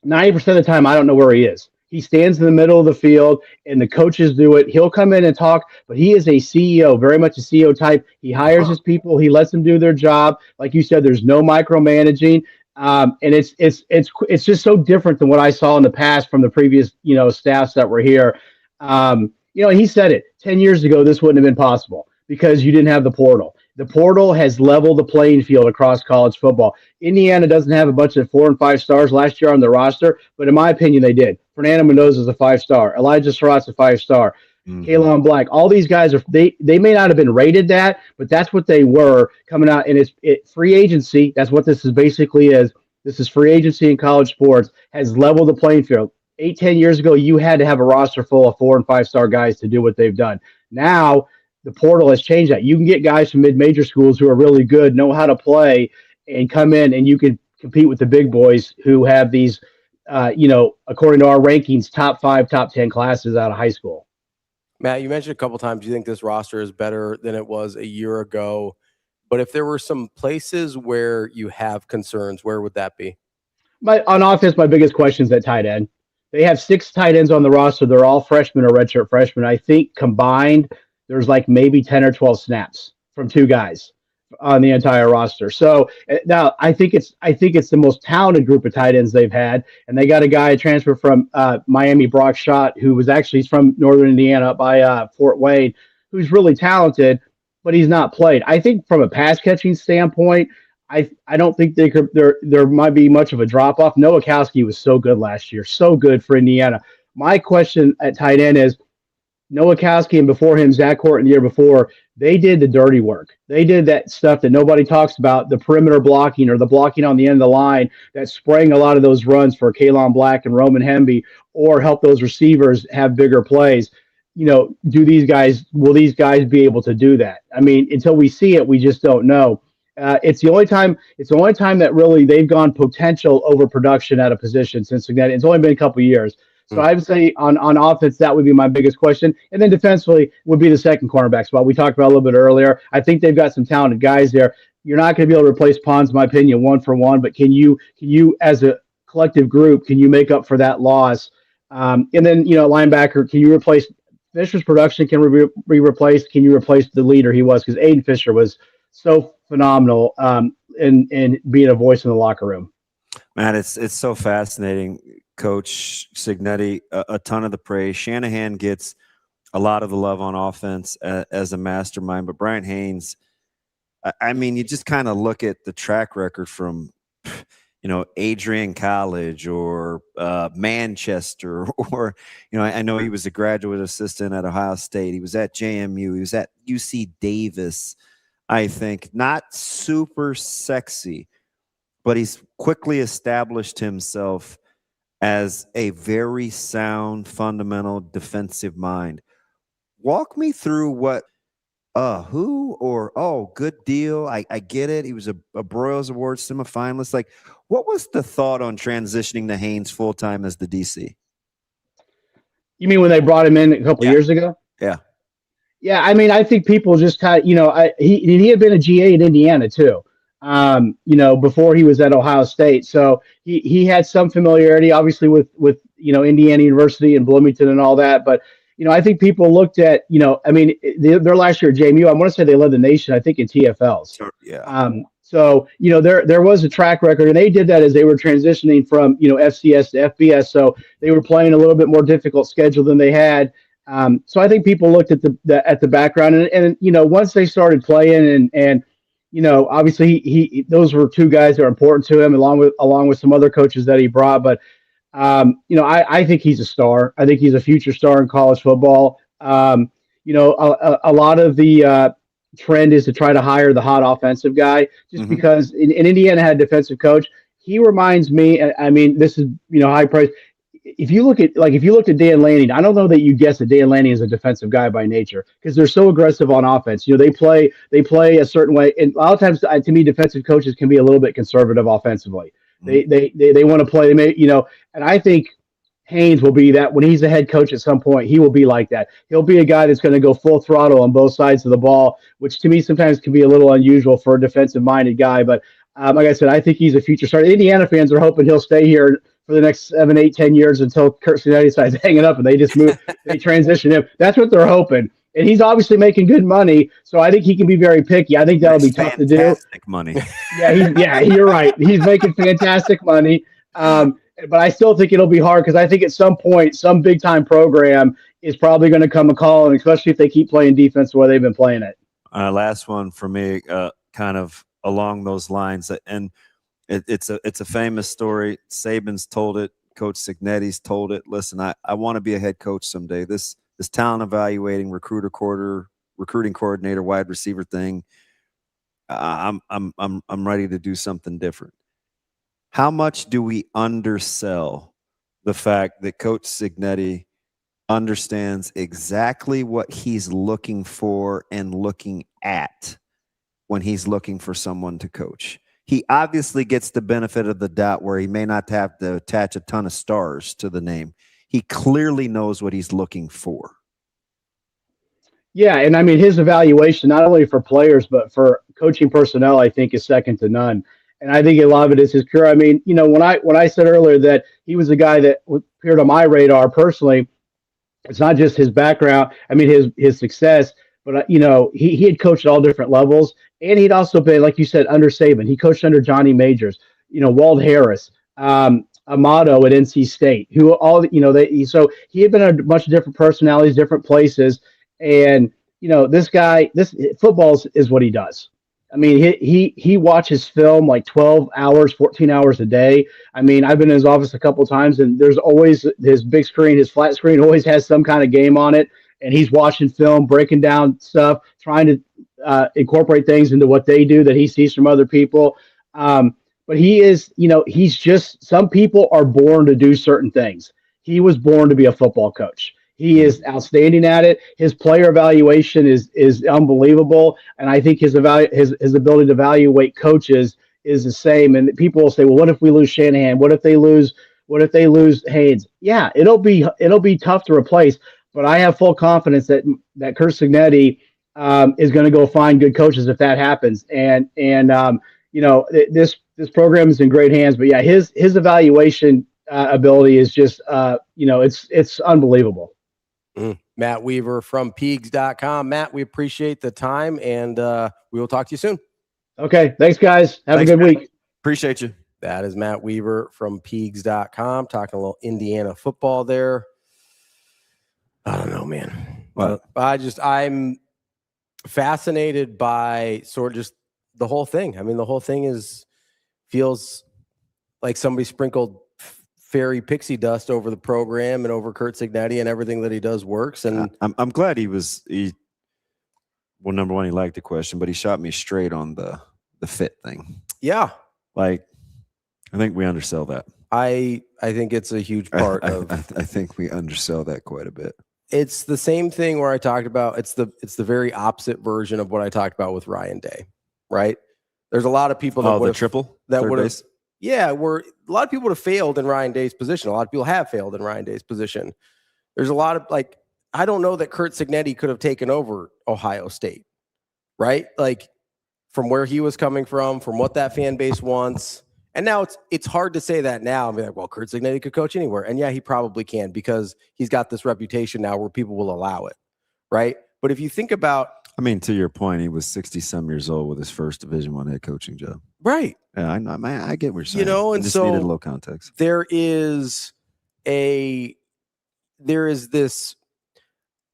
90% of the time I don't know where he is. He stands in the middle of the field, and the coaches do it. He'll come in and talk, but he is a CEO, very much a CEO type. He hires his people. He lets them do their job. Like you said, there's no micromanaging, and it's just so different than what I saw in the past from the previous staffs that were here. He said it 10 years ago. This wouldn't have been possible because you didn't have the portal. The portal has leveled the playing field across college football. Indiana doesn't have a bunch of 4 and 5 stars last year on the roster, but in my opinion, they did. Fernando Mendoza is a 5-star. Elijah Surratt's a 5-star. Kalon Black. All these guys they may not have been rated that, but that's what they were coming out. And it's free agency. That's what this is basically is. This is free agency in college sports, has leveled the playing field. 8-10 years ago, you had to have a roster full of 4 and 5-star guys to do what they've done. Now, the portal has changed that. You can get guys from mid-major schools who are really good, know how to play, and come in, and you can compete with the big boys who have these, according to our rankings, top 5, top 10 classes out of high school. Matt, you mentioned a couple times you think this roster is better than it was a year ago. But if there were some places where you have concerns, where would that be? On offense, my biggest question is at tight end. They have 6 tight ends on the roster. They're all freshmen or redshirt freshmen. I think combined, there's like maybe 10 or 12 snaps from 2 guys on the entire roster. So now I think it's the most talented group of tight ends they've had. And they got a guy transfer from Miami, Brock Schott, who was actually from Northern Indiana up by Fort Wayne, who's really talented, but he's not played. I think from a pass catching standpoint, I don't think there might be much of a drop off. Nowakowski was so good last year, so good for Indiana. My question at tight end is Nowakowski and before him, Zach Horton the year before, they did the dirty work. They did that stuff that nobody talks about, the perimeter blocking or the blocking on the end of the line that sprang a lot of those runs for Kalon Black and Roman Hemby, or help those receivers have bigger plays. Will these guys be able to do that? I mean, until we see it, we just don't know. It's the only time that really they've gone potential over production at a position since Cignetti. It's only been a couple of years. So I would say on offense, that would be my biggest question. And then defensively would be the second cornerback spot. We talked about a little bit earlier. I think they've got some talented guys there. You're not going to be able to replace Pons, in my opinion, 1-for-1, but can you as a collective group, can you make up for that loss? And then, linebacker, can you replace Fisher's production? Can be replaced? Can you replace the leader he was? Because Aiden Fisher was so phenomenal in being a voice in the locker room. Man, it's so fascinating. Coach Cignetti, a ton of the praise. Shanahan gets a lot of the love on offense as a mastermind, but Brian Haynes, I mean, you just kind of look at the track record from, Adrian College or Manchester, or, I know he was a graduate assistant at Ohio State. He was at JMU. He was at UC Davis, I think. Not super sexy, but he's quickly established himself as a very sound, fundamental defensive mind. Walk me through what, good deal. I get it. He was a Broyles Award semifinalist. Like, what was the thought on transitioning to Haynes full-time as the DC? You mean when they brought him in a couple of years ago? Yeah. Yeah, I mean, I think people just kind of, he had been a GA in Indiana too. Before he was at Ohio State. So he had some familiarity, obviously, with Indiana University and Bloomington and all that. But, I think people looked at, their last year at JMU, I want to say they led the nation, I think, in TFLs. Sure, yeah. So, there was a track record, and they did that as they were transitioning from, FCS to FBS. So they were playing a little bit more difficult schedule than they had. So I think people looked at the background and once they started playing and obviously he those were two guys that are important to him along with some other coaches that he brought. But, I think he's a star. I think he's a future star in college football. A lot of the trend is to try to hire the hot offensive guy just because in Indiana had a defensive coach. He reminds me, I mean, this is, high praise. If you looked at Dan Lanning, I don't know that you guess that Dan Lanning is a defensive guy by nature because they're so aggressive on offense. They play a certain way, and a lot of times, to me, defensive coaches can be a little bit conservative offensively. They want to play. They may, and I think Haynes will be that when he's a head coach at some point. He will be like that. He'll be a guy that's going to go full throttle on both sides of the ball, which to me sometimes can be a little unusual for a defensive-minded guy. But like I said, I think he's a future star. Indiana fans are hoping he'll stay here for the next 7, 8, 10 years until Curt Cignetti decides hanging up and they just move, they transition him. That's what they're hoping. And he's obviously making good money, so I think he can be very picky. I think that'll be tough to do. Fantastic money. You're right. He's making fantastic money. But I still think it'll be hard because I think at some point, some big-time program is probably going to come a call, and especially if they keep playing defense the way they've been playing it. Last one for me, kind of along those lines, and it's a famous story. Saban's told it. Coach Cignetti's told it. Listen, I want to be a head coach someday. This talent evaluating, recruiting coordinator, wide receiver thing, I'm ready to do something different. How much do we undersell the fact that Coach Cignetti understands exactly what he's looking for and looking at when he's looking for someone to coach? He obviously gets the benefit of the doubt where he may not have to attach a ton of stars to the name. He clearly knows what he's looking for. Yeah, and I mean, his evaluation, not only for players, but for coaching personnel, I think is second to none. And I think a lot of it is his career. I mean, when I said earlier that he was a guy that appeared on my radar personally, it's not just his background. I mean, his success, but he had coached at all different levels, and he'd also been, like you said, under Saban. He coached under Johnny Majors, Walt Harris, Amato at NC State, who all so he had been a bunch of different personalities, different places, and this guy, this football is what he does. I mean, he watches film like 12 hours, 14 hours a day. I mean, I've been in his office a couple of times, and there's always his big screen, his flat screen always has some kind of game on it, and he's watching film, breaking down stuff, trying to incorporate things into what they do that he sees from other people. But he is, he's just, some people are born to do certain things. He was born to be a football coach. He is outstanding at it. His player evaluation is unbelievable, and I think his ability to evaluate coaches is the same. And people will say, "Well, what if we lose Shanahan? What if they lose Haynes?" Yeah, it'll be tough to replace. But I have full confidence that Curt Cignetti is going to go find good coaches if that happens. And this program is in great hands. But yeah, his evaluation ability is just it's unbelievable. Matt Weaver from Peegs.com. Matt, we appreciate the time, and we will talk to you soon. Okay. Thanks, guys. Have a good week. Appreciate you. That is Matt Weaver from Peegs.com, talking a little Indiana football there. I don't know, man. What? I'm fascinated by sort of just the whole thing. I mean, the whole thing feels like somebody sprinkled fairy pixie dust over the program and over Curt Cignetti, and everything that he does works. And I'm glad well, number one, he liked the question, but he shot me straight on the fit thing. Yeah. Like, I think we undersell that. I think it's a huge part of. I think we undersell that quite a bit. It's the same thing where I talked about. It's the very opposite version of what I talked about with Ryan Day, right? There's a lot of people that the triple that would have. Yeah, where a lot of people would have failed in Ryan Day's position. A lot of people have failed in Ryan Day's position. There's a lot of I don't know that Curt Cignetti could have taken over Ohio State, right? Like from where he was coming from what that fan base wants. And now it's hard to say that now and be like, well, Curt Cignetti could coach anywhere. And yeah, he probably can because he's got this reputation now where people will allow it, right? But if you think about, I mean, to your point, he was 60-some years old with his first Division I head coaching job. Right. Yeah, I get what you're saying. And just so needed a little context. There is this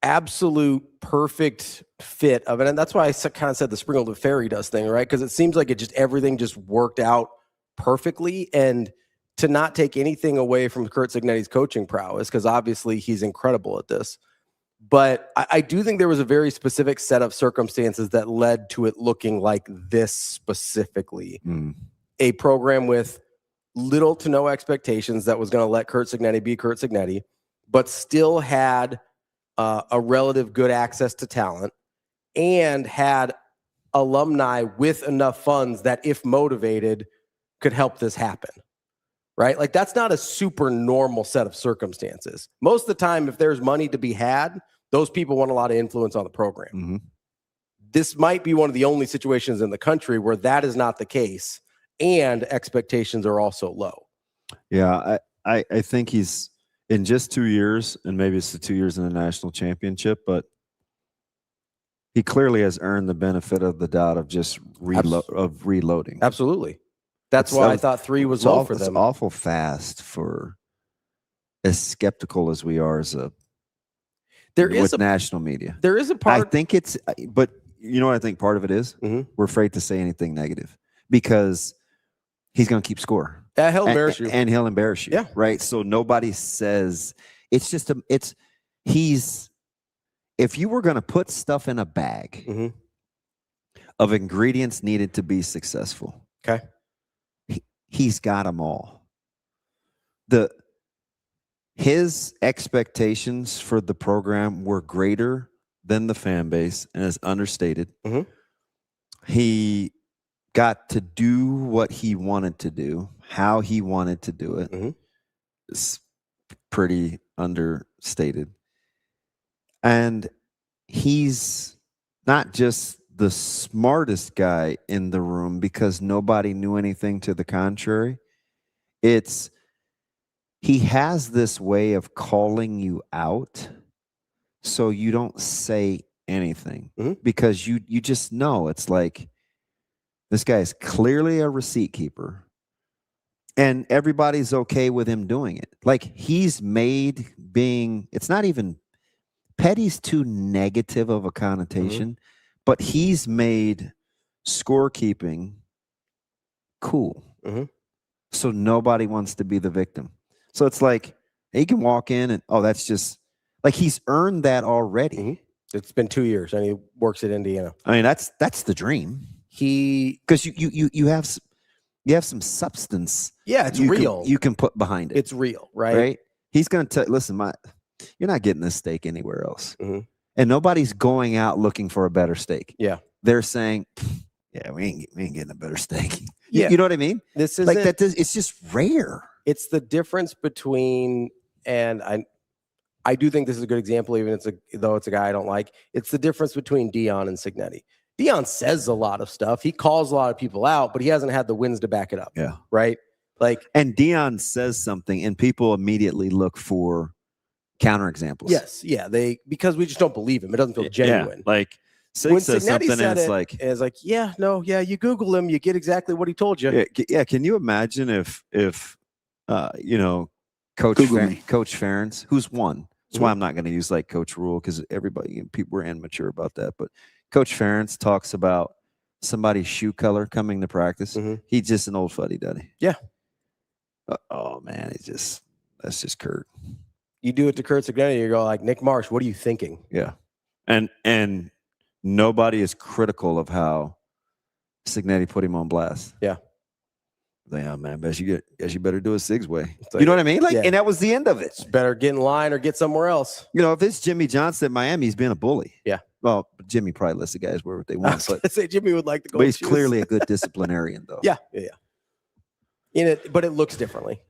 absolute perfect fit of it. And that's why I kind of said the sprinkled with fairy dust thing, right? Because it seems like everything just worked out perfectly. And to not take anything away from Curt Cignetti's coaching prowess, because obviously he's incredible at this. But I do think there was a very specific set of circumstances that led to it looking like this specifically. A program with little to no expectations that was going to let Curt Cignetti be Curt Cignetti, but still had a relative good access to talent and had alumni with enough funds that, if motivated, could help this happen. Right? Like, that's not a super normal set of circumstances. Most of the time, if there's money to be had, those people want a lot of influence on the program. Mm-hmm. This might be one of the only situations in the country where that is not the case, and expectations are also low. Yeah, I think he's in just 2 years, and maybe it's the 2 years in the national championship, but he clearly has earned the benefit of the doubt of just reloading. Absolutely. That's why I thought 3 was low for them. It's awful fast for as skeptical as we are as national media. There is a part. I think but you know what I think part of it is? Mm-hmm. We're afraid to say anything negative because he's going to keep score. Yeah, he'll embarrass you. And he'll embarrass you. Yeah. Right. So nobody says if you were going to put stuff in a bag mm-hmm. of ingredients needed to be successful. Okay. He's got them all. His expectations for the program were greater than the fan base, and is understated. Mm-hmm. He got to do what he wanted to do, how he wanted to do it. Mm-hmm. It's pretty understated. And he's not just the smartest guy in the room because nobody knew anything to the contrary. He has this way of calling you out so you don't say anything mm-hmm. because you just know. It's like, this guy is clearly a receipt keeper and everybody's okay with him doing it. Like, he's made it's not even petty's too negative of a connotation, mm-hmm. but he's made scorekeeping cool. Mm-hmm. So nobody wants to be the victim. So it's like he can walk in and, that's just like he's earned that already. Mm-hmm. It's been 2 years and he works at Indiana. I mean, that's the dream. Because you have some substance. Yeah, it's real. You can put behind it. It's real, right? Right. He's going to listen. You're not getting this steak anywhere else, mm-hmm. and nobody's going out looking for a better steak. Yeah, they're saying, "Yeah, we ain't getting a better steak." Yeah, you know what I mean. This is like that. It's just rare. It's the difference between, and I do think this is a good example, even though it's a guy I don't like. It's the difference between Dion and Cignetti. Dion says a lot of stuff. He calls a lot of people out, but he hasn't had the wins to back it up. Yeah. Right. And Dion says something, and people immediately look for counterexamples. Yes. Yeah. Because we just don't believe him. It doesn't feel genuine. Yeah. Like Sig says something, and it's like, yeah, no, yeah. You Google him, you get exactly what he told you. Yeah. Can you imagine if Coach Ferentz, who's won? That's why I'm not going to use like Coach Rule, because people were immature about that. But Coach Ferentz talks about somebody's shoe color coming to practice. Mm-hmm. He's just an old fuddy-duddy. Yeah. Oh man, that's just Curt. You do it to Curt Cignetti, you go like, Nick Marsh, what are you thinking? Yeah. And nobody is critical of how Cignetti put him on blast. Yeah. Yeah, man, guess you better do it Sig's way. Like, you know what I mean? Like, yeah. And that was the end of it. It's better get in line or get somewhere else. If it's Jimmy Johnson at Miami, he's been a bully. Yeah. Well, Jimmy probably lets the guys wear what they want. But say Jimmy would like to go. But he's clearly a good disciplinarian, though. Yeah. But it looks differently.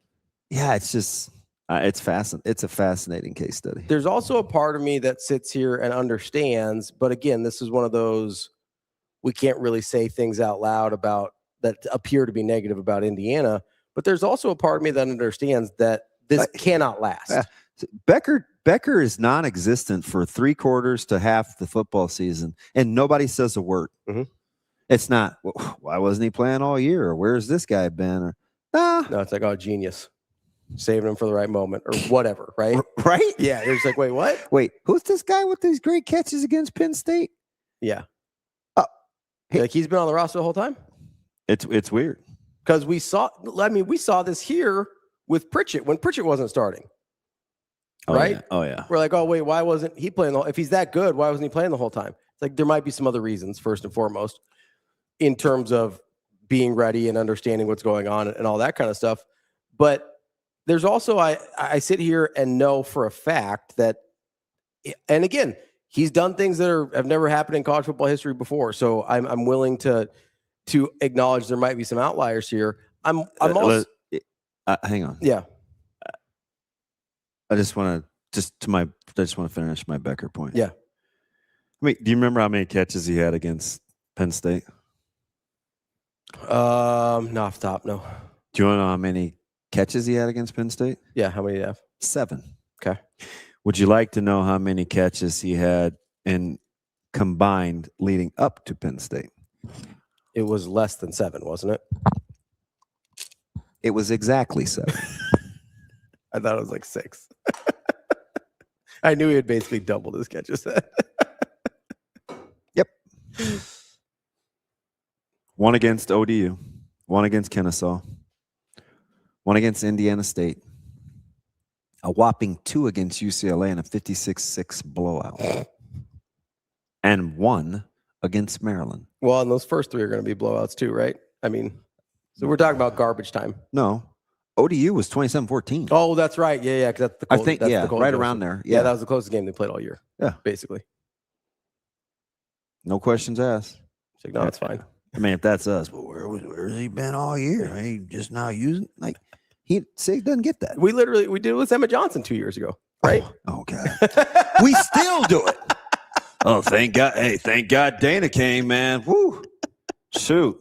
Yeah, it's just it's fascinating. It's a fascinating case study. There's also a part of me that sits here and understands, but again, this is one of those we can't really say things out loud about that appear to be negative about Indiana. But there's also a part of me that understands that this cannot last. Becker is non-existent for 3/4 to half the football season, and nobody says a word. Mm-hmm. It's not, why wasn't he playing all year? Or where's this guy been? Or no, it's like, oh, genius, saving him for the right moment or whatever, right? Right? Yeah, it's like, wait, what? Wait, who's this guy with these great catches against Penn State? Yeah. Like he's been on the roster the whole time. It's weird. Because we saw this here with Pritchett when Pritchett wasn't starting. Right? Yeah. Oh, yeah. We're like, oh, wait, why wasn't he playing? If he's that good, why wasn't he playing the whole time? It's like there might be some other reasons, first and foremost, in terms of being ready and understanding what's going on and all that kind of stuff. But there's also, I sit here and know for a fact that, and again, he's done things that have never happened in college football history before. So I'm willing to acknowledge there might be some outliers here. I'm also hang on. Yeah. I just want to finish my Becker point. Yeah. Do you remember how many catches he had against Penn State? Not off the top, no. Do you want to know how many catches he had against Penn State? Yeah, how many do you have? 7. Okay. Would you like to know how many catches he had in combined leading up to Penn State? It was less than 7, wasn't it? It was exactly 7. I thought it was like 6. I knew he had basically doubled his catches. Yep. 1 against ODU, 1 against Kennesaw, 1 against Indiana State, a whopping 2 against UCLA in a 56-6 blowout, and 1 against Maryland. Well, and those first 3 are going to be blowouts too, right? I mean, so we're talking about garbage time. No. ODU was 27-14. Oh, that's right. Yeah, because that's the I think, right around there. Yeah, that was the closest game they played all year. Yeah. Basically. No questions asked. Like, no, it's fine. I mean, if that's us, well, where's he been all year? He just now using Sig doesn't get that. We did it with Emma Johnson 2 years ago, right? Oh God. We still do it. Oh, thank God. Hey, thank God Dana came, man. Woo. Shoot.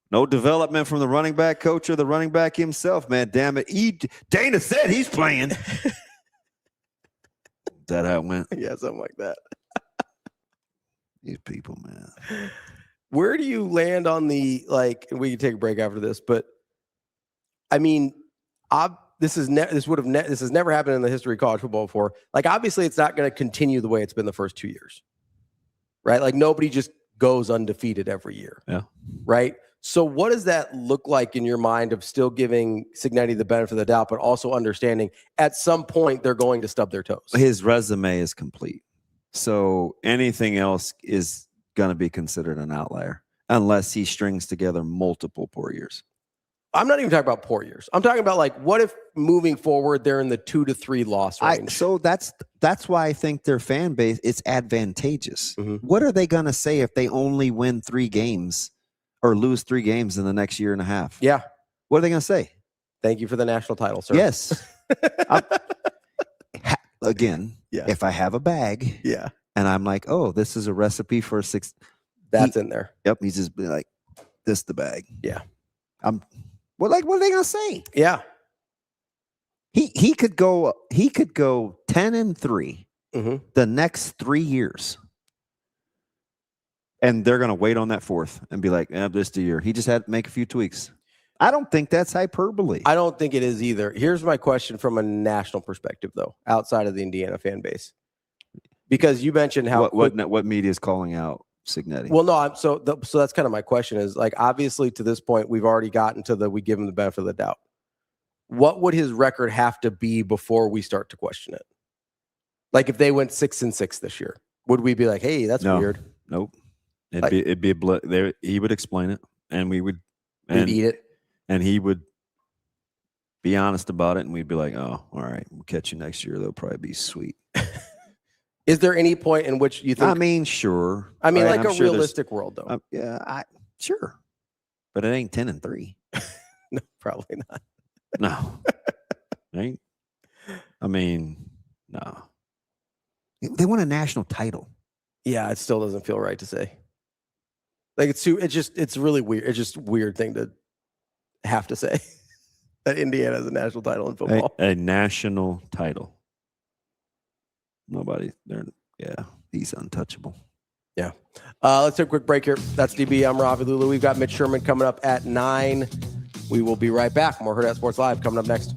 No development from the running back coach or the running back himself, man. Damn it. Dana said he's playing. Is that how it went? Yeah, something like that. These people, man. Where do you land on the, like, we can take a break after this, but I mean, this has never happened in the history of college football before. Like, obviously it's not going to continue the way it's been the first 2 years, right? Like nobody just goes undefeated every year. Yeah. Right? So what does that look like in your mind of still giving Cignetti the benefit of the doubt, but also understanding at some point they're going to stub their toes? His resume is complete. So anything else is going to be considered an outlier unless he strings together multiple poor years. I'm not even talking about poor years. I'm talking about, like, what if moving forward they're in the 2 to 3 loss range? So that's why I think their fan base, it's advantageous. What are they going to say if they only win 3 games or lose 3 games in the next year and a half? Yeah. What are they going to say? Thank you for the national title, sir. Yes. Again, yeah. If I have a bag, yeah, and I'm like, oh, this is a recipe for 6. That's in there. Yep. He's just be like, this the bag. Yeah. What are they gonna say? Yeah. He could go 10-3 the next 3 years. And they're gonna wait on that 4th and be like, this the year. He just had to make a few tweaks. I don't think that's hyperbole. I don't think it is either. Here's my question from a national perspective, though, outside of the Indiana fan base. Because you mentioned how what media is calling out Cignetti. Well, no, so that's kind of my question is, like, obviously to this point, we've already gotten to we give him the benefit of the doubt. What would his record have to be before we start to question it? Like, if they went 6-6 this year, would we be like, hey, that's weird? Nope. It'd be a there. He would explain it, and we would eat it, and he would be honest about it, and we'd be like, oh, all right, we'll catch you next year. They'll probably be sweet. Is there any point in which you think? I mean, sure. I mean, right? like a realistic world, though. Yeah, sure. But it ain't 10-3. No, probably not. No. Right? I mean, no. They won a national title. Yeah, it still doesn't feel right to say. Like, it's really weird. It's just a weird thing to have to say that Indiana has a national title in football. A national title. Nobody there. Yeah, he's untouchable. Yeah. Let's take a quick break here. That's DB. I'm Ravi Lulla. We've got Mitch Sherman coming up at 9. We will be right back. More Hurrdat Sports Live coming up next.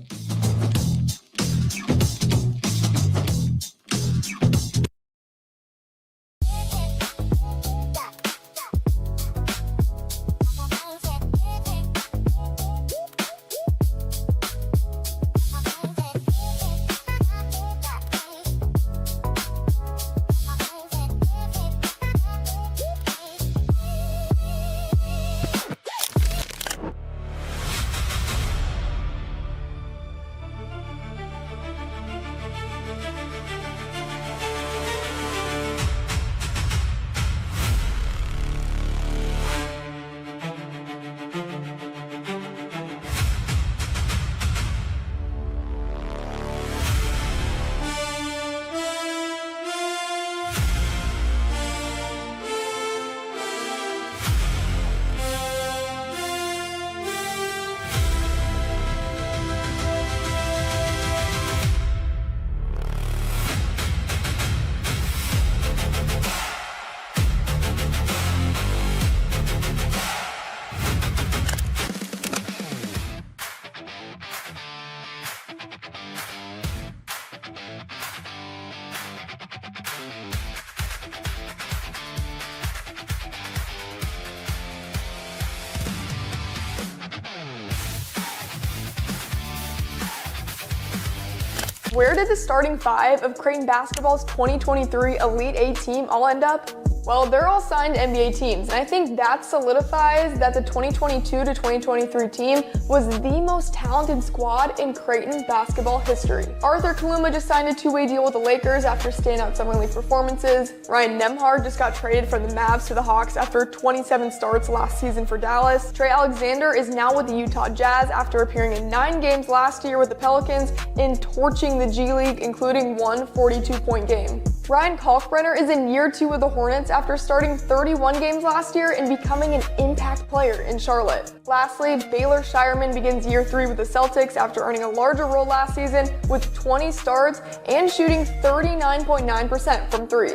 Where did the starting 5 of Creighton basketball's 2023 Elite 8 team all end up? Well, they're all signed to NBA teams, and I think that solidifies that the 2022 to 2023 team was the most talented squad in Creighton basketball history. Arthur Kaluma just signed a 2-way deal with the Lakers after standout summer league performances. Ryan Nembhard just got traded from the Mavs to the Hawks after 27 starts last season for Dallas. Trey Alexander is now with the Utah Jazz after appearing in 9 games last year with the Pelicans and torching the G League, including one 42-point game. Ryan Kalkbrenner is in year 2 with the Hornets after starting 31 games last year and becoming an impact player in Charlotte. Lastly, Baylor Shireman begins year 3 with the Celtics after earning a larger role last season with 20 starts and shooting 39.9% from 3.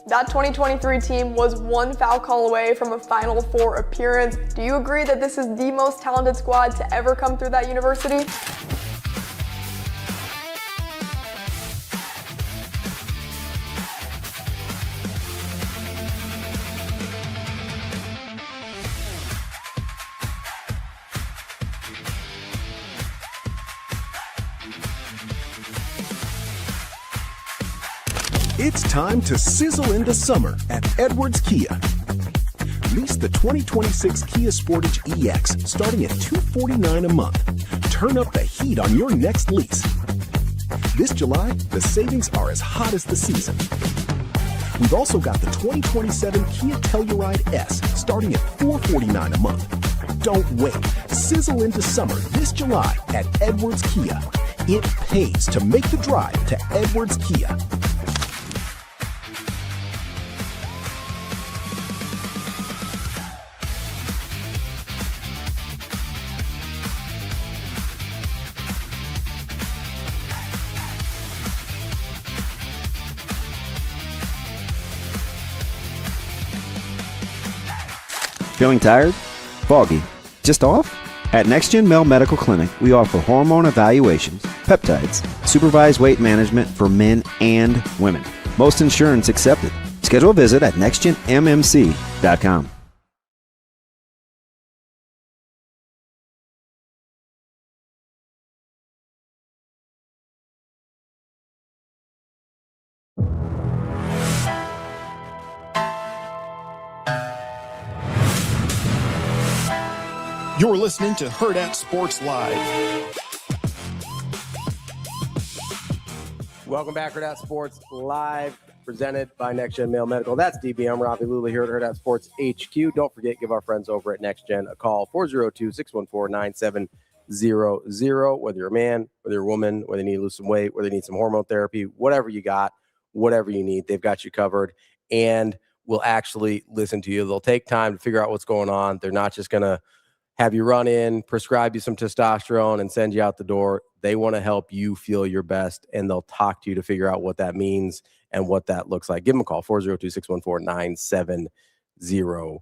That 2023 team was 1 foul call away from a Final Four appearance. Do you agree that this is the most talented squad to ever come through that university? It's time to sizzle into summer at Edwards Kia. Lease the 2026 Kia Sportage EX starting at $249 a month. Turn up the heat on your next lease. This July, the savings are as hot as the season. We've also got the 2027 Kia Telluride S starting at $449 a month. Don't wait. Sizzle into summer this July at Edwards Kia. It pays to make the drive to Edwards Kia. Feeling tired? Foggy? Just off? At NextGen Male Medical Clinic, we offer hormone evaluations, peptides, supervised weight management for men and women. Most insurance accepted. Schedule a visit at nextgenmmc.com. You're listening to Hurrdat Sports Live. Welcome back, Hurrdat Sports Live, presented by Next Gen Male Medical. That's DB. I'm Ravi Lulla here at Hurrdat Sports HQ. Don't forget, give our friends over at Next Gen a call, 402-614-9700. Whether you're a man, whether you're a woman, whether you need to lose some weight, whether you need some hormone therapy, whatever you got, whatever you need, they've got you covered. And will actually listen to you. They'll take time to figure out what's going on. They're not just going to have you run in, prescribe you some testosterone, and send you out the door. They want to help you feel your best, and they'll talk to you to figure out what that means and what that looks like. Give them a call, 402-614-9700.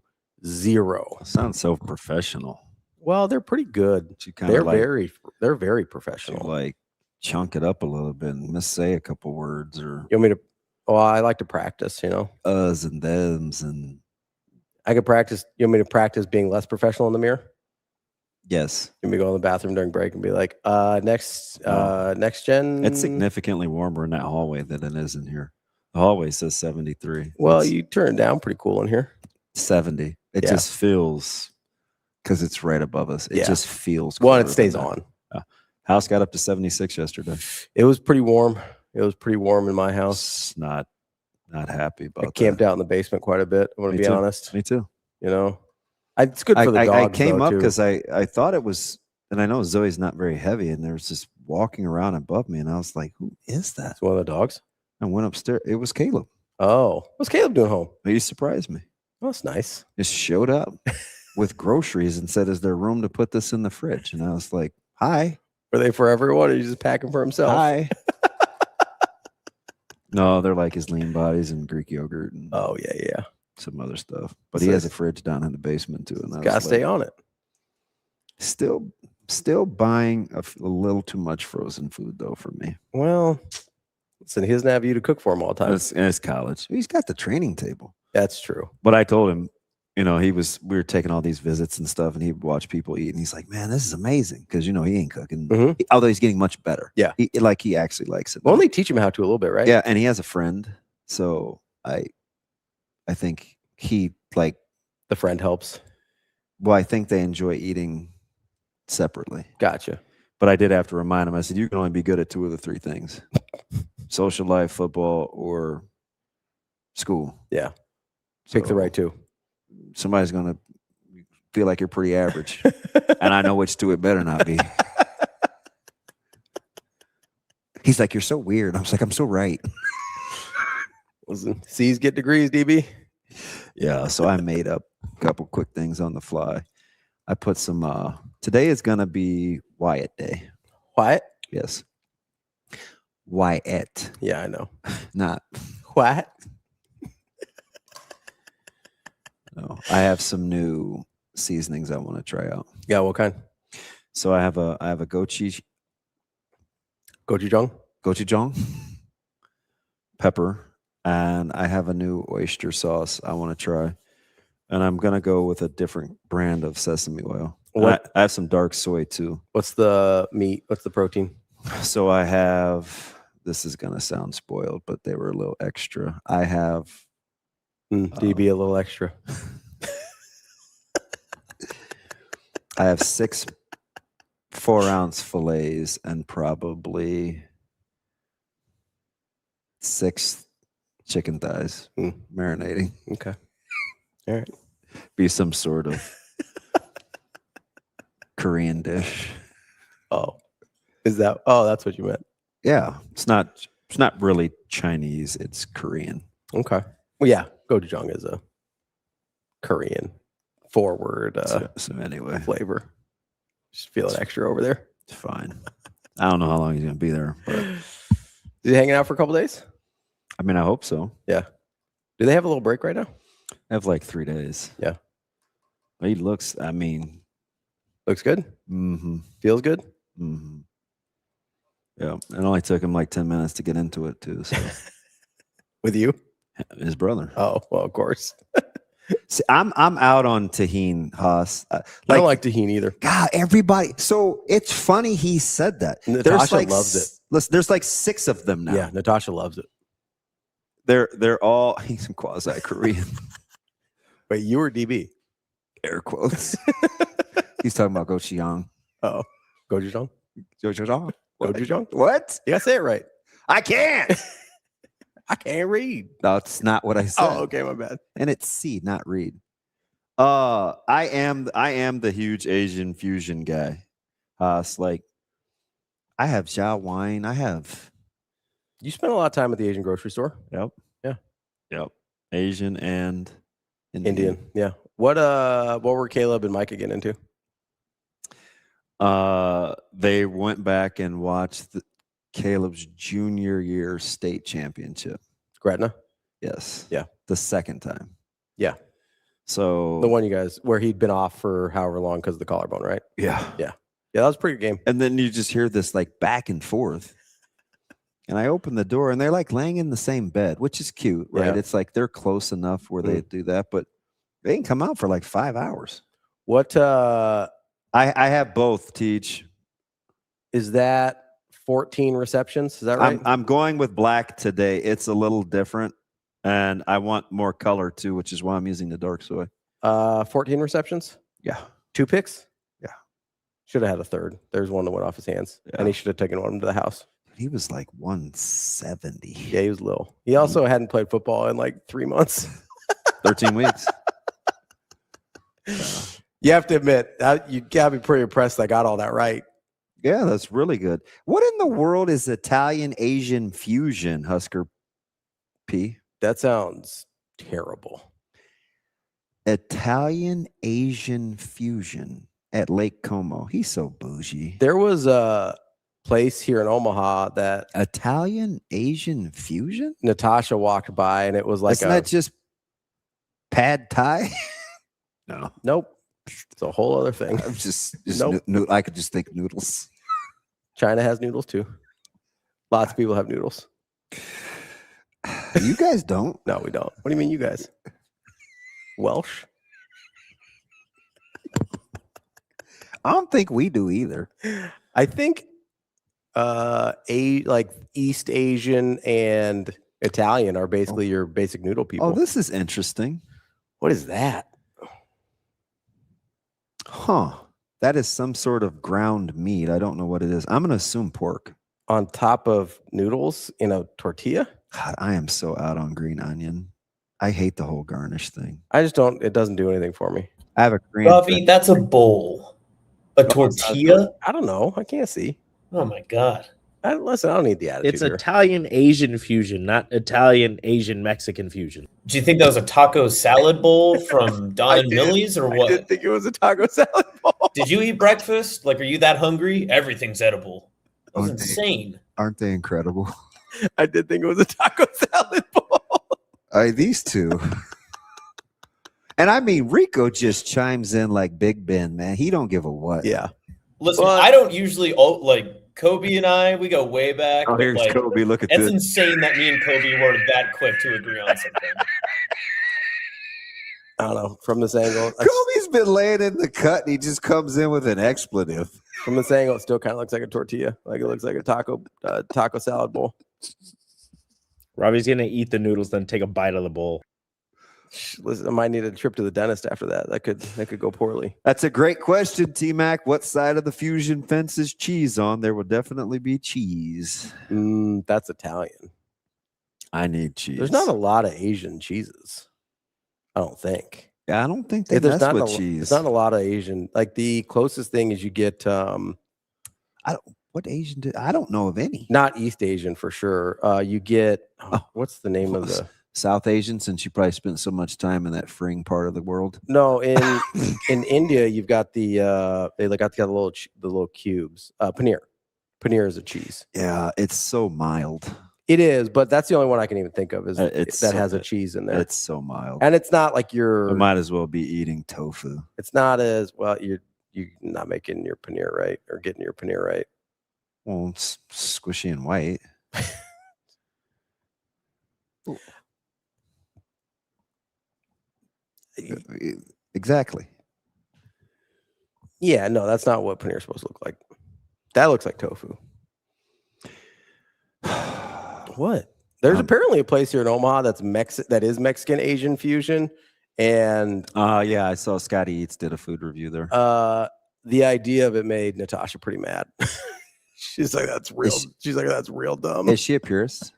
Sounds so professional. Well, they're pretty good. They're very professional. Like chunk it up a little bit and missay a couple words, or you want me to? Well, I like to practice, and thems, and I could practice. You want me to practice being less professional in the mirror? Yes. You want me to go in the bathroom during break and be like, next gen. It's significantly warmer in that hallway than it is in here. The hallway says 73. Well, you turn it down pretty cool in here. 70. It just feels, because it's right above us. It just feels. Well, it stays on. House got up to 76 yesterday. It was pretty warm. It was pretty warm in my house. Not happy about I camped out in the basement quite a bit. I want to be honest. Me too. You know, it's good for the dogs. I came up because I thought it was, and I know Zoe's not very heavy, and there was just walking around above me, and I was like, who is that? It's one of the dogs. I went upstairs. It was Caleb. Oh, what's Caleb doing home? He surprised me. Oh, that's nice. Just showed up with groceries and said, is there room to put this in the fridge? And I was like, hi. Were they for everyone, or you just packing for himself? Hi. No, they're like his lean bodies and Greek yogurt and some other stuff. But he has a fridge down in the basement too, and gotta stay on it. Still buying a little too much frozen food though for me. Well, listen, he doesn't have you to cook for him all the time. And it's college. He's got the training table. That's true. But I told him, we were taking all these visits and stuff, and he'd watch people eat, and he's like, man, this is amazing, because he ain't cooking. Although he's getting much better. Yeah. He actually likes it. Well, only teach him how to a little bit, right? Yeah, and he has a friend. So I think he the friend helps. Well, I think they enjoy eating separately. Gotcha. But I did have to remind him, I said, you can only be good at 2 of the 3 things. Social life, football, or school. Yeah. Pick the right 2. Somebody's going to feel like you're pretty average. And I know which 2 it better not be. He's like, you're so weird. I was like, I'm so right. Listen, C's get degrees, DB. Yeah, so I made up a couple quick things on the fly. I put some, today is going to be Wyatt Day. Wyatt? Yes. Wyatt. Yeah, I know. Not. What? No, I have some new seasonings I want to try out. Yeah, what kind? So I have a gochujang, pepper, and I have a new oyster sauce I want to try. And I'm gonna go with a different brand of sesame oil. I have some dark soy too. What's the meat? What's the protein? So I have this is going to sound spoiled, but they were a little extra. I have DB a little extra. I have 6 4-ounce fillets and probably 6 chicken thighs marinating. Okay. All right. Be some sort of Korean dish. Oh, is that? Oh, that's what you meant. Yeah, it's not really Chinese. It's Korean. Okay. Well, yeah, gochujang is a Korean forward so anyway, flavor. Just feeling extra over there. It's fine. I don't know how long he's gonna be there, but is he hanging out for a couple days? I mean, I hope so. Yeah. Do they have a little break right now? I have like 3 days. Yeah. He looks. I mean, looks good. Mm-hmm. Feels good. Mm-hmm. Yeah, it only took him like 10 minutes to get into it too. So, with you, his brother. Oh well, of course. See, I'm out on tahini, Haas. I don't like tahini either. God, everybody. So it's funny he said that. Natasha loves it. Listen, there's like 6 of them now. Yeah, Natasha loves it. They're all he's quasi Korean. Wait, you were DB? Air quotes. He's talking about gochujang. Oh, gochujang. Gochujang. Gochujang. What? You gotta say it right. I can't. I can't read. No, it's not what I said. Oh, okay, my bad. And it's C, not read. I am the huge Asian fusion guy. It's like I have Jia wine. I have. You spent a lot of time at the Asian grocery store. Yep. Yeah. Yep. Asian and Indian. Yeah. What were Caleb and Micah getting into? They went back and watched Caleb's junior year state championship. Gretna? Yes. Yeah. The second time. Yeah. So the one you guys where he'd been off for however long because of the collarbone, right? Yeah. Yeah. Yeah, that was a pretty good game. And then you just hear this like back and forth. And I open the door and they're like laying in the same bed, which is cute, right? Yeah. It's like they're close enough where they do that, but they can come out for like 5 hours. What I have both, Teach. Is that 14 receptions? Is that right? I'm going with black today. It's a little different. And I want more color too, which is why I'm using the dark soy. 14 receptions? Yeah. 2 picks? Yeah. Should have had a third. There's one that went off his hands. Yeah. And he should have taken one to the house. He was like 170. Yeah, he was little. He also hadn't played football in like 3 months. 13 weeks. You have to admit, you got to be pretty impressed I got all that right. Yeah, that's really good. What in the world is Italian Asian fusion, Husker P? That sounds terrible. Italian Asian fusion at Lake Como. He's so bougie. There was a place here in Omaha that Italian Asian fusion? Natasha walked by and it was like Isn't that just pad thai? No. Nope. It's a whole other thing. I'm just Nope. I could just think noodles. China has noodles too. Lots of people have noodles. You guys don't? No, we don't. What do you mean, you guys? Welsh? I don't think we do either. I think like East Asian and Italian are basically your basic noodle people. Oh, this is interesting. What is that? Huh. That is some sort of ground meat. I don't know what it is. I'm going to assume pork. On top of noodles in a tortilla? God, I am so out on green onion. I hate the whole garnish thing. I just don't, it doesn't do anything for me. I have a green. Ravi, that's a bowl. A tortilla? I don't know. I can't see. Oh my God. Listen, I don't need the attitude. It's here. Italian Asian fusion, not Italian Asian Mexican fusion. Do you think that was a taco salad bowl from Don and Millie's or what? I did think it was a taco salad bowl. Did you eat breakfast? Like, are you that hungry? Everything's edible. That was insane. Aren't they incredible? I did think it was a taco salad bowl. These two. And I mean, Rico just chimes in like Big Ben, man. He don't give a what. Yeah. Listen, I don't usually like Kobe and I. We go way back. Oh, but, here's like, Kobe. Look at it's this. insane that me and Kobe were that quick to agree on something. I don't know. From this angle, Kobe's been laying in the cut and he just comes in with an expletive. From this angle, it still kind of looks like a tortilla. Like it looks like a taco salad bowl. Ravi's gonna eat the noodles, then take a bite of the bowl. Listen, I might need a trip to the dentist after that. That could go poorly. That's a great question, T-Mac. What side of the fusion fence is cheese on? There will definitely be cheese. That's Italian. I need cheese. There's not a lot of Asian cheeses. I don't think. Yeah, I don't think they there's mess not with a, cheese. There's not a lot of Asian. Like the closest thing is you get. What Asian? I don't know of any. Not East Asian for sure. You get. What's the name of the South Asian? Since you probably spent so much time in that freeing part of the world. No, in India you've got the got the little cubes. Paneer. Paneer is a cheese. Yeah, it's so mild. It is, but that's the only one I can even think of is It's that so has a good. cheese in there. It's so mild, and it's not like you're. I might as well be eating tofu. It's not as well. You're not making your paneer right or getting your paneer right. Well, it's squishy and white. Exactly. Yeah, no, that's not what paneer is supposed to look like. That looks like tofu. What? There's apparently a place here in Omaha that is Mexican Asian fusion, and yeah, I saw Scotty Eats did a food review there. The idea of it made Natasha pretty mad. She's like, that's real. She's like, that's real dumb. Is she a purist?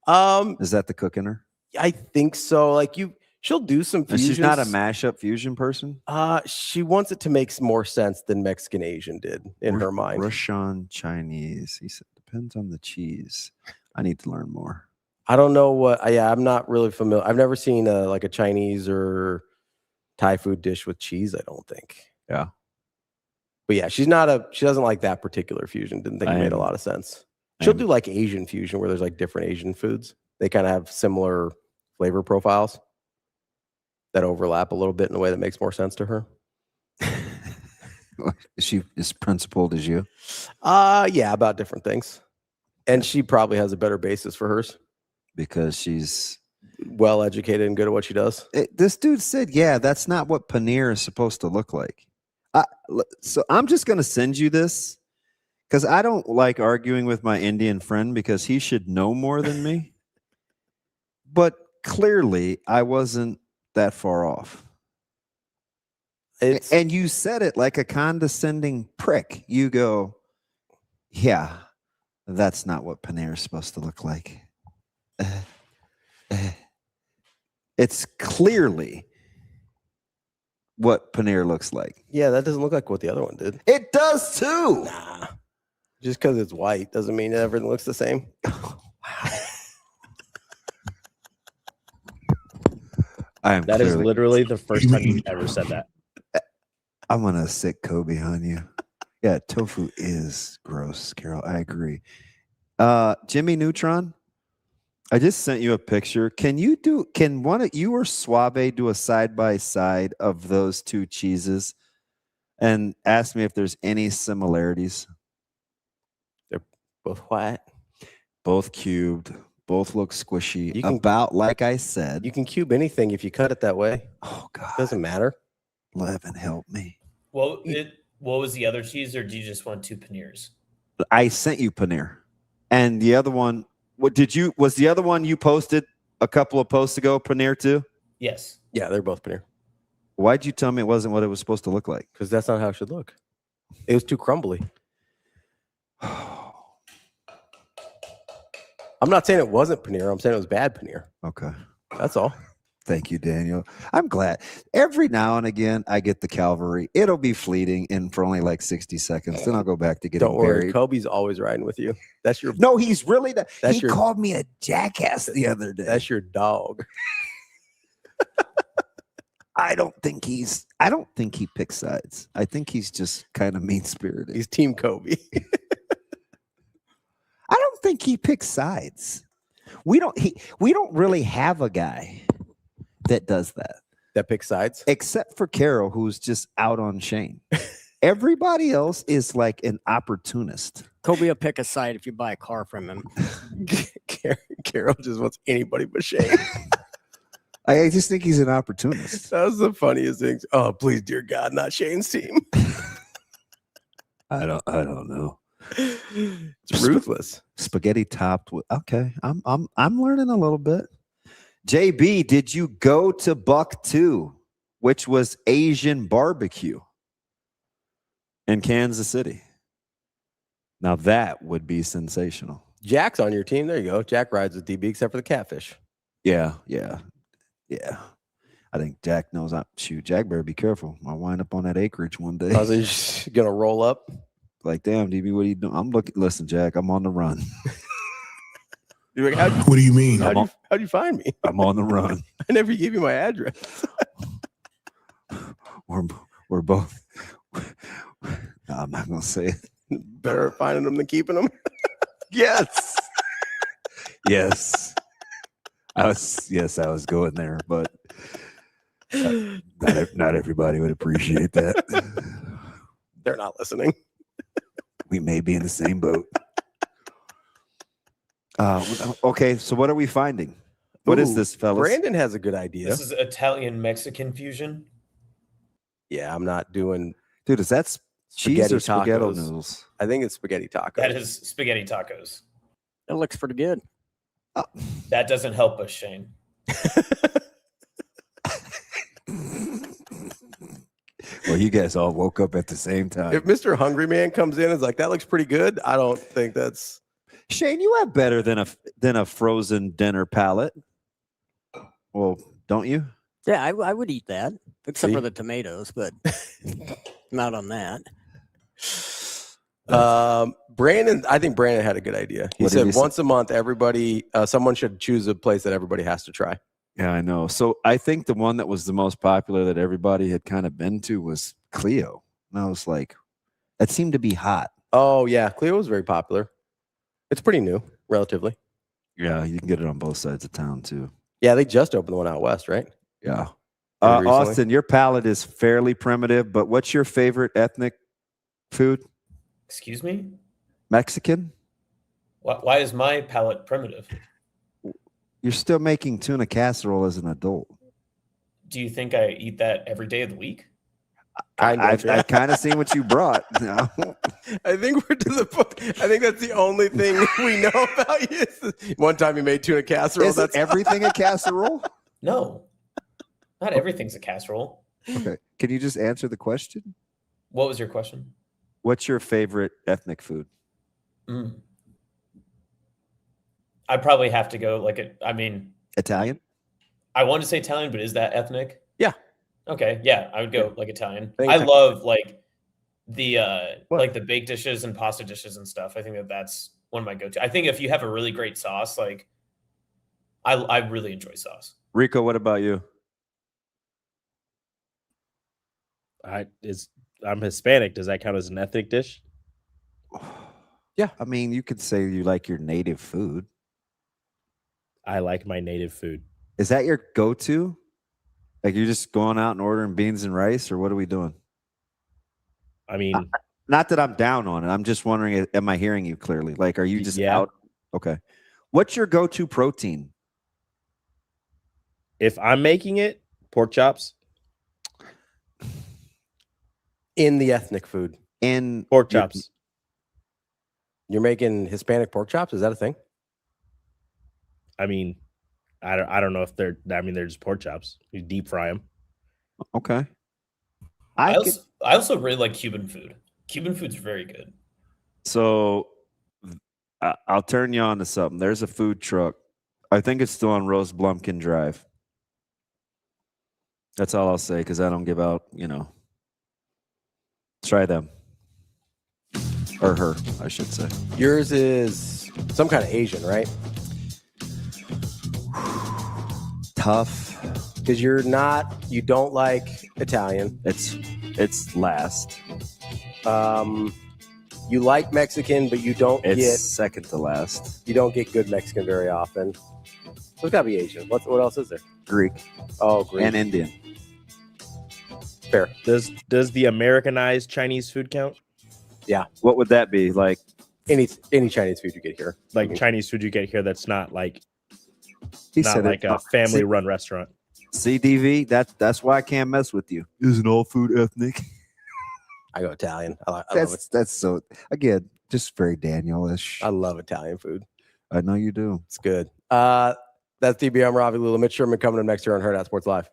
Is that the cook in her? I think so. Like she'll do some fusions. She's not a mashup fusion person. She wants it to make more sense than Mexican Asian did in her mind. Russian Chinese. He said depends on the cheese. I need to learn more. I don't know what. I'm not really familiar. I've never seen a Chinese or Thai food dish with cheese. I don't think. Yeah. But yeah, she doesn't like that particular fusion. Didn't think it made a lot of sense. She'll do like Asian fusion where there's like different Asian foods. They kind of have similar flavor profiles that overlap a little bit in a way that makes more sense to her. Is she as principled as you? Yeah, about different things. And she probably has a better basis for hers. Because she's well educated and good at what she does. This dude said, yeah, that's not what paneer is supposed to look like. So I'm just going to send you this because I don't like arguing with my Indian friend because he should know more than me. But clearly, I wasn't that far off. And you said it like a condescending prick. You go, yeah, that's not what paneer is supposed to look like. It's clearly what paneer looks like. Yeah, that doesn't look like what the other one did. It does too. Nah. Just because it's white doesn't mean everything looks the same. That is literally the first time you've ever said that. I'm gonna sick Kobe on you. Yeah, tofu is gross, Carol. I agree. Jimmy Neutron, I just sent you a picture. Can one of you or Suave do a side by side of those two cheeses and ask me if there's any similarities? They're both white. Both cubed. Both look squishy. About like I said. You can cube anything if you cut it that way. Oh God. Doesn't matter. Levin, help me. What was the other cheese, or do you just want two paneers? I sent you paneer. And the other one, was the other one you posted a couple of posts ago, paneer too? Yes. Yeah, they're both paneer. Why'd you tell me it wasn't what it was supposed to look like? Because that's not how it should look. It was too crumbly. I'm not saying it wasn't paneer. I'm saying it was bad paneer. Okay. That's all. Thank you, Daniel. I'm glad. Every now and again, I get the cavalry. It'll be fleeting and for only like 60 seconds. Then I'll go back to getting Don't worry. buried. Kobe's always riding with you. That's your. No, he's really not. That's He called me a jackass the other day. That's your dog. I don't think he picks sides. I think he's just kind of mean-spirited. He's Team Kobe. I don't think he picks sides. We don't really have a guy that does that. That picks sides? Except for Carol, who's just out on Shane. Everybody else is like an opportunist. Kobe will pick a side if you buy a car from him. Carol just wants anybody but Shane. I just think he's an opportunist. That was the funniest thing. Oh, please, dear God, not Shane's team. I don't know. It's ruthless. Spaghetti topped with. Okay, I'm learning a little bit. JB, did you go to Buck 2, which was Asian barbecue in Kansas City? Now that would be sensational. Jack's on your team. There you go. Jack rides with DB except for the catfish. Yeah. I think Jack knows. Jack better be careful. I'll wind up on that acreage one day. I was just gonna roll up. Like, damn, DB, what are you doing? I'm looking. Listen, Jack, I'm on the run. You're like, What do you mean? How'd you find me? I'm on the run. I never gave you my address. We're both. No, I'm not gonna say it. Better finding them than keeping them. Yes. Yes. I was going there, but not everybody would appreciate that. They're not listening. We may be in the same boat. Okay, so what are we finding? What is this, fellas? Brandon has a good idea. This is Italian-Mexican fusion. Yeah, I'm not doing. Dude, is that cheese or spaghetti tacos. noodles? I think it's spaghetti tacos. That is spaghetti tacos. That looks pretty good. That doesn't help us, Shane. Well, you guys all woke up at the same time. If Mr. Hungry Man comes in and is like, that looks pretty good, I don't think that's. Shane, you have better than a frozen dinner palate. Well, don't you? Yeah, I would eat that, except for the tomatoes, but not on that. Brandon, I think Brandon had a good idea. He said once a month, everybody, someone should choose a place that everybody has to try. Yeah, I know. So I think the one that was the most popular that everybody had kind of been to was Cleo. And I was like, that seemed to be hot. Oh, yeah. Cleo was very popular. It's pretty new, relatively. Yeah, you can get it on both sides of town, too. Yeah, they just opened the one out west, right? Yeah. Austin, your palate is fairly primitive, but what's your favorite ethnic food? Excuse me? Mexican? Why is my palate primitive? You're still making tuna casserole as an adult. Do you think I eat that every day of the week? I've kind of seen what you brought. No. I think we're to the point. I think that's the only thing we know about you. One time you made tuna casserole. Is everything a casserole? No. Not everything's a casserole. Okay. Can you just answer the question? What was your question? What's your favorite ethnic food? I probably have to go Italian? I want to say Italian, but is that ethnic? Yeah. Okay. Yeah, I would go like Italian. I think I love like the baked dishes and pasta dishes and stuff. I think that's one of my go-to. I think if you have a really great sauce, like I really enjoy sauce. Rico, what about you? I'm Hispanic. Does that count as an ethnic dish? Yeah. I mean, you could say you like your native food. I like my native food. Is that your go-to? Like you're just going out and ordering beans and rice, or what are we doing? I mean, not that I'm down on it. I'm just wondering, am I hearing you clearly? Like, are you just out? Okay. What's your go-to protein? If I'm making it, pork chops. In the ethnic food. In pork chops. You're making Hispanic pork chops? Is that a thing? I mean, I don't know if they're just pork chops. You deep fry them. Okay. I also really like Cuban food. Cuban food's very good. So I'll turn you on to something. There's a food truck. I think it's still on Rose Blumpkin Drive. That's all I'll say because I don't give out, Try them. Or her, I should say. Yours is some kind of Asian, right? Tough. Because you don't like Italian. It's last. You like Mexican, but you don't get second to last. You don't get good Mexican very often. So it's gotta be Asian. What else is there? Greek. Oh, Greek. And Indian. Fair. Does the Americanized Chinese food count? Yeah. What would that be? Like any Chinese food you get here. Like Chinese food you get here that's not like He not said like a family run restaurant. CDV, that's why I can't mess with you. Isn't all food ethnic? I go Italian. I love it. That's so again, Just very Daniel-ish. I love Italian food. I know you do. It's good. That's DB. I'm Ravi, Lulla. Mitch Sherman coming up next year on Hurrdat Sports Live.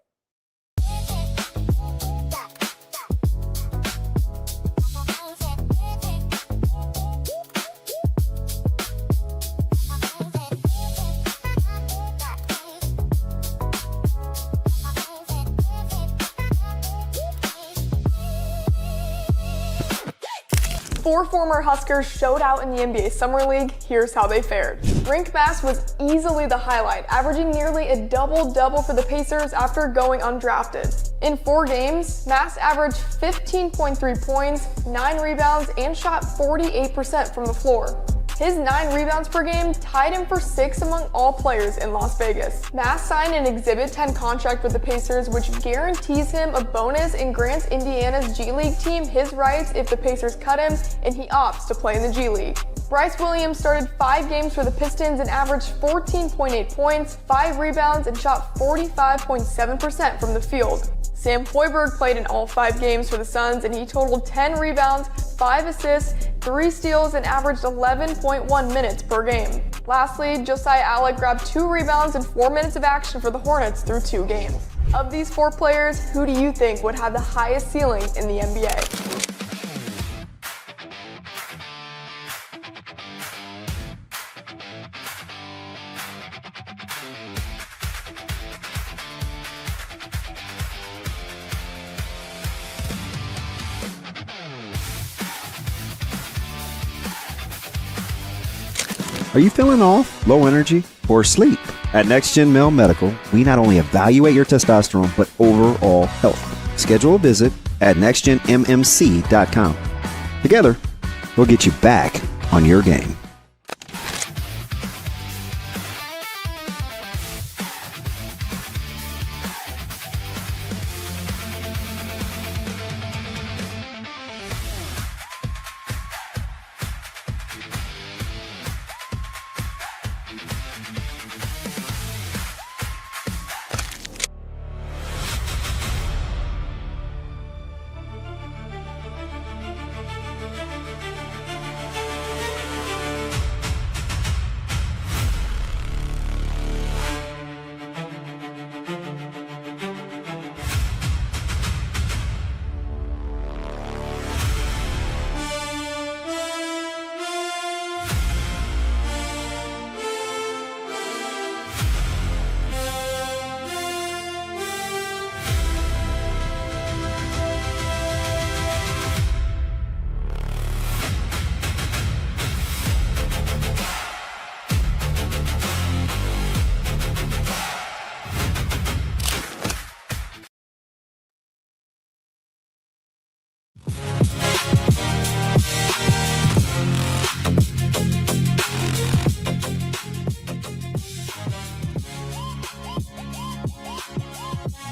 Four former Huskers showed out in the NBA Summer League. Here's how they fared. Rink Mass was easily the highlight, averaging nearly a double-double for the Pacers after going undrafted. In 4 games, Mass averaged 15.3 points, 9 rebounds, and shot 48% from the floor. His 9 rebounds per game tied him for 6th among all players in Las Vegas. Mass signed an Exhibit 10 contract with the Pacers, which guarantees him a bonus and grants Indiana's G League team his rights if the Pacers cut him and he opts to play in the G League. Bryce Williams started 5 games for the Pistons and averaged 14.8 points, 5 rebounds, and shot 45.7% from the field. Sam Hoiberg played in all 5 games for the Suns, and he totaled 10 rebounds, 5 assists, 3 steals, and averaged 11.1 minutes per game. Lastly, Josiah Alec grabbed 2 rebounds and 4 minutes of action for the Hornets through 2 games. Of these 4 players, who do you think would have the highest ceiling in the NBA? Are you feeling off, low energy, or asleep? At Next Gen Male Medical, we not only evaluate your testosterone, but overall health. Schedule a visit at nextgenmmc.com. Together, we'll get you back on your game.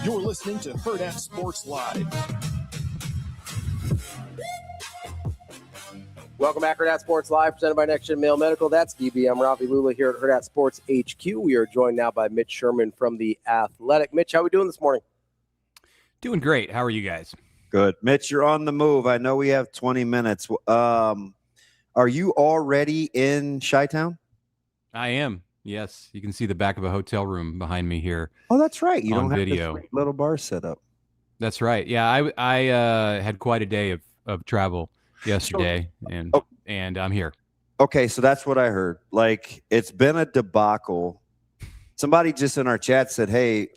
You're listening to Hurrdat Sports Live. Welcome back, Hurrdat Sports Live, presented by Next Gen Male Medical. That's DB. I'm Ravi, Lulla here at Hurrdat Sports HQ. We are joined now by Mitch Sherman from The Athletic. Mitch, how are we doing this morning? Doing great. How are you guys? Good. Mitch, you're on the move. I know we have 20 minutes. Are you already in Chi-Town? I am. Yes. You can see the back of a hotel room behind me here. Oh, that's right. You don't have video. the little bar set up. That's right. Yeah, I had quite a day of travel yesterday, and I'm here. Okay, so that's what I heard. Like, it's been a debacle. Somebody just in our chat said, hey,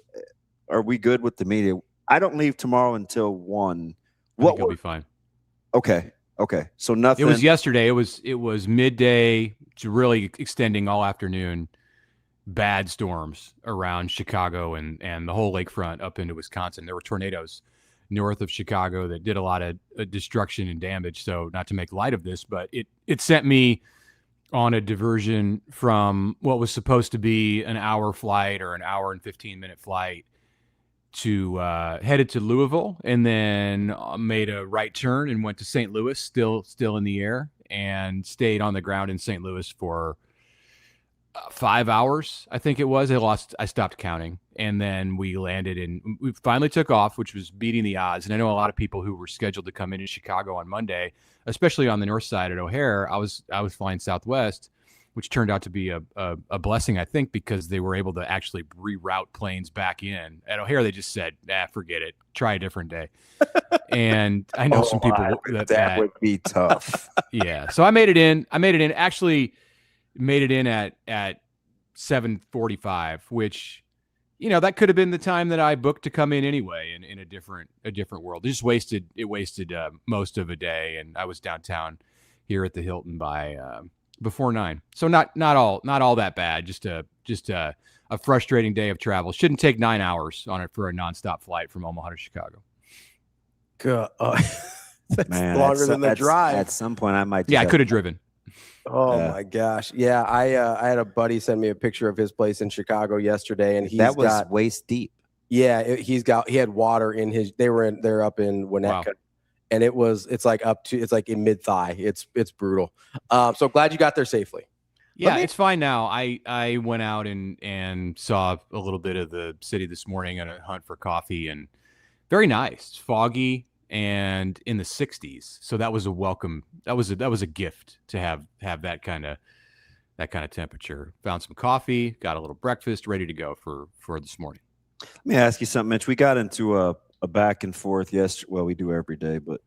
are we good with the media? I don't leave tomorrow until 1. What will be fine. Okay. So nothing. It was yesterday. It was midday to really extending all afternoon. Bad storms around Chicago and the whole lakefront up into Wisconsin. There were tornadoes north of Chicago that did a lot of destruction and damage. So not to make light of this, but it sent me on a diversion from what was supposed to be an hour flight or an hour and 15-minute flight to headed to Louisville, and then made a right turn and went to St. Louis, still in the air, and stayed on the ground in St. Louis for 5 hours, I think it was. I stopped counting. And then we finally took off, which was beating the odds. And I know a lot of people who were scheduled to come into Chicago on Monday, especially on the north side at O'Hare. I was flying Southwest, which turned out to be a blessing, I think, because they were able to actually reroute planes back in. At O'Hare, they just said, forget it. Try a different day. And I know some people that would be tough. Yeah. So I made it in. Actually made it in at 7:45, which, that could have been the time that I booked to come in anyway in a different world. It wasted most of a day, and I was downtown here at the Hilton by before 9. So not all that bad. Just a frustrating day of travel. Shouldn't take 9 hours on it for a nonstop flight from Omaha to Chicago. God, that's Man, longer than the drive. At some point, I might. I could have driven. Oh my gosh. Yeah. I had a buddy send me a picture of his place in Chicago yesterday, and that was waist deep. Yeah. He had water in his, they're up in Winnetka. Wow. And it's like in mid thigh. It's brutal. So glad you got there safely. Yeah, it's fine now. I went out and saw a little bit of the city this morning on a hunt for coffee, and very nice. It's foggy and in the 60s. So that was a welcome. That was a gift to have that kind of temperature. Found some coffee, got a little breakfast, ready to go for this morning. Let me ask you something, Mitch. We got into a back and forth yesterday. Well, we do every day, but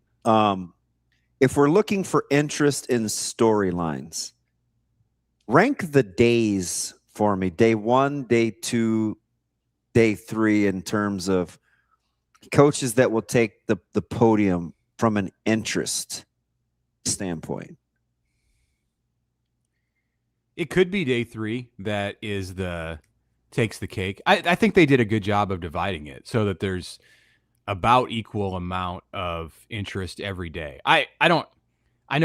if we're looking for interest in storylines, rank the days for me. Day 1, day 2, day 3 in terms of coaches that will take the podium from an interest standpoint. It could be day 3 that takes the cake. I think they did a good job of dividing it so that there's about equal amount of interest every day. I know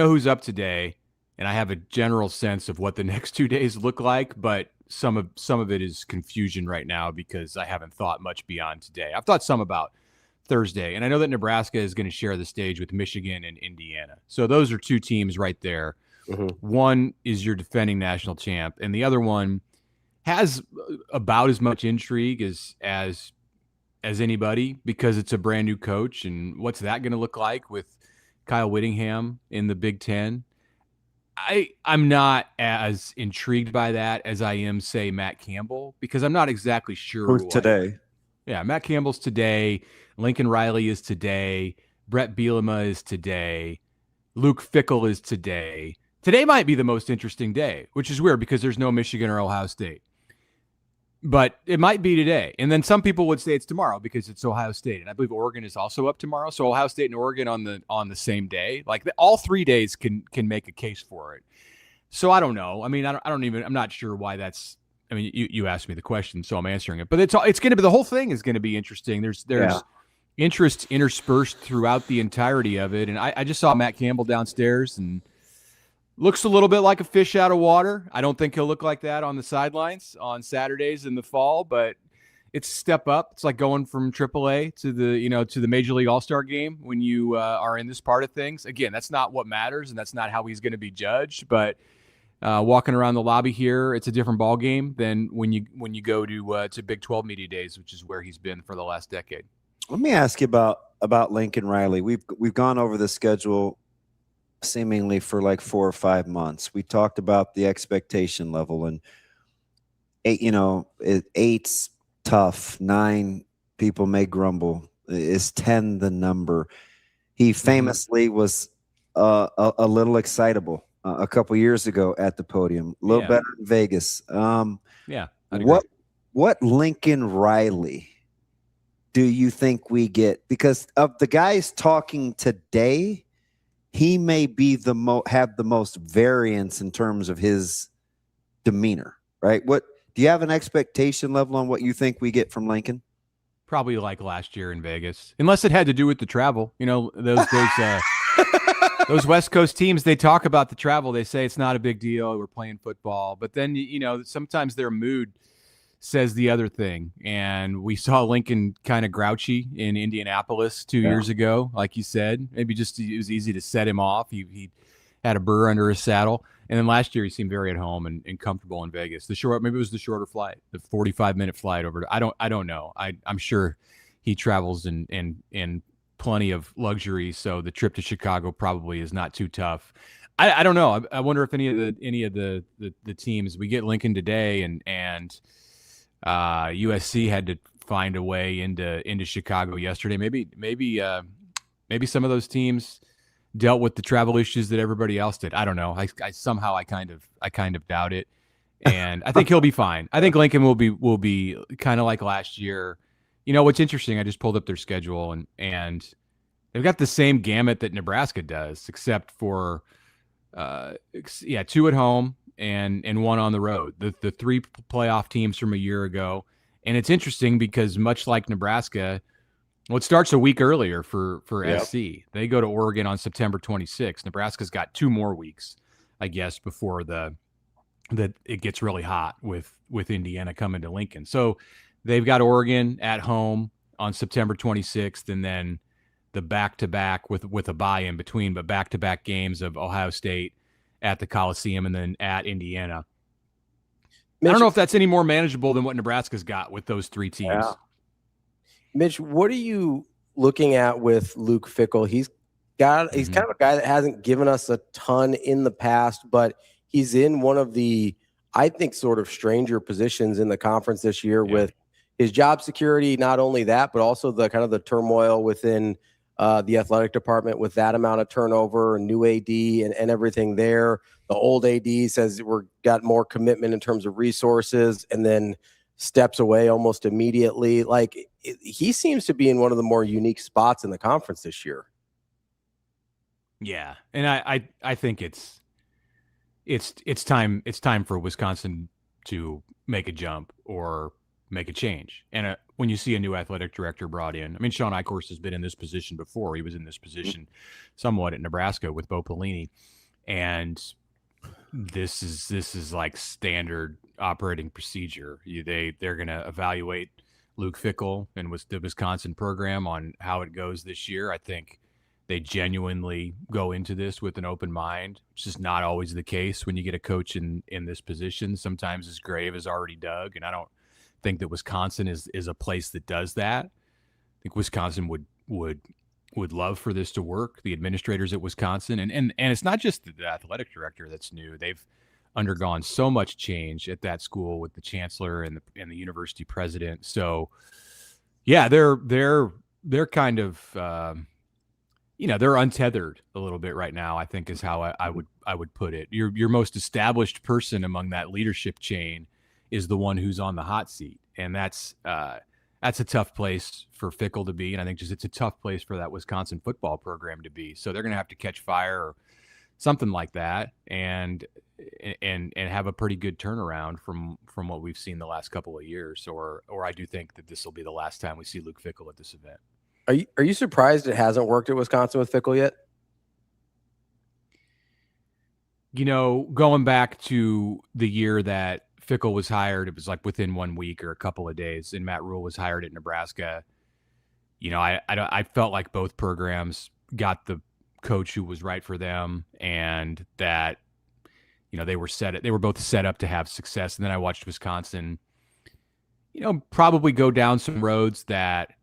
who's up today, and I have a general sense of what the next 2 days look like, but some of it is confusion right now because I haven't thought much beyond today. I've thought some about Thursday, and I know that Nebraska is going to share the stage with Michigan and Indiana. So those are 2 teams right there. Mm-hmm. One is your defending national champ, and the other one has about as much intrigue as anybody because it's a brand new coach, and what's that going to look like with Kyle Whittingham in the Big Ten? I'm not as intrigued by that as I am, say, Matt Campbell, because I'm not exactly sure. Who's today? Yeah, Matt Campbell's today. Lincoln Riley is today. Brett Bielema is today. Luke Fickell is today. Today might be the most interesting day, which is weird because there's no Michigan or Ohio State. But it might be today. And then some people would say it's tomorrow because it's Ohio State. And I believe Oregon is also up tomorrow. So Ohio State and Oregon on the same day. Like all 3 days can make a case for it. So I don't know. I mean, I'm not sure why that's. I mean, you asked me the question, so I'm answering it. But it's going to be, the whole thing is going to be interesting. There's interest interspersed throughout the entirety of it. And I just saw Matt Campbell downstairs and looks a little bit like a fish out of water. I don't think he'll look like that on the sidelines on Saturdays in the fall, but it's a step up. It's like going from AAA to the Major League All-Star game when you are in this part of things. Again, that's not what matters, and that's not how he's going to be judged. But walking around the lobby here, it's a different ball game than when you go to Big 12 media days, which is where he's been for the last decade. Let me ask you about Lincoln Riley. We've gone over the schedule seemingly for like 4 or 5 months. We talked about the expectation level, and 8's tough. 9, people may grumble. Is 10 the number? He famously was a little excitable a couple years ago at the podium. A little better in Vegas. What Lincoln Riley do you think we get? Because of the guys talking today, he may be have the most variance in terms of his demeanor, right? What do you have an expectation level on what you think we get from Lincoln? Probably like last year in Vegas, unless it had to do with the travel. Those West Coast teams, they talk about the travel. They say it's not a big deal. We're playing football, but then sometimes their mood says the other thing. And we saw Lincoln kind of grouchy in Indianapolis 2 years ago, like you said. Maybe just it was easy to set him off. He had a burr under his saddle. And then last year he seemed very at home and comfortable in Vegas. Maybe it was the shorter flight, the 45-minute flight over to, I don't know. I'm sure he travels in plenty of luxury, so the trip to Chicago probably is not too tough. I don't know. I wonder if any of the teams, we get Lincoln today, and USC had to find a way into Chicago yesterday. Maybe some of those teams dealt with the travel issues that everybody else did. I don't know. I kind of doubt it, and I think he'll be fine. I think Lincoln will be kind of like last year. You know what's interesting? I just pulled up their schedule, and they've got the same gamut that Nebraska does, except for 2 at home and 1 on the road. The 3 playoff teams from a year ago, and it's interesting because much like Nebraska. Well, it starts a week earlier for SC. They go to Oregon on September 26th. Nebraska's got 2 more weeks, I guess, before it gets really hot with Indiana coming to Lincoln. So they've got Oregon at home on September 26th, and then the back-to-back with a bye in between, but back-to-back games of Ohio State at the Coliseum and then at Indiana. I don't know if that's any more manageable than what Nebraska's got with those 3 teams. Yeah. Mitch, what are you looking at with Luke Fickell? He's kind of a guy that hasn't given us a ton in the past, but he's in one of the, I think, sort of stranger positions in the conference this year with his job security. Not only that, but also the kind of the turmoil within the athletic department with that amount of turnover and new AD and everything there. The old AD says we're got more commitment in terms of resources, and then steps away almost immediately. Like, he seems to be in one of the more unique spots in the conference this year. Yeah, and I think it's time for Wisconsin to make a jump or make a change. And when you see a new athletic director brought in, I mean, Sean Eichhorst has been in this position before. He was in this position somewhat at Nebraska with Bo Pelini, and this is like standard operating procedure. They're going to evaluate Luke Fickell and the Wisconsin program on how it goes this year. I think they genuinely go into this with an open mind, which is not always the case when you get a coach in this position. Sometimes his grave is already dug, and I don't think that Wisconsin is a place that does that. I think Wisconsin would love for this to work. The administrators at Wisconsin, and it's not just the athletic director that's new. They've undergone so much change at that school with the chancellor and the university president. So yeah, they're kind of they're untethered a little bit right now, I think is how I would put it. Your most established person among that leadership chain is the one who's on the hot seat, and that's a tough place for Fickell to be, and I think it's a tough place for that Wisconsin football program to be. So they're going to have to catch fire or something like that, and have a pretty good turnaround from what we've seen the last couple of years. Or I do think that this will be the last time we see Luke Fickell at this event. Are you surprised it hasn't worked at Wisconsin with Fickell yet? You know, going back to the year that Fickell was hired, it was like within 1 week or a couple of days, and Matt Rule was hired at Nebraska. You know, I felt like both programs got the coach who was right for them, and that, you know, they were both set up to have success. And then I watched Wisconsin, you know, probably go down some roads that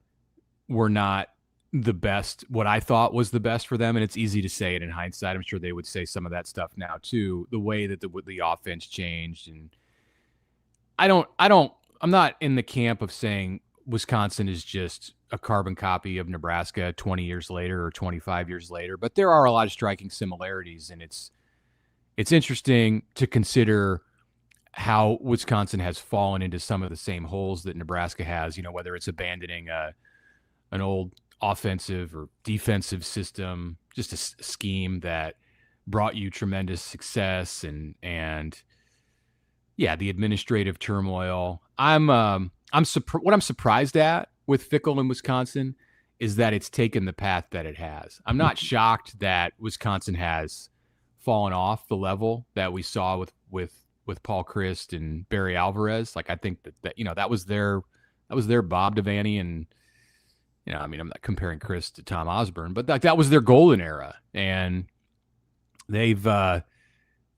were not the best, what I thought was the best for them. And it's easy to say it in hindsight. I'm sure they would say some of that stuff now too, the way that the offense changed. And I'm not in the camp of saying Wisconsin is just a carbon copy of Nebraska 20 years later or 25 years later, but there are a lot of striking similarities, and it's interesting to consider how Wisconsin has fallen into some of the same holes that Nebraska has, you know, whether it's abandoning an old offensive or defensive system, just a scheme that brought you tremendous success, and yeah, the administrative turmoil. What I'm surprised at with Fickell in Wisconsin is that it's taken the path that it has. I'm not shocked that Wisconsin has fallen off the level that we saw with Paul Christ and Barry Alvarez. Like, I think that you know, that was their Bob Devaney, and you know, I mean, I'm not comparing Christ to Tom Osborne, but that was their golden era, and they've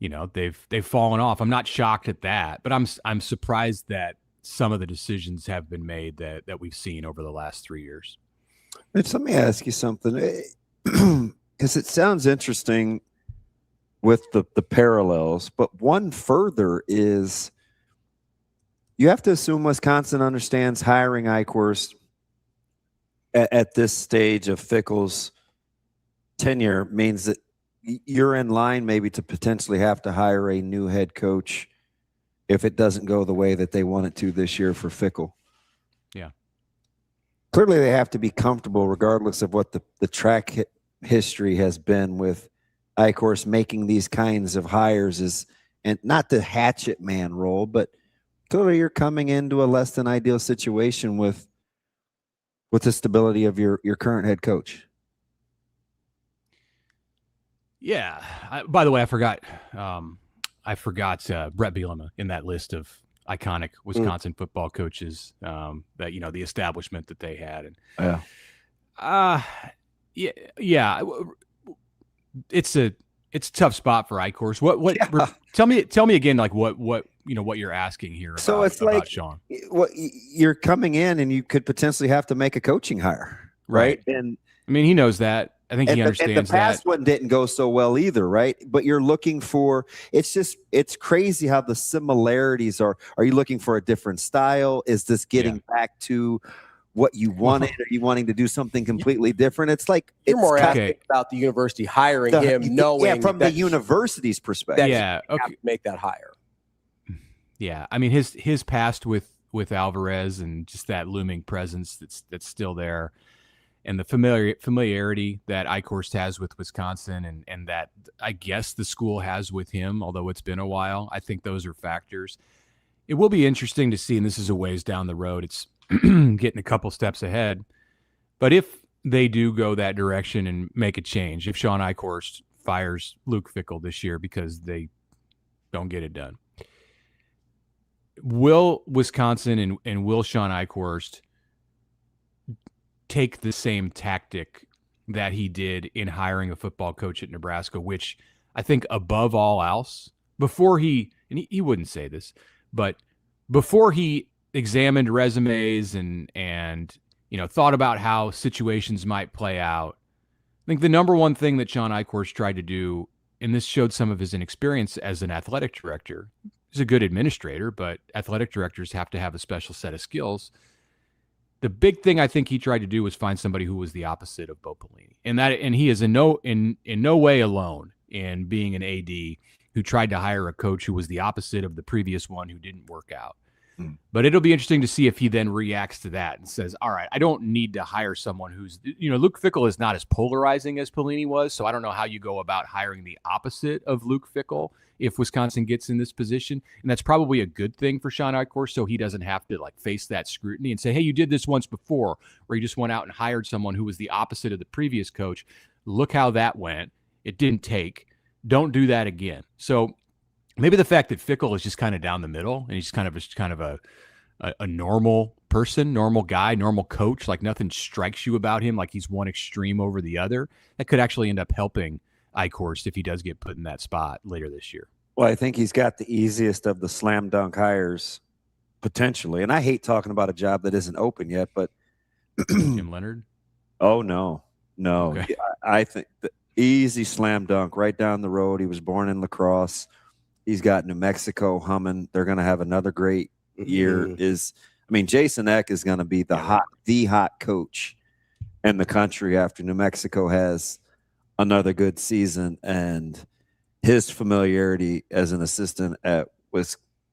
they've fallen off. I'm not shocked at that, but I'm surprised that some of the decisions have been made that we've seen over the last 3 years. Mitch, let me ask you something, because it sounds interesting with the parallels, but one further is you have to assume Wisconsin understands hiring Eichhorst at this stage of Fickell's tenure means that you're in line maybe to potentially have to hire a new head coach if it doesn't go the way that they want it to this year for Fickell. Yeah. Clearly they have to be comfortable regardless of what the track history has been with Eichhorst making these kinds of hires, and not the hatchet man role, but clearly you're coming into a less than ideal situation with the stability of your current head coach. Yeah. By the way, I forgot Brett Bielema in that list of iconic Wisconsin football coaches. That the establishment that they had, and yeah. It's a tough spot for Eichhorst. What? Yeah. Tell me again, like what you're asking here. So it's about like Sean. You're coming in and you could potentially have to make a coaching hire, right? And I mean, he knows that. I think he understands and the past that. one didn't go so well either, right? But you're looking for it's crazy how the similarities are. Are you looking for a different style? Is this getting back to what you wanted? Are you wanting to do something completely different? It's like you're more asking about the university hiring him, knowing from the university's perspective. Yeah, okay. To make that hire. Yeah, I mean his past with Alvarez and just that looming presence that's still there, and the familiarity that Eichhorst has with Wisconsin, and that I guess the school has with him, although it's been a while. I think those are factors. It will be interesting to see, and this is a ways down the road. It's getting a couple steps ahead. But if they do go that direction and make a change, if Sean Eichhorst fires Luke Fickell this year because they don't get it done, will Wisconsin and will Sean Eichhorst take the same tactic that he did in hiring a football coach at Nebraska, which I think above all else, before he wouldn't say this, but before he examined resumes and thought about how situations might play out, I think the number one thing that Sean Eichhorst tried to do, and this showed some of his inexperience as an athletic director. He's a good administrator, but athletic directors have to have a special set of skills. The big thing I think he tried to do was find somebody who was the opposite of Bo Pelini, and he is in no way alone in being an AD who tried to hire a coach who was the opposite of the previous one who didn't work out. But it'll be interesting to see if he then reacts to that and says, all right, I don't need to hire someone who's, Luke Fickell is not as polarizing as Pelini was. So I don't know how you go about hiring the opposite of Luke Fickell if Wisconsin gets in this position. And that's probably a good thing for Sean Eichhorst, so he doesn't have to face that scrutiny and say, hey, you did this once before, where you just went out and hired someone who was the opposite of the previous coach. Look how that went. It didn't take. Don't do that again. So maybe the fact that Fickell is just kind of down the middle and he's kind of a normal person, normal guy, normal coach, like nothing strikes you about him like he's one extreme over the other, that could actually end up helping Eichhorst if he does get put in that spot later this year. Well, I think he's got the easiest of the slam dunk hires potentially. And I hate talking about a job that isn't open yet, but Jim Leonard? Oh, no. Okay. I think the easy slam dunk right down the road. He was born in La Crosse. He's got New Mexico humming. They're going to have another great year. Jason Eck is going to be the hot coach in the country after New Mexico has another good season, and his familiarity as an assistant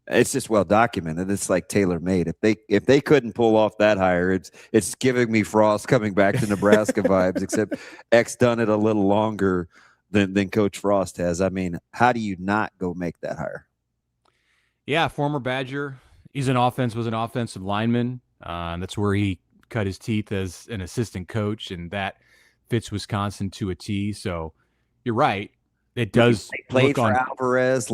it's just well documented. It's like tailor-made. If they couldn't pull off that hire, it's giving me Frost coming back to Nebraska vibes, except Eck's done it a little longer than Coach Frost has. I mean, how do you not go make that hire? Yeah, former Badger. Was an offensive lineman. That's where he cut his teeth as an assistant coach, and that fits Wisconsin to a T. So you're right. It does. They played for Alvarez.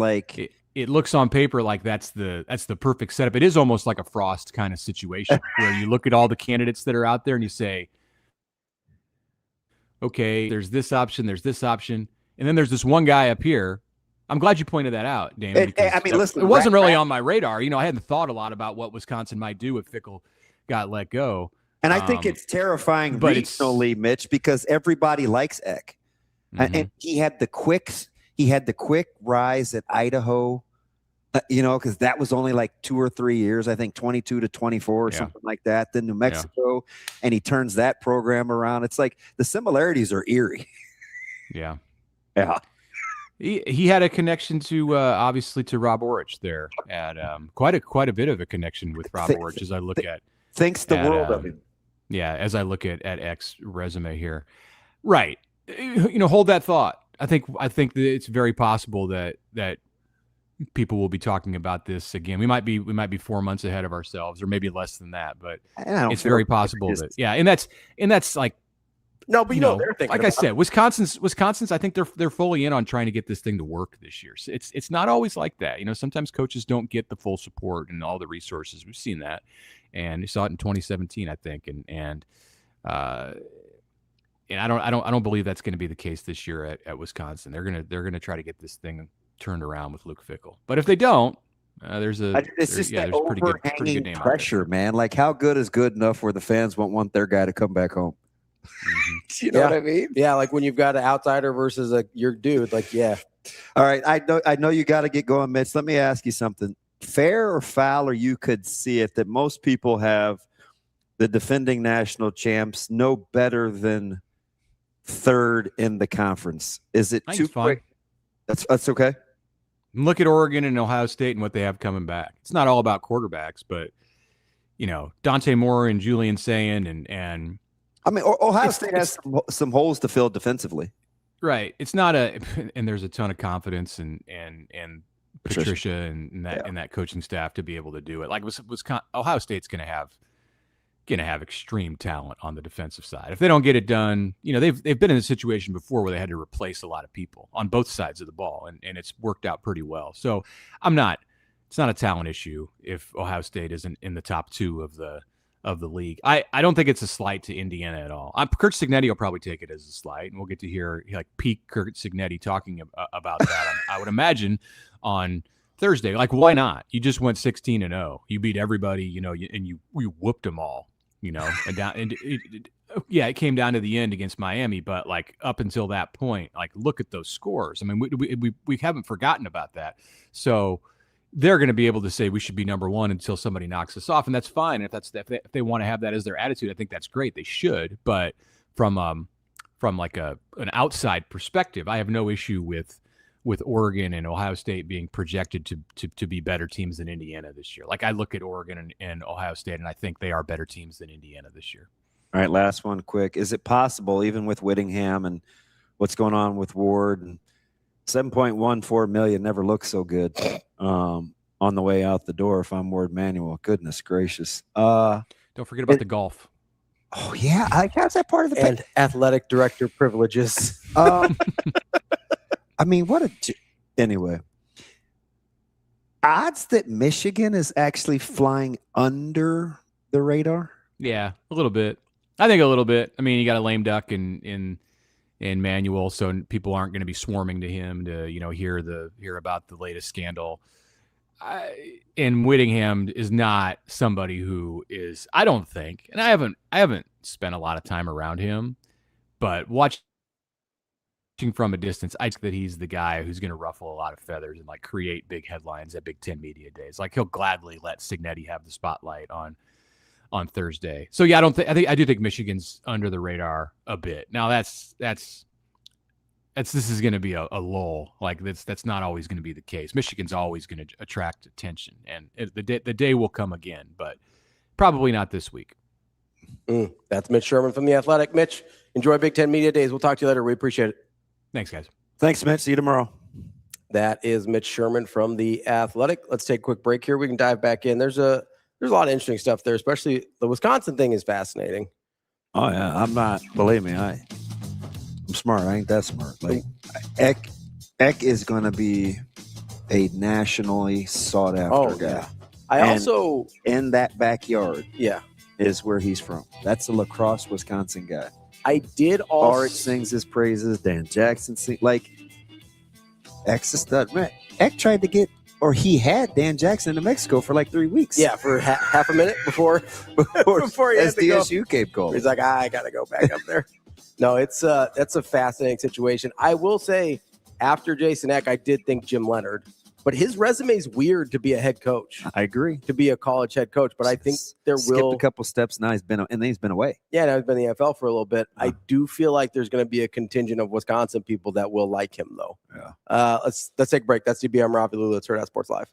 It looks on paper like that's the perfect setup. It is almost like a Frost kind of situation where you look at all the candidates that are out there and you say, okay, there's this option, and then there's this one guy up here I'm glad you pointed that out, Damon. I mean, listen, it wasn't really on my radar. I hadn't thought a lot about what Wisconsin might do if Fickell got let go. And I think it's terrifying but regionally, Mitch, because everybody likes Eck. And he had the quick rise at Idaho, because that was only like 2 or 3 years, I think 22 to 24 or something like that. Then New Mexico, and he turns that program around. It's like the similarities are eerie. Yeah. Yeah. He had a connection to obviously to Rob Orich there at quite a bit of a connection with Rob Orich as I look at thinks the world of him. Yeah, as I look at Eck's resume here. Right. Hold that thought. I think that it's very possible that people will be talking about this again. We might be 4 months ahead of ourselves, or maybe less than that, but it's very possible that and that's like no, but they're thinking. Like I said, Wisconsin's. I think they're fully in on trying to get this thing to work this year. So it's not always like that. Sometimes coaches don't get the full support and all the resources. We've seen that, and you saw it in 2017, I think, and I don't believe that's going to be the case this year at Wisconsin. They're gonna try to get this thing turned around with Luke Fickell. But if they don't, there's that pretty good name pressure, man. Like, how good is good enough where the fans won't want their guy to come back home? You know what I mean? Yeah, like when you've got an outsider versus your dude. Like, yeah. All right, I know you got to get going, Mitch. Let me ask you something. Fair or foul, or you could see it that most people have the defending national champs no better than third in the conference. Is it too quick? That's okay. Look at Oregon and Ohio State and what they have coming back. It's not all about quarterbacks, but Dante Moore and Julian Sayin and I mean, Ohio State has some holes to fill defensively. Right. It's not and there's a ton of confidence and Patricia and that coaching staff to be able to do it. Like Ohio State's going to have extreme talent on the defensive side. If they don't get it done, they've been in a situation before where they had to replace a lot of people on both sides of the ball, and it's worked out pretty well. So it's not a talent issue if Ohio State isn't in the top 2 of the league. I don't think it's a slight to Indiana at all. Curt Cignetti will probably take it as a slight, and we'll get to hear peak Curt Cignetti talking about that. I would imagine on Thursday. Like, why not? You just went 16-0. You beat everybody, and you whooped them all. It came down to the end against Miami, but like up until that point, like look at those scores. I mean, we haven't forgotten about that. So they're going to be able to say we should be number 1 until somebody knocks us off, and that's fine. If they want to have that as their attitude, I think that's great. They should, but from like an outside perspective, I have no issue with Oregon and Ohio State being projected to be better teams than Indiana this year. Like, I look at Oregon and Ohio State, and I think they are better teams than Indiana this year. All right, last one quick. Is it possible, even with Whittingham and what's going on with Ward, and $7.14 million never looks so good on the way out the door if I'm Ward Manuel? Goodness gracious. Don't forget about the golf. Oh, yeah. How's that part of the and athletic director privileges? I mean, anyway. Odds that Michigan is actually flying under the radar? Yeah, a little bit. I think a little bit. I mean, you got a lame duck in Manuel, so people aren't going to be swarming to him to hear about the latest scandal. And Whittingham is not somebody who is, I don't think, and I haven't spent a lot of time around him, but watching from a distance, I think that he's the guy who's going to ruffle a lot of feathers and like create big headlines at Big Ten Media Days. Like, he'll gladly let Cignetti have the spotlight on Thursday. So yeah, I do think Michigan's under the radar a bit. Now this is going to be a lull. Like, that's not always going to be the case. Michigan's always going to attract attention, and the day will come again, but probably not this week. That's Mitch Sherman from The Athletic. Mitch, enjoy Big Ten Media Days. We'll talk to you later. We appreciate it. Thanks, guys. Thanks, Mitch. See you tomorrow. That is Mitch Sherman from The Athletic. Let's take a quick break here. We can dive back in. There's a lot of interesting stuff there, especially the Wisconsin thing is fascinating. Oh, yeah. I'm not, believe me, I'm smart. I ain't that smart. Like, Eck is going to be a nationally sought after guy. Yeah. In that backyard. Yeah. Is where he's from. That's a La Crosse, Wisconsin guy. I did also. Art sings his praises. Dan Jackson sings. Like, Eck's a stud. Man, Eck tried to get, or he had Dan Jackson to Mexico for like 3 weeks. Yeah, for half a minute before before he had to go. SDSU came calling. He's like, I got to go back up there. No, that's a fascinating situation. I will say, after Jason Eck, I did think Jim Leonard, but his resume is weird to be a head coach. I agree. To be a college head coach, but I think there Skipped will a couple steps. Now he's been away. Yeah, now he's been in the NFL for a little bit. I do feel like there's going to be a contingent of Wisconsin people that will like him, though. Yeah. Let's take a break. That's DB. I'm Ravi Lulla. It's Hurrdat Sports Live.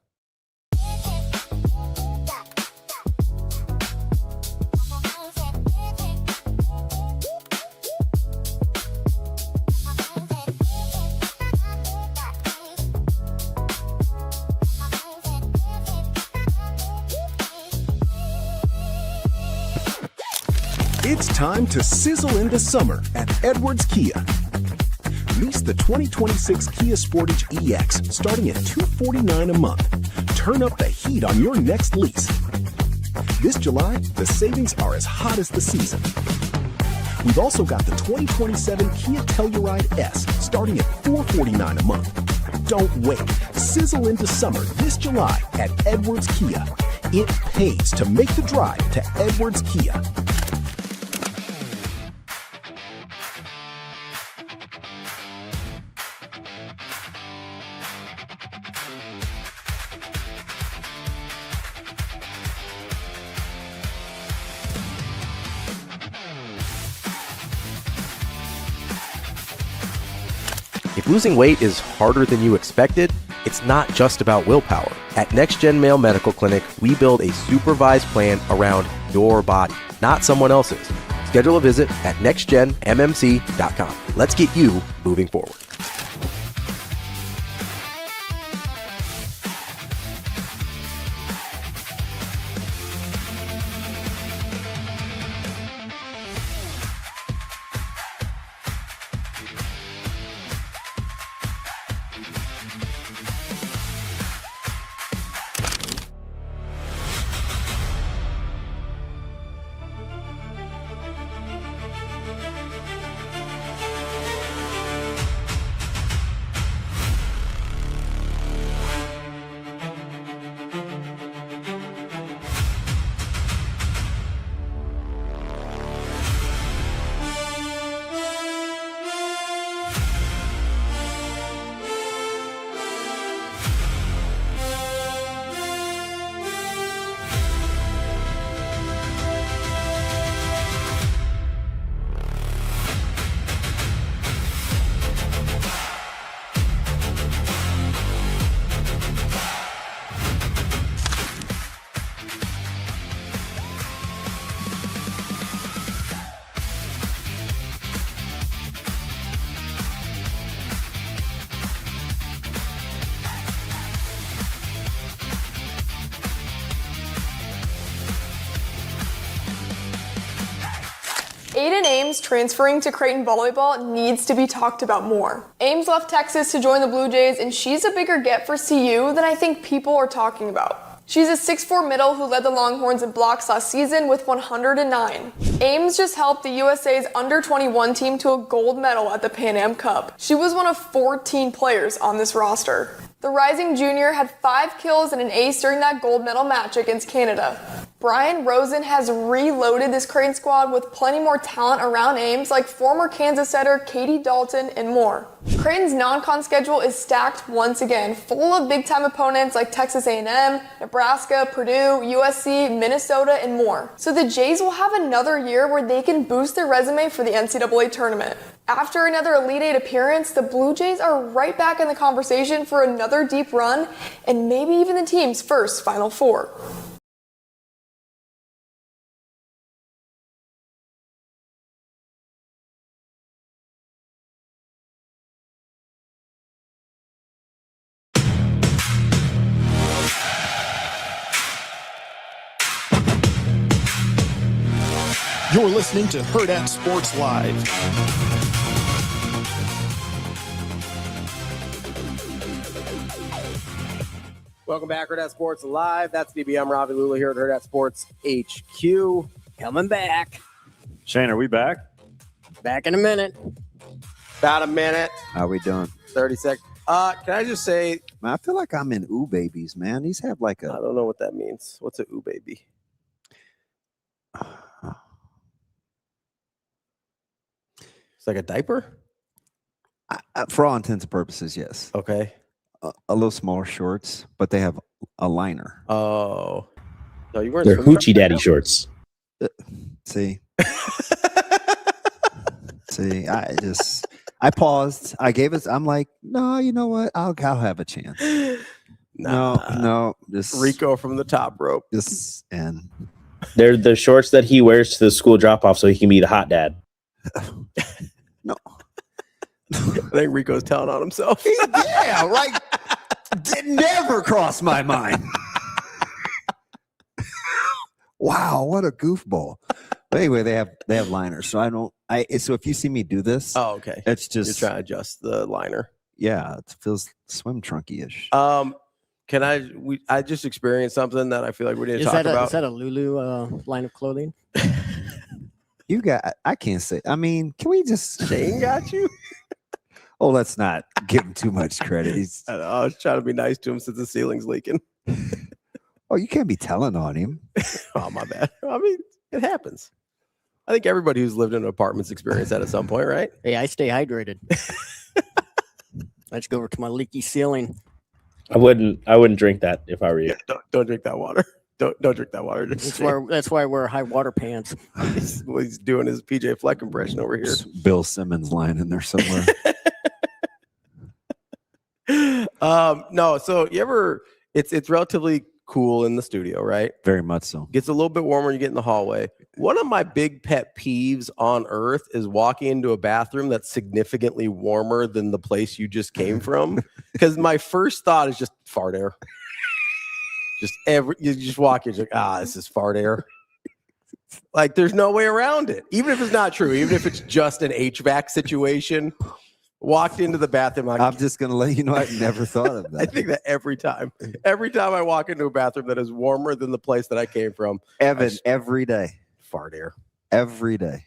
It's time to sizzle into summer at Edwards Kia. Lease the 2026 Kia Sportage EX starting at $249 a month. Turn up the heat on your next lease. This July, the savings are as hot as the season. We've also got the 2027 Kia Telluride S starting at $449 a month. Don't wait. Sizzle into summer this July at Edwards Kia. It pays to make the drive to Edwards Kia. If losing weight is harder than you expected, it's not just about willpower. At Next Gen Male Medical Clinic, we build a supervised plan around your body, not someone else's. Schedule a visit at nextgenmmc.com. Let's get you moving forward. Aiden Ames transferring to Creighton volleyball needs to be talked about more. Ames left Texas to join the Blue Jays, and she's a bigger get for CU than I think people are talking about. She's a 6'4" middle who led the Longhorns in blocks last season with 109. Ames just helped the USA's under-21 team to a gold medal at the Pan Am Cup. She was one of 14 players on this roster. The rising junior had 5 kills and an ace during that gold medal match against Canada. Brian Rosen has reloaded this Creighton squad with plenty more talent around Ames, like former Kansas setter Katie Dalton and more. Creighton's non-con schedule is stacked once again, full of big-time opponents like Texas A&M, Nebraska, Purdue, USC, Minnesota, and more. So the Jays will have another year where they can boost their resume for the NCAA tournament. After another Elite Eight appearance, the Blue Jays are right back in the conversation for another deep run, and maybe even the team's first Final Four. You're listening to Hurrdat Sports Live. Welcome back, Hurrdat Sports Live. That's DB. I'm Ravi Lulla here at Hurrdat Sports HQ. Coming back. Shane, are we back? Back in a minute. About a minute. How we doing? 30 seconds. Can I just say, Man, I feel like I'm in Ooh Babies, man. These have like I don't know what that means. What's a ooh baby? It's like a diaper? For all intents and purposes, yes. Okay. A little smaller shorts, but they have a liner. Oh. No, you weren't. They're hoochie daddy shorts. See? See, I paused. I gave it. I'm like, no, you know what? I'll have a chance. No, just Rico from the top rope. And They're the shorts that he wears to the school drop off so he can be the hot dad. I think Rico's telling on himself. Yeah, like did never cross my mind. Wow, what a goofball. But anyway, they have liners. So so if you see me do this, Oh, okay. it's just You're trying to adjust the liner. Yeah, it feels swim trunky-ish. Can I just experienced something that I feel like we didn't talk about. Is that a Lulu line of clothing? I can't say. I mean, can we just Shane got you? Oh, let's not give him too much credit. I was trying to be nice to him since the ceiling's leaking. Oh, you can't be telling on him. Oh, my bad. I mean, it happens. I think everybody who's lived in an apartment's experienced that at some point, right? Hey, I stay hydrated. Let's go over to my leaky ceiling. I wouldn't drink that if I were you. Don't drink that water. Don't drink that water. That's why I wear high water pants. He's doing his PJ Fleck impression over here. Bill Simmons line in there somewhere. No, so you ever it's relatively cool in the studio, right? Very much so. Gets a little bit warmer when you get in the hallway. One of my big pet peeves on earth is walking into a bathroom that's significantly warmer than the place you just came from. Because my first thought is just fart air. You just walk in, you're like, this is fart air. Like there's no way around it. Even if it's not true, even if it's just an HVAC situation. Walked into the bathroom. I'm just going to let you know I never thought of that. I think that every time I walk into a bathroom that is warmer than the place that I came from. Evan, every day. Fart air. Every day.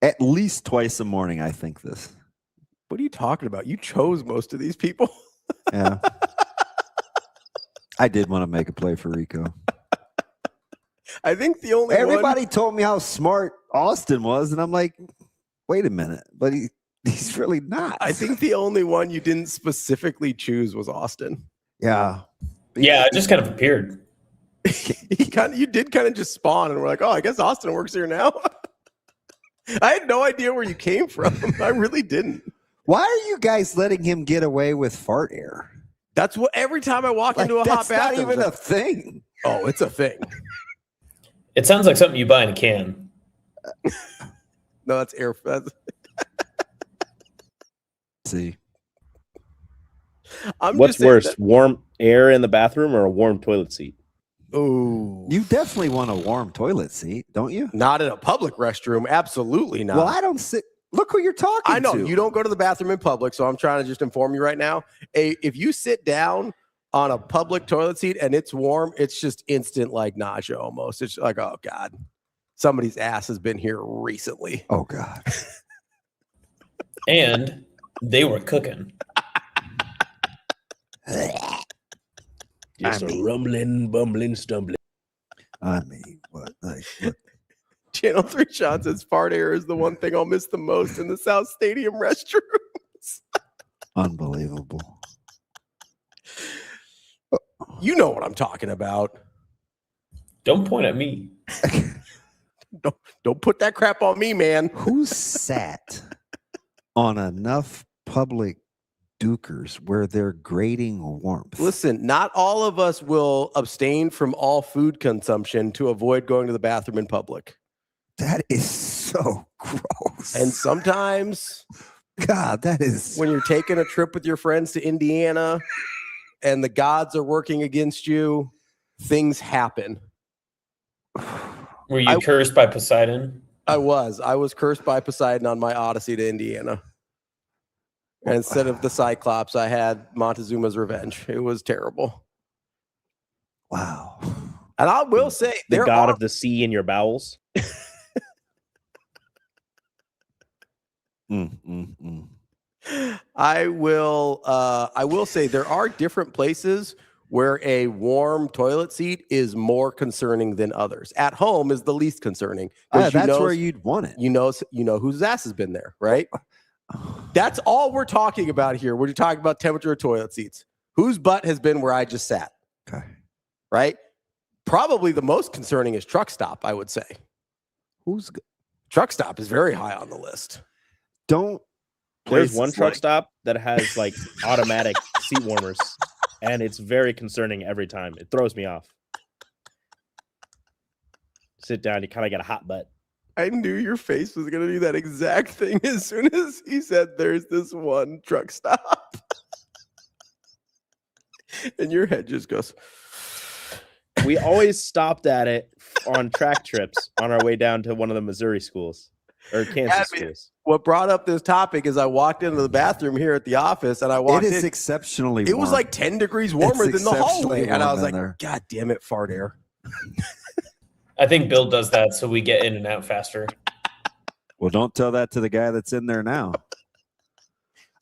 At least twice a morning, I think this. What are you talking about? You chose most of these people. Yeah. I did want to make a play for Rico. I think the only Everybody told me how smart Austin was, and I'm like, wait a minute, but he's really not. I think the only one you didn't specifically choose was Austin. Yeah. Yeah, it just kind of appeared. You did kind of just spawn, and we're like, oh, I guess Austin works here now. I had no idea where you came from. I really didn't. Why are you guys letting him get away with fart air? That's what every time I walk into a hot bathroom. That's not even a thing. Oh, it's a thing. It sounds like something you buy in a can. No, that's air. See. What's worse, warm air in the bathroom or a warm toilet seat? Oh, you definitely want a warm toilet seat, don't you? Not in a public restroom. Absolutely not. Well, I don't sit. Look who you're talking to. I know you don't go to the bathroom in public, so I'm trying to just inform you right now. If you sit down on a public toilet seat and it's warm, it's just instant like nausea almost. It's like, oh God, somebody's ass has been here recently. Oh God. And they were cooking. Just a rumbling, bumbling, stumbling. I mean, what? Channel 3 Sean says fart air is the one thing I'll miss the most in the South Stadium restrooms. Unbelievable. You know what I'm talking about. Don't point at me. Don't put that crap on me, man. Who sat on enough public dukers where they're grading warmth? Listen, not all of us will abstain from all food consumption to avoid going to the bathroom in public. That is so gross. And sometimes, God, that is when you're taking a trip with your friends to Indiana and the gods are working against you, things happen. Were you cursed by Poseidon? I was cursed by Poseidon on my Odyssey to Indiana. And instead of the Cyclops, I had Montezuma's Revenge. It was terrible. Wow. And I will say, the god of the sea in your bowels. I will say there are different places where a warm toilet seat is more concerning than others. At home is the least concerning. That's where you'd want it. You know whose ass has been there, right? That's all we're talking about here. We're talking about temperature of toilet seats. Whose butt has been where I just sat? Okay. Right? Probably the most concerning is truck stop, I would say. Truck stop is very high on the list. There's one truck stop that has like automatic seat warmers, and it's very concerning every time. It throws me off. Sit down, you kind of get a hot butt. I knew your face was going to do that exact thing as soon as he said there's this one truck stop. And your head just goes. We always stopped at it on track trips on our way down to one of the Missouri schools or Kansas schools. What brought up this topic is I walked into the bathroom here at the office and I walked in. It is exceptionally warm. It was like 10 degrees warmer than the hallway. And I was like, there. God damn it, fart air. I think Bill does that so we get in and out faster. Well, don't tell that to the guy that's in there now.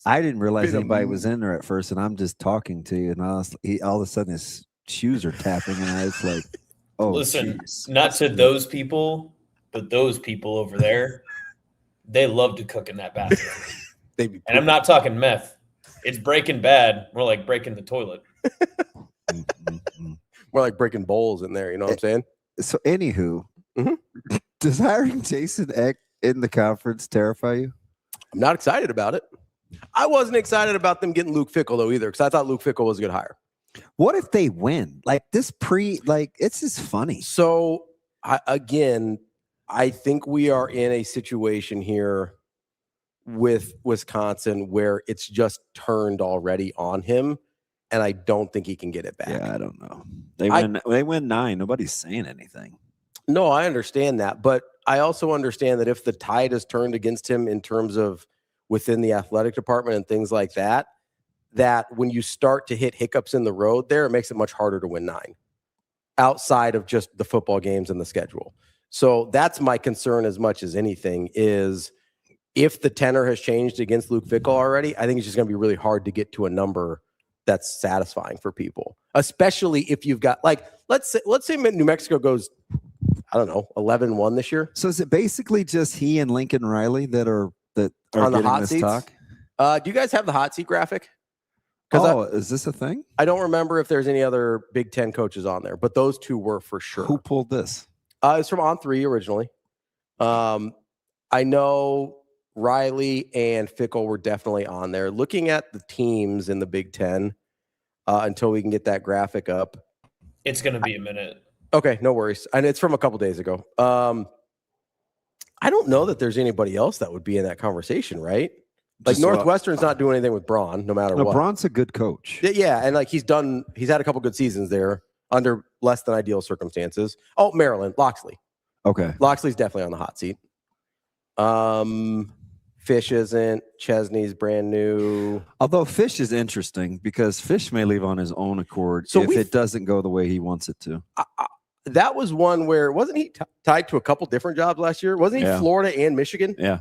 I didn't realize anybody was in there at first, and I'm just talking to you, and all of a sudden his shoes are tapping, and I was like, oh, listen, geez. Not to those people, but those people over there, they love to cook in that bathroom. And I'm not talking meth. It's Breaking Bad. More like breaking the toilet. More like breaking bowls in there. You know what I'm saying? So, anywho, does hiring Jason Eck in the conference terrify you? I'm not excited about it. I wasn't excited about them getting Luke Fickell, though, either, because I thought Luke Fickell was a good hire. What if they win? Like, it's just funny. So, I think we are in a situation here with Wisconsin where it's just turned already on him, and I don't think he can get it back. Yeah, I don't know. They win 9. Nobody's saying anything. No, I understand that, but I also understand that if the tide is turned against him in terms of within the athletic department and things like that, that when you start to hit hiccups in the road there, it makes it much harder to win 9 outside of just the football games and the schedule. So that's my concern as much as anything is if the tenor has changed against Luke Fickell already, I think it's just going to be really hard to get to a number that's satisfying for people, especially if you've got let's say New Mexico goes, I don't know, 11-1 this year. So is it basically just he and Lincoln Riley that are on the hot this seats? talk? Do you guys have the hot seat graphic? Is this a thing? I don't remember if there's any other Big Ten coaches on there, but those two were for sure. Who pulled this? It's from On3 originally. I know Riley and Fickell were definitely on there. Looking at the teams in the Big Ten until we can get that graphic up. It's going to be a minute. Okay, no worries. And it's from a couple days ago. I don't know that there's anybody else that would be in that conversation, right? Like Northwestern's not doing anything with Braun, no matter what. Braun's a good coach. Yeah, and he's had a couple good seasons there under less than ideal circumstances. Oh, Maryland, Loxley. Okay. Loxley's definitely on the hot seat. Fish isn't. Chesney's brand new. Although Fish is interesting because Fish may leave on his own accord if it doesn't go the way he wants it to. That was one where wasn't he tied to a couple different jobs last year? Wasn't he Florida and Michigan? Yeah.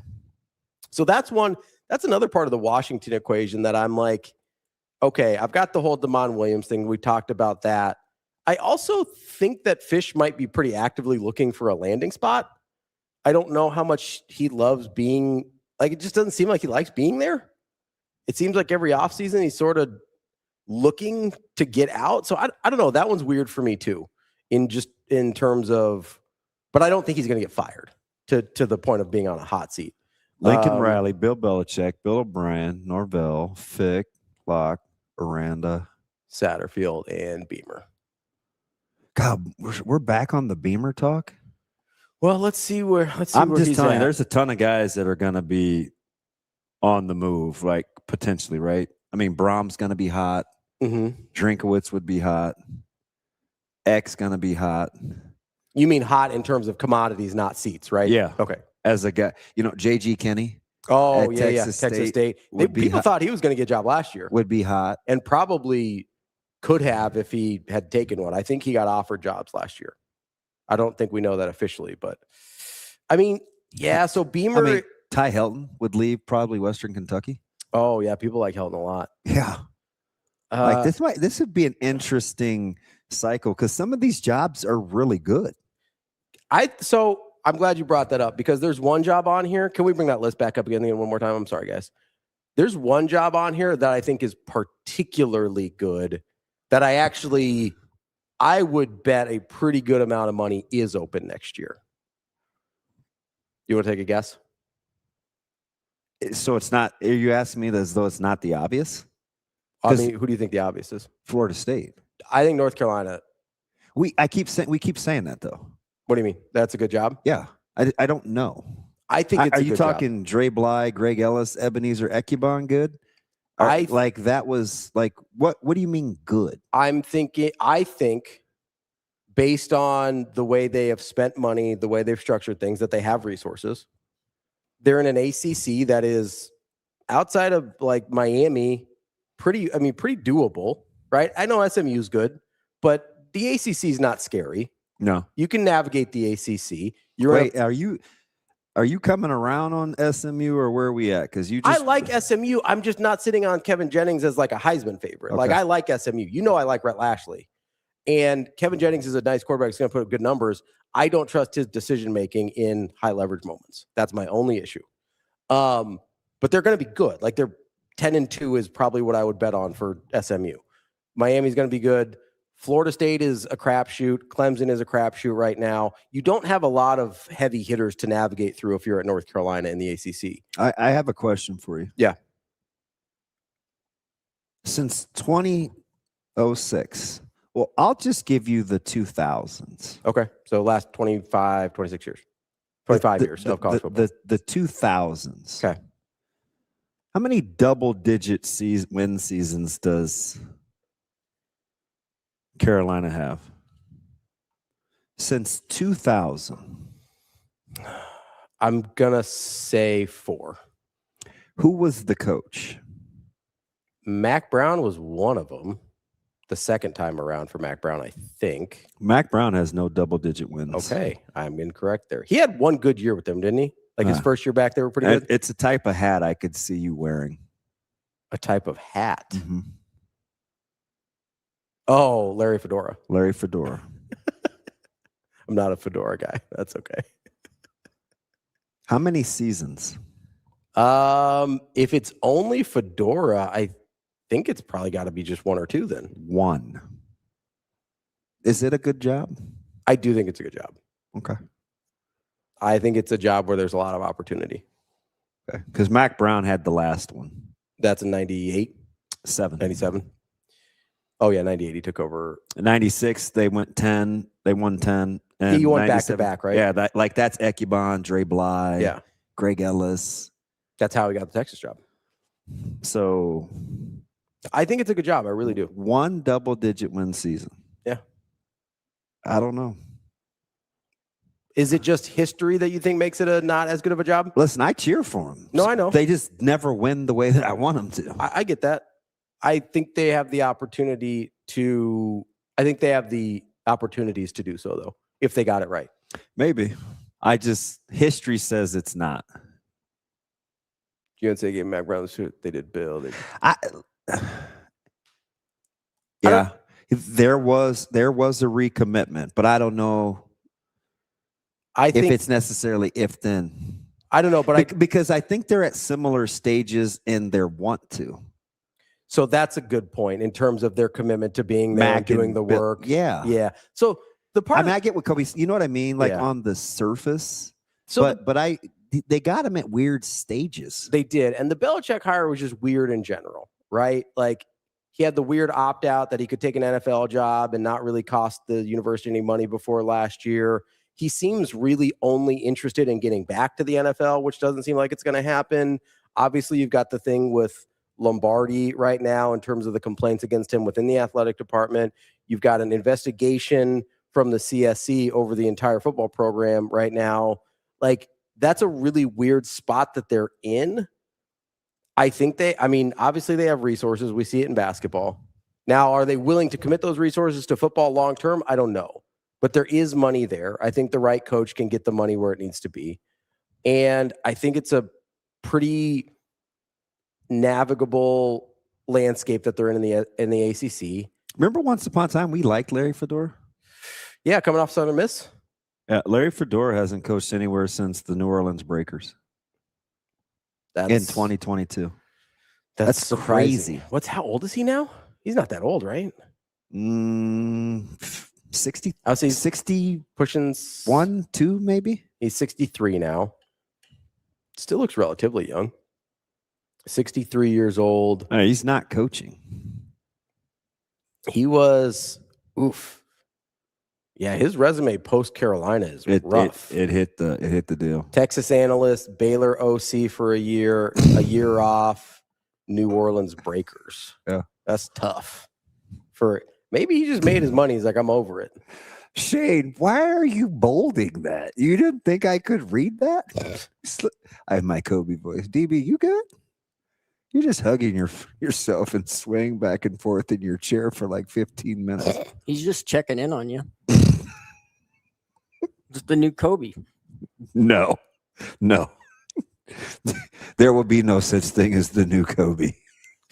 So that's another part of the Washington equation that I'm like, okay, I've got the whole Damon Williams thing. We talked about that. I also think that Fish might be pretty actively looking for a landing spot. I don't know how much he loves being it just doesn't seem like he likes being there. It seems like every offseason he's sort of looking to get out. So I don't know. That one's weird for me too, in terms of, but I don't think he's going to get fired to the point of being on a hot seat. Lincoln Riley, Bill Belichick, Bill O'Brien, Norvell, Fick, Locke, Aranda, Satterfield, and Beamer. God, we're back on the Beamer talk. Well, let's see where. I'm just telling you, there's a ton of guys that are going to be on the move, like potentially, right? I mean, Brahm's going to be hot. Mm-hmm. Drinkowitz would be hot. X going to be hot. You mean hot in terms of commodities, not seats, right? Yeah. Okay. As a guy, J.G. Kinney. Oh, yeah, Texas State. People hot. thought he was going to get a job last year. Would be hot. And probably could have if he had taken one. I think he got offered jobs last year. I don't think we know that officially, but I mean, yeah. So Beamer, Ty Helton would leave probably Western Kentucky. Oh yeah, people like Helton a lot. Yeah. Like this would be an interesting cycle because some of these jobs are really good. So I'm glad you brought that up because there's one job on here. Can we bring that list back up again one more time? I'm sorry, guys. There's one job on here that I think is particularly good that I would bet a pretty good amount of money is open next year. You want to take a guess? So it's not, are you asking me as though it's not the obvious? I mean, who do you think the obvious is? Florida State. I think North Carolina. We keep saying that though. What do you mean? That's a good job? Yeah. I don't know. I think it's are a you good talking job. Dre Bly, Greg Ellis, Ebenezer Ekubon good? That was like what do you mean good? I think based on the way they have spent money, the way they've structured things, that they have resources. They're in an ACC that is outside of like Miami, pretty doable, right? I know SMU is good, but the ACC is not scary. No. You can navigate the ACC. Are you coming around on SMU or where are we at? Because I like SMU. I'm just not sitting on Kevin Jennings as like a Heisman favorite. Okay. Like I like SMU. You know I like Rhett Lashley. And Kevin Jennings is a nice quarterback. He's going to put up good numbers. I don't trust his decision-making in high leverage moments. That's my only issue. But they're going to be good. Like they're 10-2 is probably what I would bet on for SMU. Miami's going to be good. Florida State is a crapshoot. Clemson is a crapshoot right now. You don't have a lot of heavy hitters to navigate through if you're at North Carolina in the ACC. I have a question for you. Yeah. Since 2006, well, I'll just give you the 2000s. Okay. So last 25, 26 years. 25 years of college football. The 2000s. Okay. How many double-digit win seasons does Carolina have? Since 2000. I'm going to say 4. Who was the coach? Mac Brown was one of them. The second time around for Mac Brown, I think. Mac Brown has no double-digit wins. Okay, I'm incorrect there. He had one good year with them, didn't he? Like his first year back, they were pretty good. It's a type of hat I could see you wearing. A type of hat? Mm-hmm. Oh, Larry Fedora. Larry Fedora. I'm not a Fedora guy. That's okay. How many seasons? If it's only Fedora, I think it's probably got to be just 1 or 2 then. 1. Is it a good job? I do think it's a good job. Okay. I think it's a job where there's a lot of opportunity. Okay. Because Mac Brown had the last one. That's in 98? 97? Oh, yeah, 98. He took over. 96, they went 10. They won 10. And he went back to back, right? Yeah, that's Ekubon, Dre Bly, yeah, Greg Ellis. That's how he got the Texas job. So I think it's a good job. I really do. 1 double-digit win season. Yeah. I don't know. Is it just history that you think makes it not as good of a job? Listen, I cheer for them. No, I know. They just never win the way that I want them to. I get that. I think they have the opportunity to. I think they have the opportunities to do so, though, if they got it right. Maybe. History says it's not. UNC gave Mac Brown the suit. They did Bill. Yeah, there was a recommitment, but I don't know. I think if it's necessarily if then. I don't know, but because I think they're at similar stages in their want to. So that's a good point in terms of their commitment to being there and doing the work. Yeah, yeah. So the part I get what Kobe's. You know what I mean? Like on the surface. So, but they got him at weird stages. They did, and the Belichick hire was just weird in general, right? Like he had the weird opt out that he could take an NFL job and not really cost the university any money before last year. He seems really only interested in getting back to the NFL, which doesn't seem like it's going to happen. Obviously, you've got the thing with Lombardi right now in terms of the complaints against him within the athletic department. You've got an investigation from the CSC over the entire football program right now. Like, that's a really weird spot that they're in. I think obviously they have resources. We see it in basketball. Now, are they willing to commit those resources to football long term? I don't know. But there is money there. I think the right coach can get the money where it needs to be. And I think it's a pretty navigable landscape that they're in the ACC. Remember once upon a time we liked Larry Fedora? Yeah, coming off Southern Miss. Yeah, Larry Fedora hasn't coached anywhere since the New Orleans Breakers. In 2022. That's crazy. How old is he now? He's not that old, right? 60. I would say 60, pushing 2 maybe. He's 63 now. Still looks relatively young. 63 years old. He's not coaching. He was Yeah, his resume post Carolina is rough. It hit the deal. Texas analyst, Baylor OC for a year off, New Orleans Breakers. Yeah, that's tough. Maybe he just made his money. He's like, I'm over it. Shane, why are you bolding that? You didn't think I could read that? I have my Kobe voice. DB, you good? You're just hugging yourself and swaying back and forth in your chair for like 15 minutes. He's just checking in on you. Just the new Kobe. No. There will be no such thing as the new Kobe.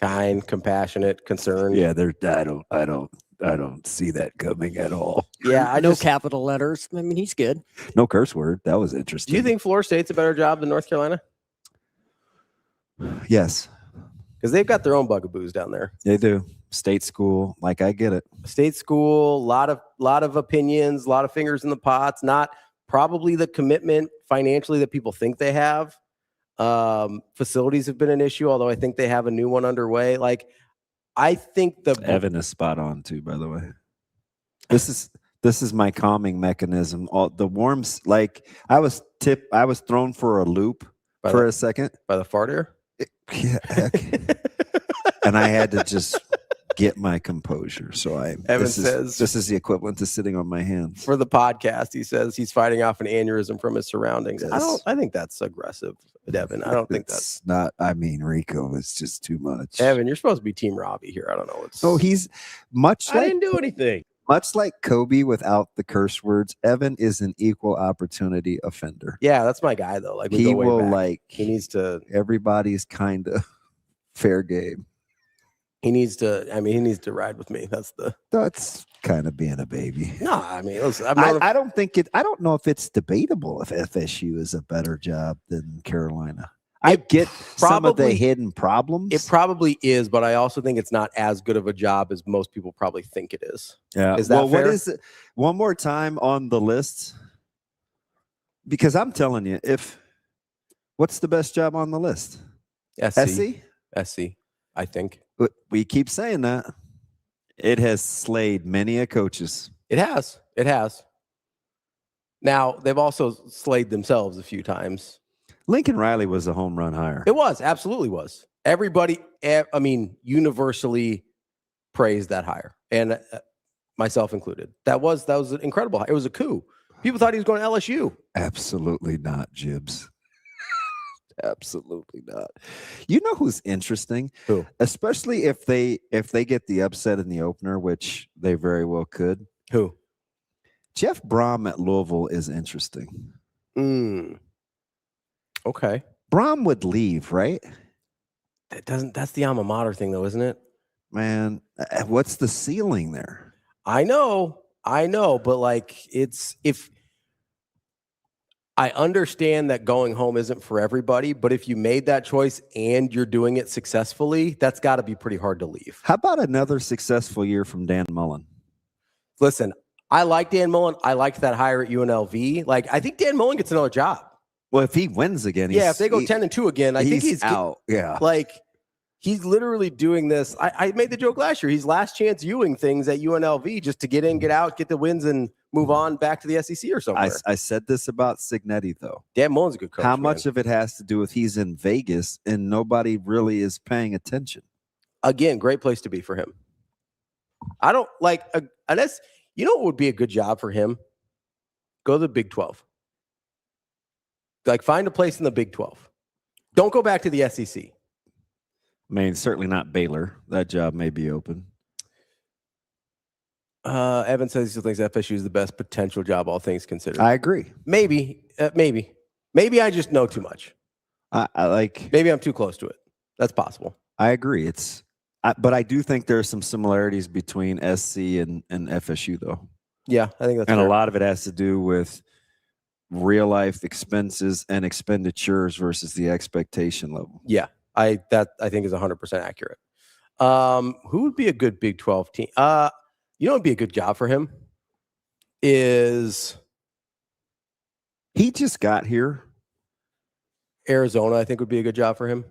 Kind, compassionate, concerned. Yeah, I don't see that coming at all. Yeah, I know capital letters. I mean, he's good. No curse word. That was interesting. Do you think Florida State's a better job than North Carolina? Yes. Because they've got their own bugaboos down there. They do. State school, like I get it. State school, lot of opinions, a lot of fingers in the pots. Not probably the commitment financially that people think they have. Facilities have been an issue, although I think they have a new one underway. Like, I think Evan is spot on too. By the way, this is my calming mechanism. All the warms, like I was thrown for a loop a second by the farter. Yeah, and I had to just get my composure. So Evan says this is the equivalent to sitting on my hands for the podcast. He says he's fighting off an aneurysm from his surroundings. Yes. I think that's aggressive, Evan. I don't think that's not. I mean, Rico is just too much. Evan, you're supposed to be Team Ravi here. I don't know. So he's much. I didn't do anything. Much like Kobe without the curse words, Evan is an equal opportunity offender. Yeah, that's my guy though. Like he will he needs to. Everybody's kind of fair game. He needs to. I mean, he needs to ride with me. That's kind of being a baby. No, I mean, listen, I don't think it. I don't know if it's debatable if FSU is a better job than Carolina. I get some of the hidden problems. It probably is, but I also think it's not as good of a job as most people probably think it is. Yeah. Is that fair? What is it? One more time on the list, because I'm telling you, what's the best job on the list? SC, I think. But we keep saying that. It has slayed many a coaches. It has. Now they've also slayed themselves a few times. Lincoln Riley was a home run hire. It was, absolutely was. Everybody, I mean, universally praised that hire, and myself included. That was an incredible hire. It was a coup. People thought he was going to LSU. Absolutely not, Jibs. Absolutely not. You know who's interesting? Who? Especially if they get the upset in the opener, which they very well could. Who? Jeff Brom at Louisville is interesting. Okay. Brom would leave, right? That's the alma mater thing though, isn't it? Man, what's the ceiling there? I know, but like if I understand that going home isn't for everybody, but if you made that choice and you're doing it successfully, that's got to be pretty hard to leave. How about another successful year from Dan Mullen? Listen, I like Dan Mullen. I liked that hire at UNLV. Like, I think Dan Mullen gets another job. Well, if he wins again, if they go 10-2 again, I think he's out. Yeah, like he's literally doing this. I made the joke last year. He's last chance Ewing things at UNLV just to get in, get out, get the wins, and move on back to the SEC or somewhere. I said this about Cignetti though. Dan Mullen's a good coach. How much of it has to do with he's in Vegas and nobody really is paying attention? Again, great place to be for him. I don't like unless you know what would be a good job for him. Go to the Big 12. Like, find a place in the Big 12. Don't go back to the SEC. I mean, certainly not Baylor. That job may be open. Evan says he still thinks FSU is the best potential job, all things considered. I agree. Maybe I just know too much. I like. Maybe I'm too close to it. That's possible. I agree. But I do think there are some similarities between SC and FSU, though. Yeah, I think that's and fair. a lot of it has to do with real life expenses and expenditures versus the expectation level. Yeah, I think is 100% accurate. Who would be a good Big 12 team? You know what would be a good job for him is he just got here. Arizona, I think, would be a good job for him.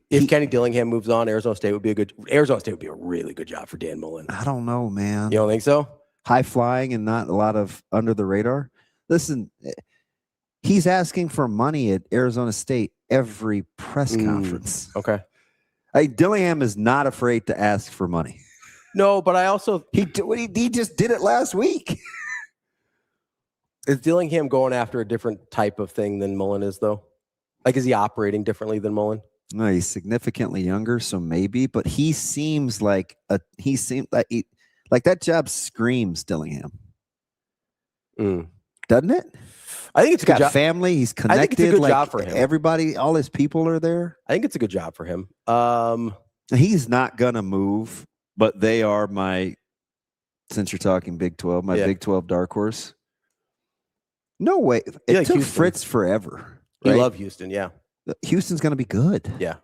If Kenny Dillingham moves on, Arizona State would be a really good job for Dan Mullen. I don't know, man. You don't think so? High flying and not a lot of under the radar. Listen, he's asking for money at Arizona State every press conference. Okay. Dillingham is not afraid to ask for money. No, but I also he just did it last week. Is Dillingham going after a different type of thing than Mullen is, though? Like, is he operating differently than Mullen? No, he's significantly younger, so maybe. But he seems like that job screams Dillingham, doesn't it? I think it's a good job. Family. He's connected. I think it's a good job for him. Everybody, all his people are there. I think it's a good job for him. He's not gonna move, but they are my. Since you're talking Big 12, my Big 12 dark horse. No way. It took Fritz forever. You love Houston, yeah. Houston's going to be good. Yeah.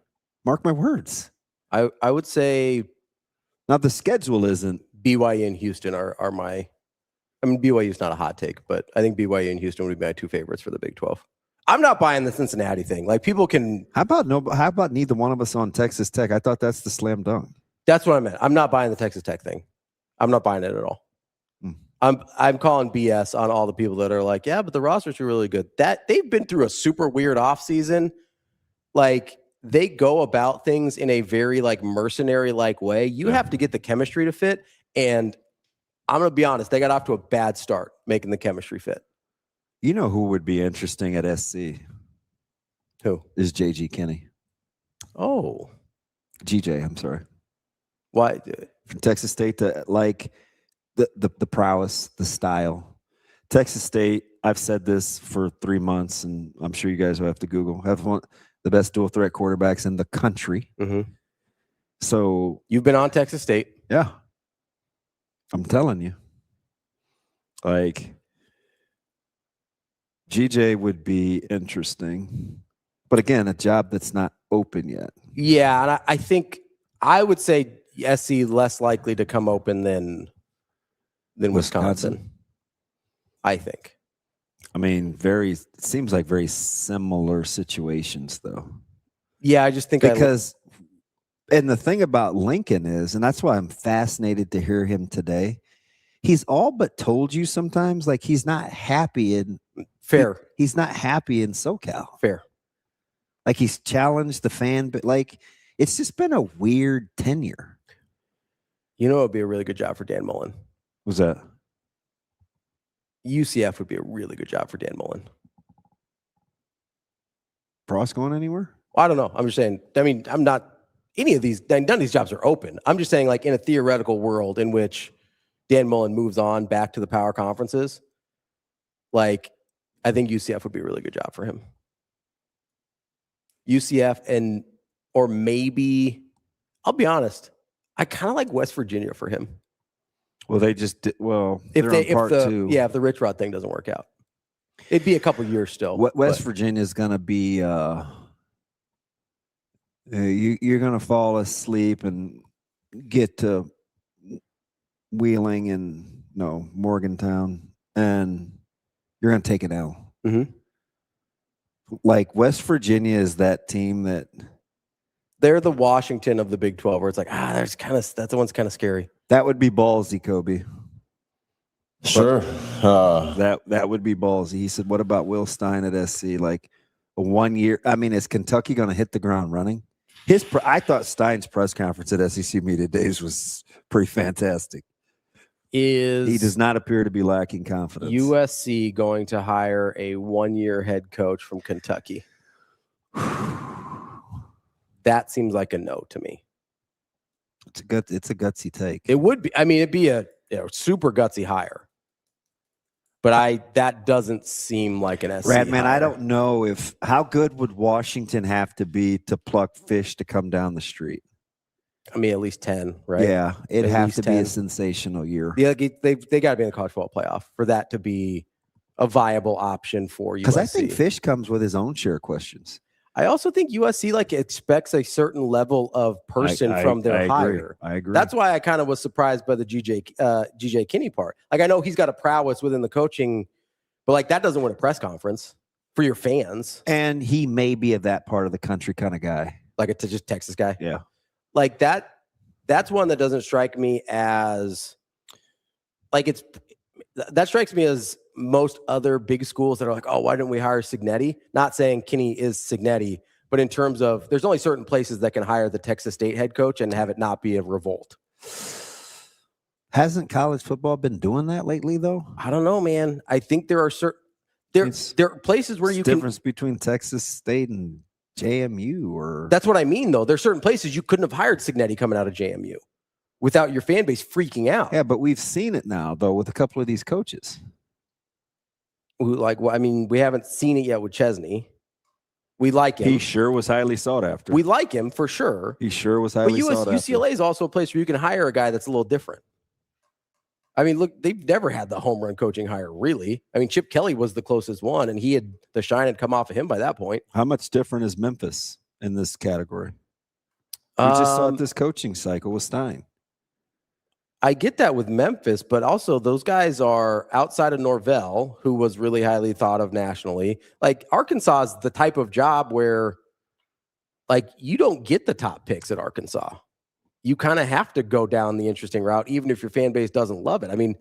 Mark my words. I would say. Now, the schedule isn't. BYU and Houston are my. I mean, BYU is not a hot take, but I think BYU and Houston would be my two favorites for the Big 12. I'm not buying the Cincinnati thing. Like, people can. How about neither one of us on Texas Tech? I thought that's the slam dunk. That's what I meant. I'm not buying the Texas Tech thing. I'm not buying it at all. I'm calling BS on all the people that are like, yeah, but the rosters are really good. That they've been through a super weird offseason. Like, they go about things in a very like mercenary like way. You have to get the chemistry to fit. And I'm going to be honest, they got off to a bad start making the chemistry fit. You know who would be interesting at SC? Who? Is JG Kinney. Oh. GJ, I'm sorry. Why? From Texas State to like the prowess, the style. Texas State, I've said this for 3 months, and I'm sure you guys will have to Google, have one the best dual threat quarterbacks in the country. Mm-hmm. So you've been on Texas State. Yeah. I'm telling you. Like, GJ would be interesting. But again, a job that's not open yet. Yeah, and I think I would say SC less likely to come open than Wisconsin. I think. I mean, it seems like very similar situations, though. Yeah, I just think and the thing about Lincoln is, and that's why I'm fascinated to hear him today, he's all but told you sometimes, like, he's not happy in fair. He's not happy in SoCal. Fair. Like, he's challenged the fan, but like, it's just been a weird tenure. You know, it would be a really good job for Dan Mullen. What's that? UCF would be a really good job for Dan Mullen. Frost going anywhere? Well, I don't know. I'm just saying. I mean, I'm not. None of these jobs are open. I'm just saying, like, in a theoretical world in which Dan Mullen moves on back to the power conferences, like, I think UCF would be a really good job for him. UCF or maybe, I'll be honest, I kind of like West Virginia for him. Well, they just did. Well, if the Rich Rod thing doesn't work out, it'd be a couple years still. West Virginia is going to be. You're going to fall asleep and get to Wheeling and Morgantown, and you're going to take an L. Mm-hmm. Like, West Virginia is that team that they're the Washington of the Big 12, where it's like, that one's kind of scary. That would be ballsy, Kobe. Sure. That would be ballsy. He said, what about Will Stein at SC? Like, a 1 year. I mean, is Kentucky going to hit the ground running? I thought Stein's press conference at SEC Media Days was pretty fantastic. He does not appear to be lacking confidence. USC going to hire a 1-year head coach from Kentucky. That seems like a no to me. It's a gutsy take. It would be. I mean, it'd be a super gutsy hire. But that doesn't seem like an SC Radman, hire. I don't know how good would Washington have to be to pluck fish to come down the street? I mean, at least 10, right? Yeah, it'd At have least to 10. be a sensational year. Yeah, they got to be in the college football playoff for that to be a viable option for USC. Because I think Fish comes with his own share of questions. I also think USC expects a certain level of person from their hire. I agree. That's why I kind of was surprised by the GJ Kinney part. Like, I know he's got a prowess within the coaching, but that doesn't win a press conference for your fans. And he may be of that part of the country kind of guy, like just Texas guy. Yeah, like that. That's one that doesn't strike me as that strikes me as most other big schools that are like, oh, why didn't we hire Cignetti? Not saying Kinney is Cignetti, but in terms of there's only certain places that can hire the Texas State head coach and have it not be a revolt. Hasn't college football been doing that lately, though? I don't know, man. I think there are there are places where you can difference between Texas State and JMU, or that's what I mean, though. There's certain places you couldn't have hired Cignetti coming out of JMU without your fan base freaking out. Yeah, but we've seen it now, though, with a couple of these coaches. I mean, we haven't seen it yet with Chesney. We like him. He sure was highly sought after. We like him for sure. He sure was highly sought after. UCLA is also a place where you can hire a guy that's a little different. I mean, look, they've never had the home run coaching hire, really. I mean, Chip Kelly was the closest one, and the shine had come off of him by that point. How much different is Memphis in this category? We just saw it this coaching cycle with Stein. I get that with Memphis, but also those guys are outside of Norvell, who was really highly thought of nationally. Like, Arkansas is the type of job where, you don't get the top picks at Arkansas. You kind of have to go down the interesting route, even if your fan base doesn't love it. I mean,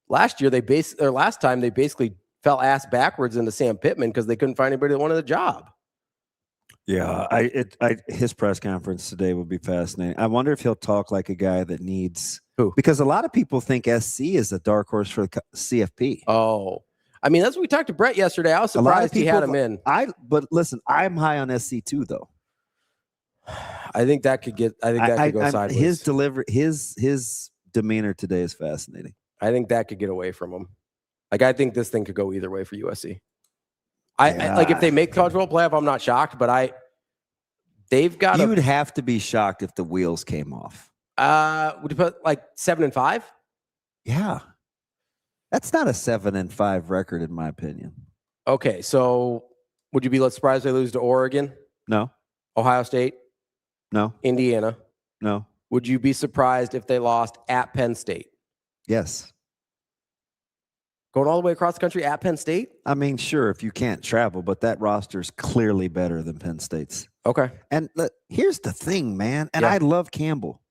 last time they basically fell ass backwards into Sam Pittman because they couldn't find anybody that wanted the job. Yeah, his press conference today will be fascinating. I wonder if he'll talk like a guy that needs who, because a lot of people think SC is a dark horse for the CFP. Oh, I mean, that's what we talked to Brett yesterday. I was surprised he had him in. But listen, I'm high on SC too, though. I think that could get. I think that could go sideways. His delivery, his demeanor today is fascinating. I think that could get away from him. I think this thing could go either way for USC. I if they make college football playoff, I'm not shocked, but they've got. You would have to be shocked if the wheels came off. Would you put 7-5? Yeah, that's not a 7-5 record in my opinion. Okay, so would you be surprised they lose to Oregon? No. Ohio State? No. Indiana? No. Would you be surprised if they lost at Penn State? Yes. Going all the way across the country at Penn State? I mean, sure, if you can't travel, but that roster is clearly better than Penn State's. Okay. And here's the thing, man, and I love Campbell.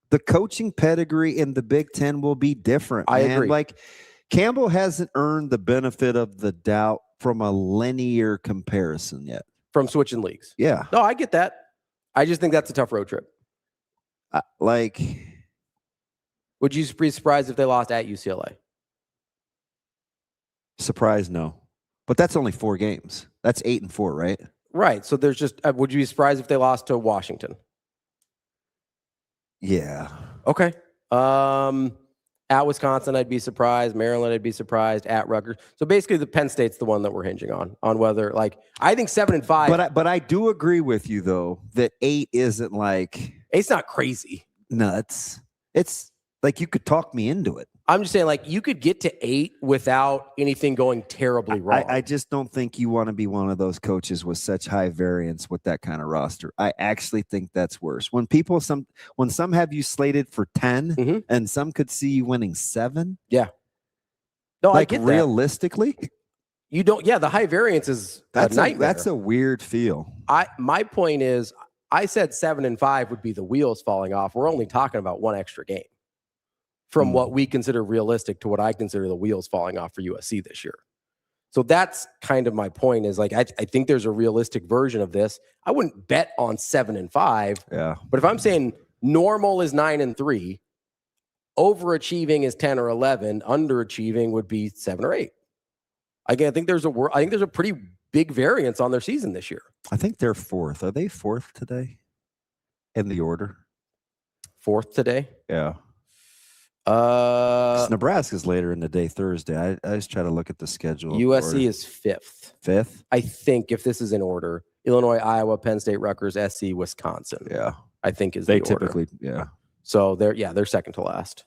The coaching pedigree in the Big Ten will be different. I agree. Campbell hasn't earned the benefit of the doubt from a linear comparison yet. From switching leagues. Yeah. No, I get that. I just think that's a tough road trip. Would you be surprised if they lost at UCLA? Surprise, no. But that's only 4 games. That's 8-4, right? Right. So there's just, would you be surprised if they lost to Washington? Yeah. Okay. At Wisconsin, I'd be surprised. Maryland, I'd be surprised. At Rutgers. So basically, the Penn State's the one that we're hinging on whether, I think 7-5. But I do agree with you, though, that 8 isn't 8's not crazy. Nuts. It's you could talk me into it. I'm just saying, you could get to 8 without anything going terribly wrong. I just don't think you want to be one of those coaches with such high variance with that kind of roster. I actually think that's worse. When some have you slated for 10 and some could see you winning 7. Yeah. No, I get that. Realistically, you don't. Yeah, the high variance is a nightmare. That's a weird feel. My point is, I said 7-5 would be the wheels falling off. We're only talking about one extra game from what we consider realistic to what I consider the wheels falling off for USC this year. So that's kind of my point is I think there's a realistic version of this. I wouldn't bet on 7-5. Yeah. But if I'm saying normal is 9-3, overachieving is 10 or 11, underachieving would be 7 or 8. Again, I think there's a pretty big variance on their season this year. I think they're 4th. Are they 4th today in the order? 4th today? Yeah. Nebraska's later in the day Thursday. I just try to look at the schedule. USC is 5th. 5th? I think if this is in order. Illinois, Iowa, Penn State, Rutgers, SC, Wisconsin. Yeah. I think is they the order. typically, yeah. So they're second to last.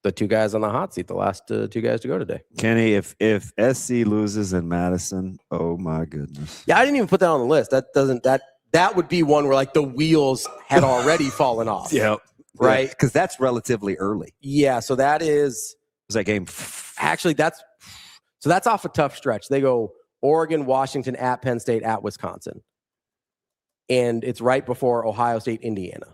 The 2 guys on the hot seat, the last 2 guys to go today. Kenny, if SC loses in Madison, oh my goodness. Yeah, I didn't even put that on the list. That would be one where like the wheels had already fallen off. Yeah. Right? Because that's relatively early. Yeah, so that is that game. Actually, that's off a tough stretch. They go Oregon, Washington, at Penn State, at Wisconsin. And it's right before Ohio State, Indiana.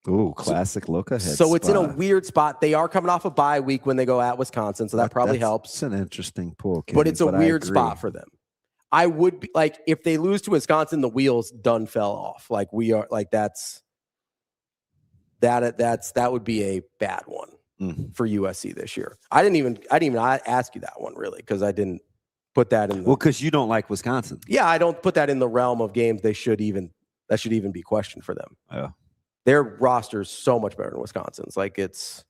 Ooh, classic look ahead. So it's in a weird spot. They are coming off a bye week when they go at Wisconsin, so that probably helps. It's an interesting pull, Kenny, but it's a weird spot for them. I would be like, if they lose to Wisconsin, the wheels done fell off. Like we are like that would be a bad one for USC this year. I didn't even ask you that one really because I didn't put that in. Well, because you don't like Wisconsin. Yeah, I don't put that in the realm of games that should even be questioned for them. Yeah. Their roster is so much better than Wisconsin's. Like it's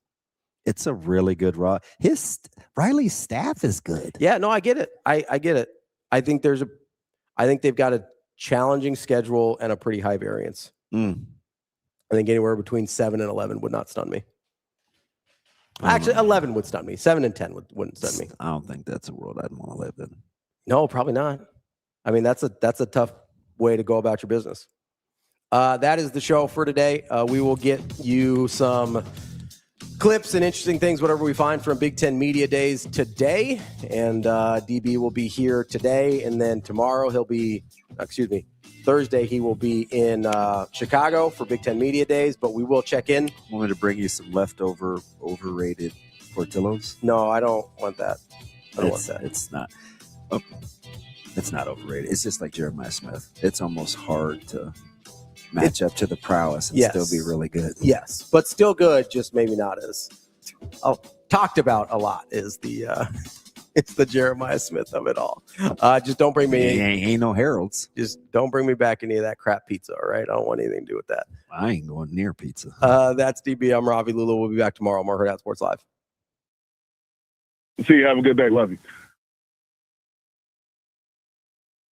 a really good Riley's staff is good. Yeah, no, I get it. I get it. I think they've got a challenging schedule and a pretty high variance. I think anywhere between 7 and 11 would not stun me. Actually, 11 would stun me. 7 and 10 wouldn't stun me. I don't think that's a world I'd want to live in. No, probably not. I mean, that's a tough way to go about your business. That is the show for today. We will get you some clips and interesting things, whatever we find from Big Ten Media Days today. And DB will be here today. And then tomorrow Thursday, he will be in Chicago for Big Ten Media Days. But we will check in. Want me to bring you some leftover overrated Portillos? No, I don't want that. I don't want that. It's not. It's not overrated. It's just like Jeremiah Smith. It's almost hard to match up to the prowess and still be really good. Yes, but still good, just maybe not as talked about a lot is it's the Jeremiah Smith of it all. Just don't bring me ain't no Harold's. Just don't bring me back any of that crap pizza, all right? I don't want anything to do with that. I ain't going near pizza. That's DB. I'm Ravi. Lulla will be back tomorrow. More Hurrdat Sports Live. See you. Have a good day. Love you.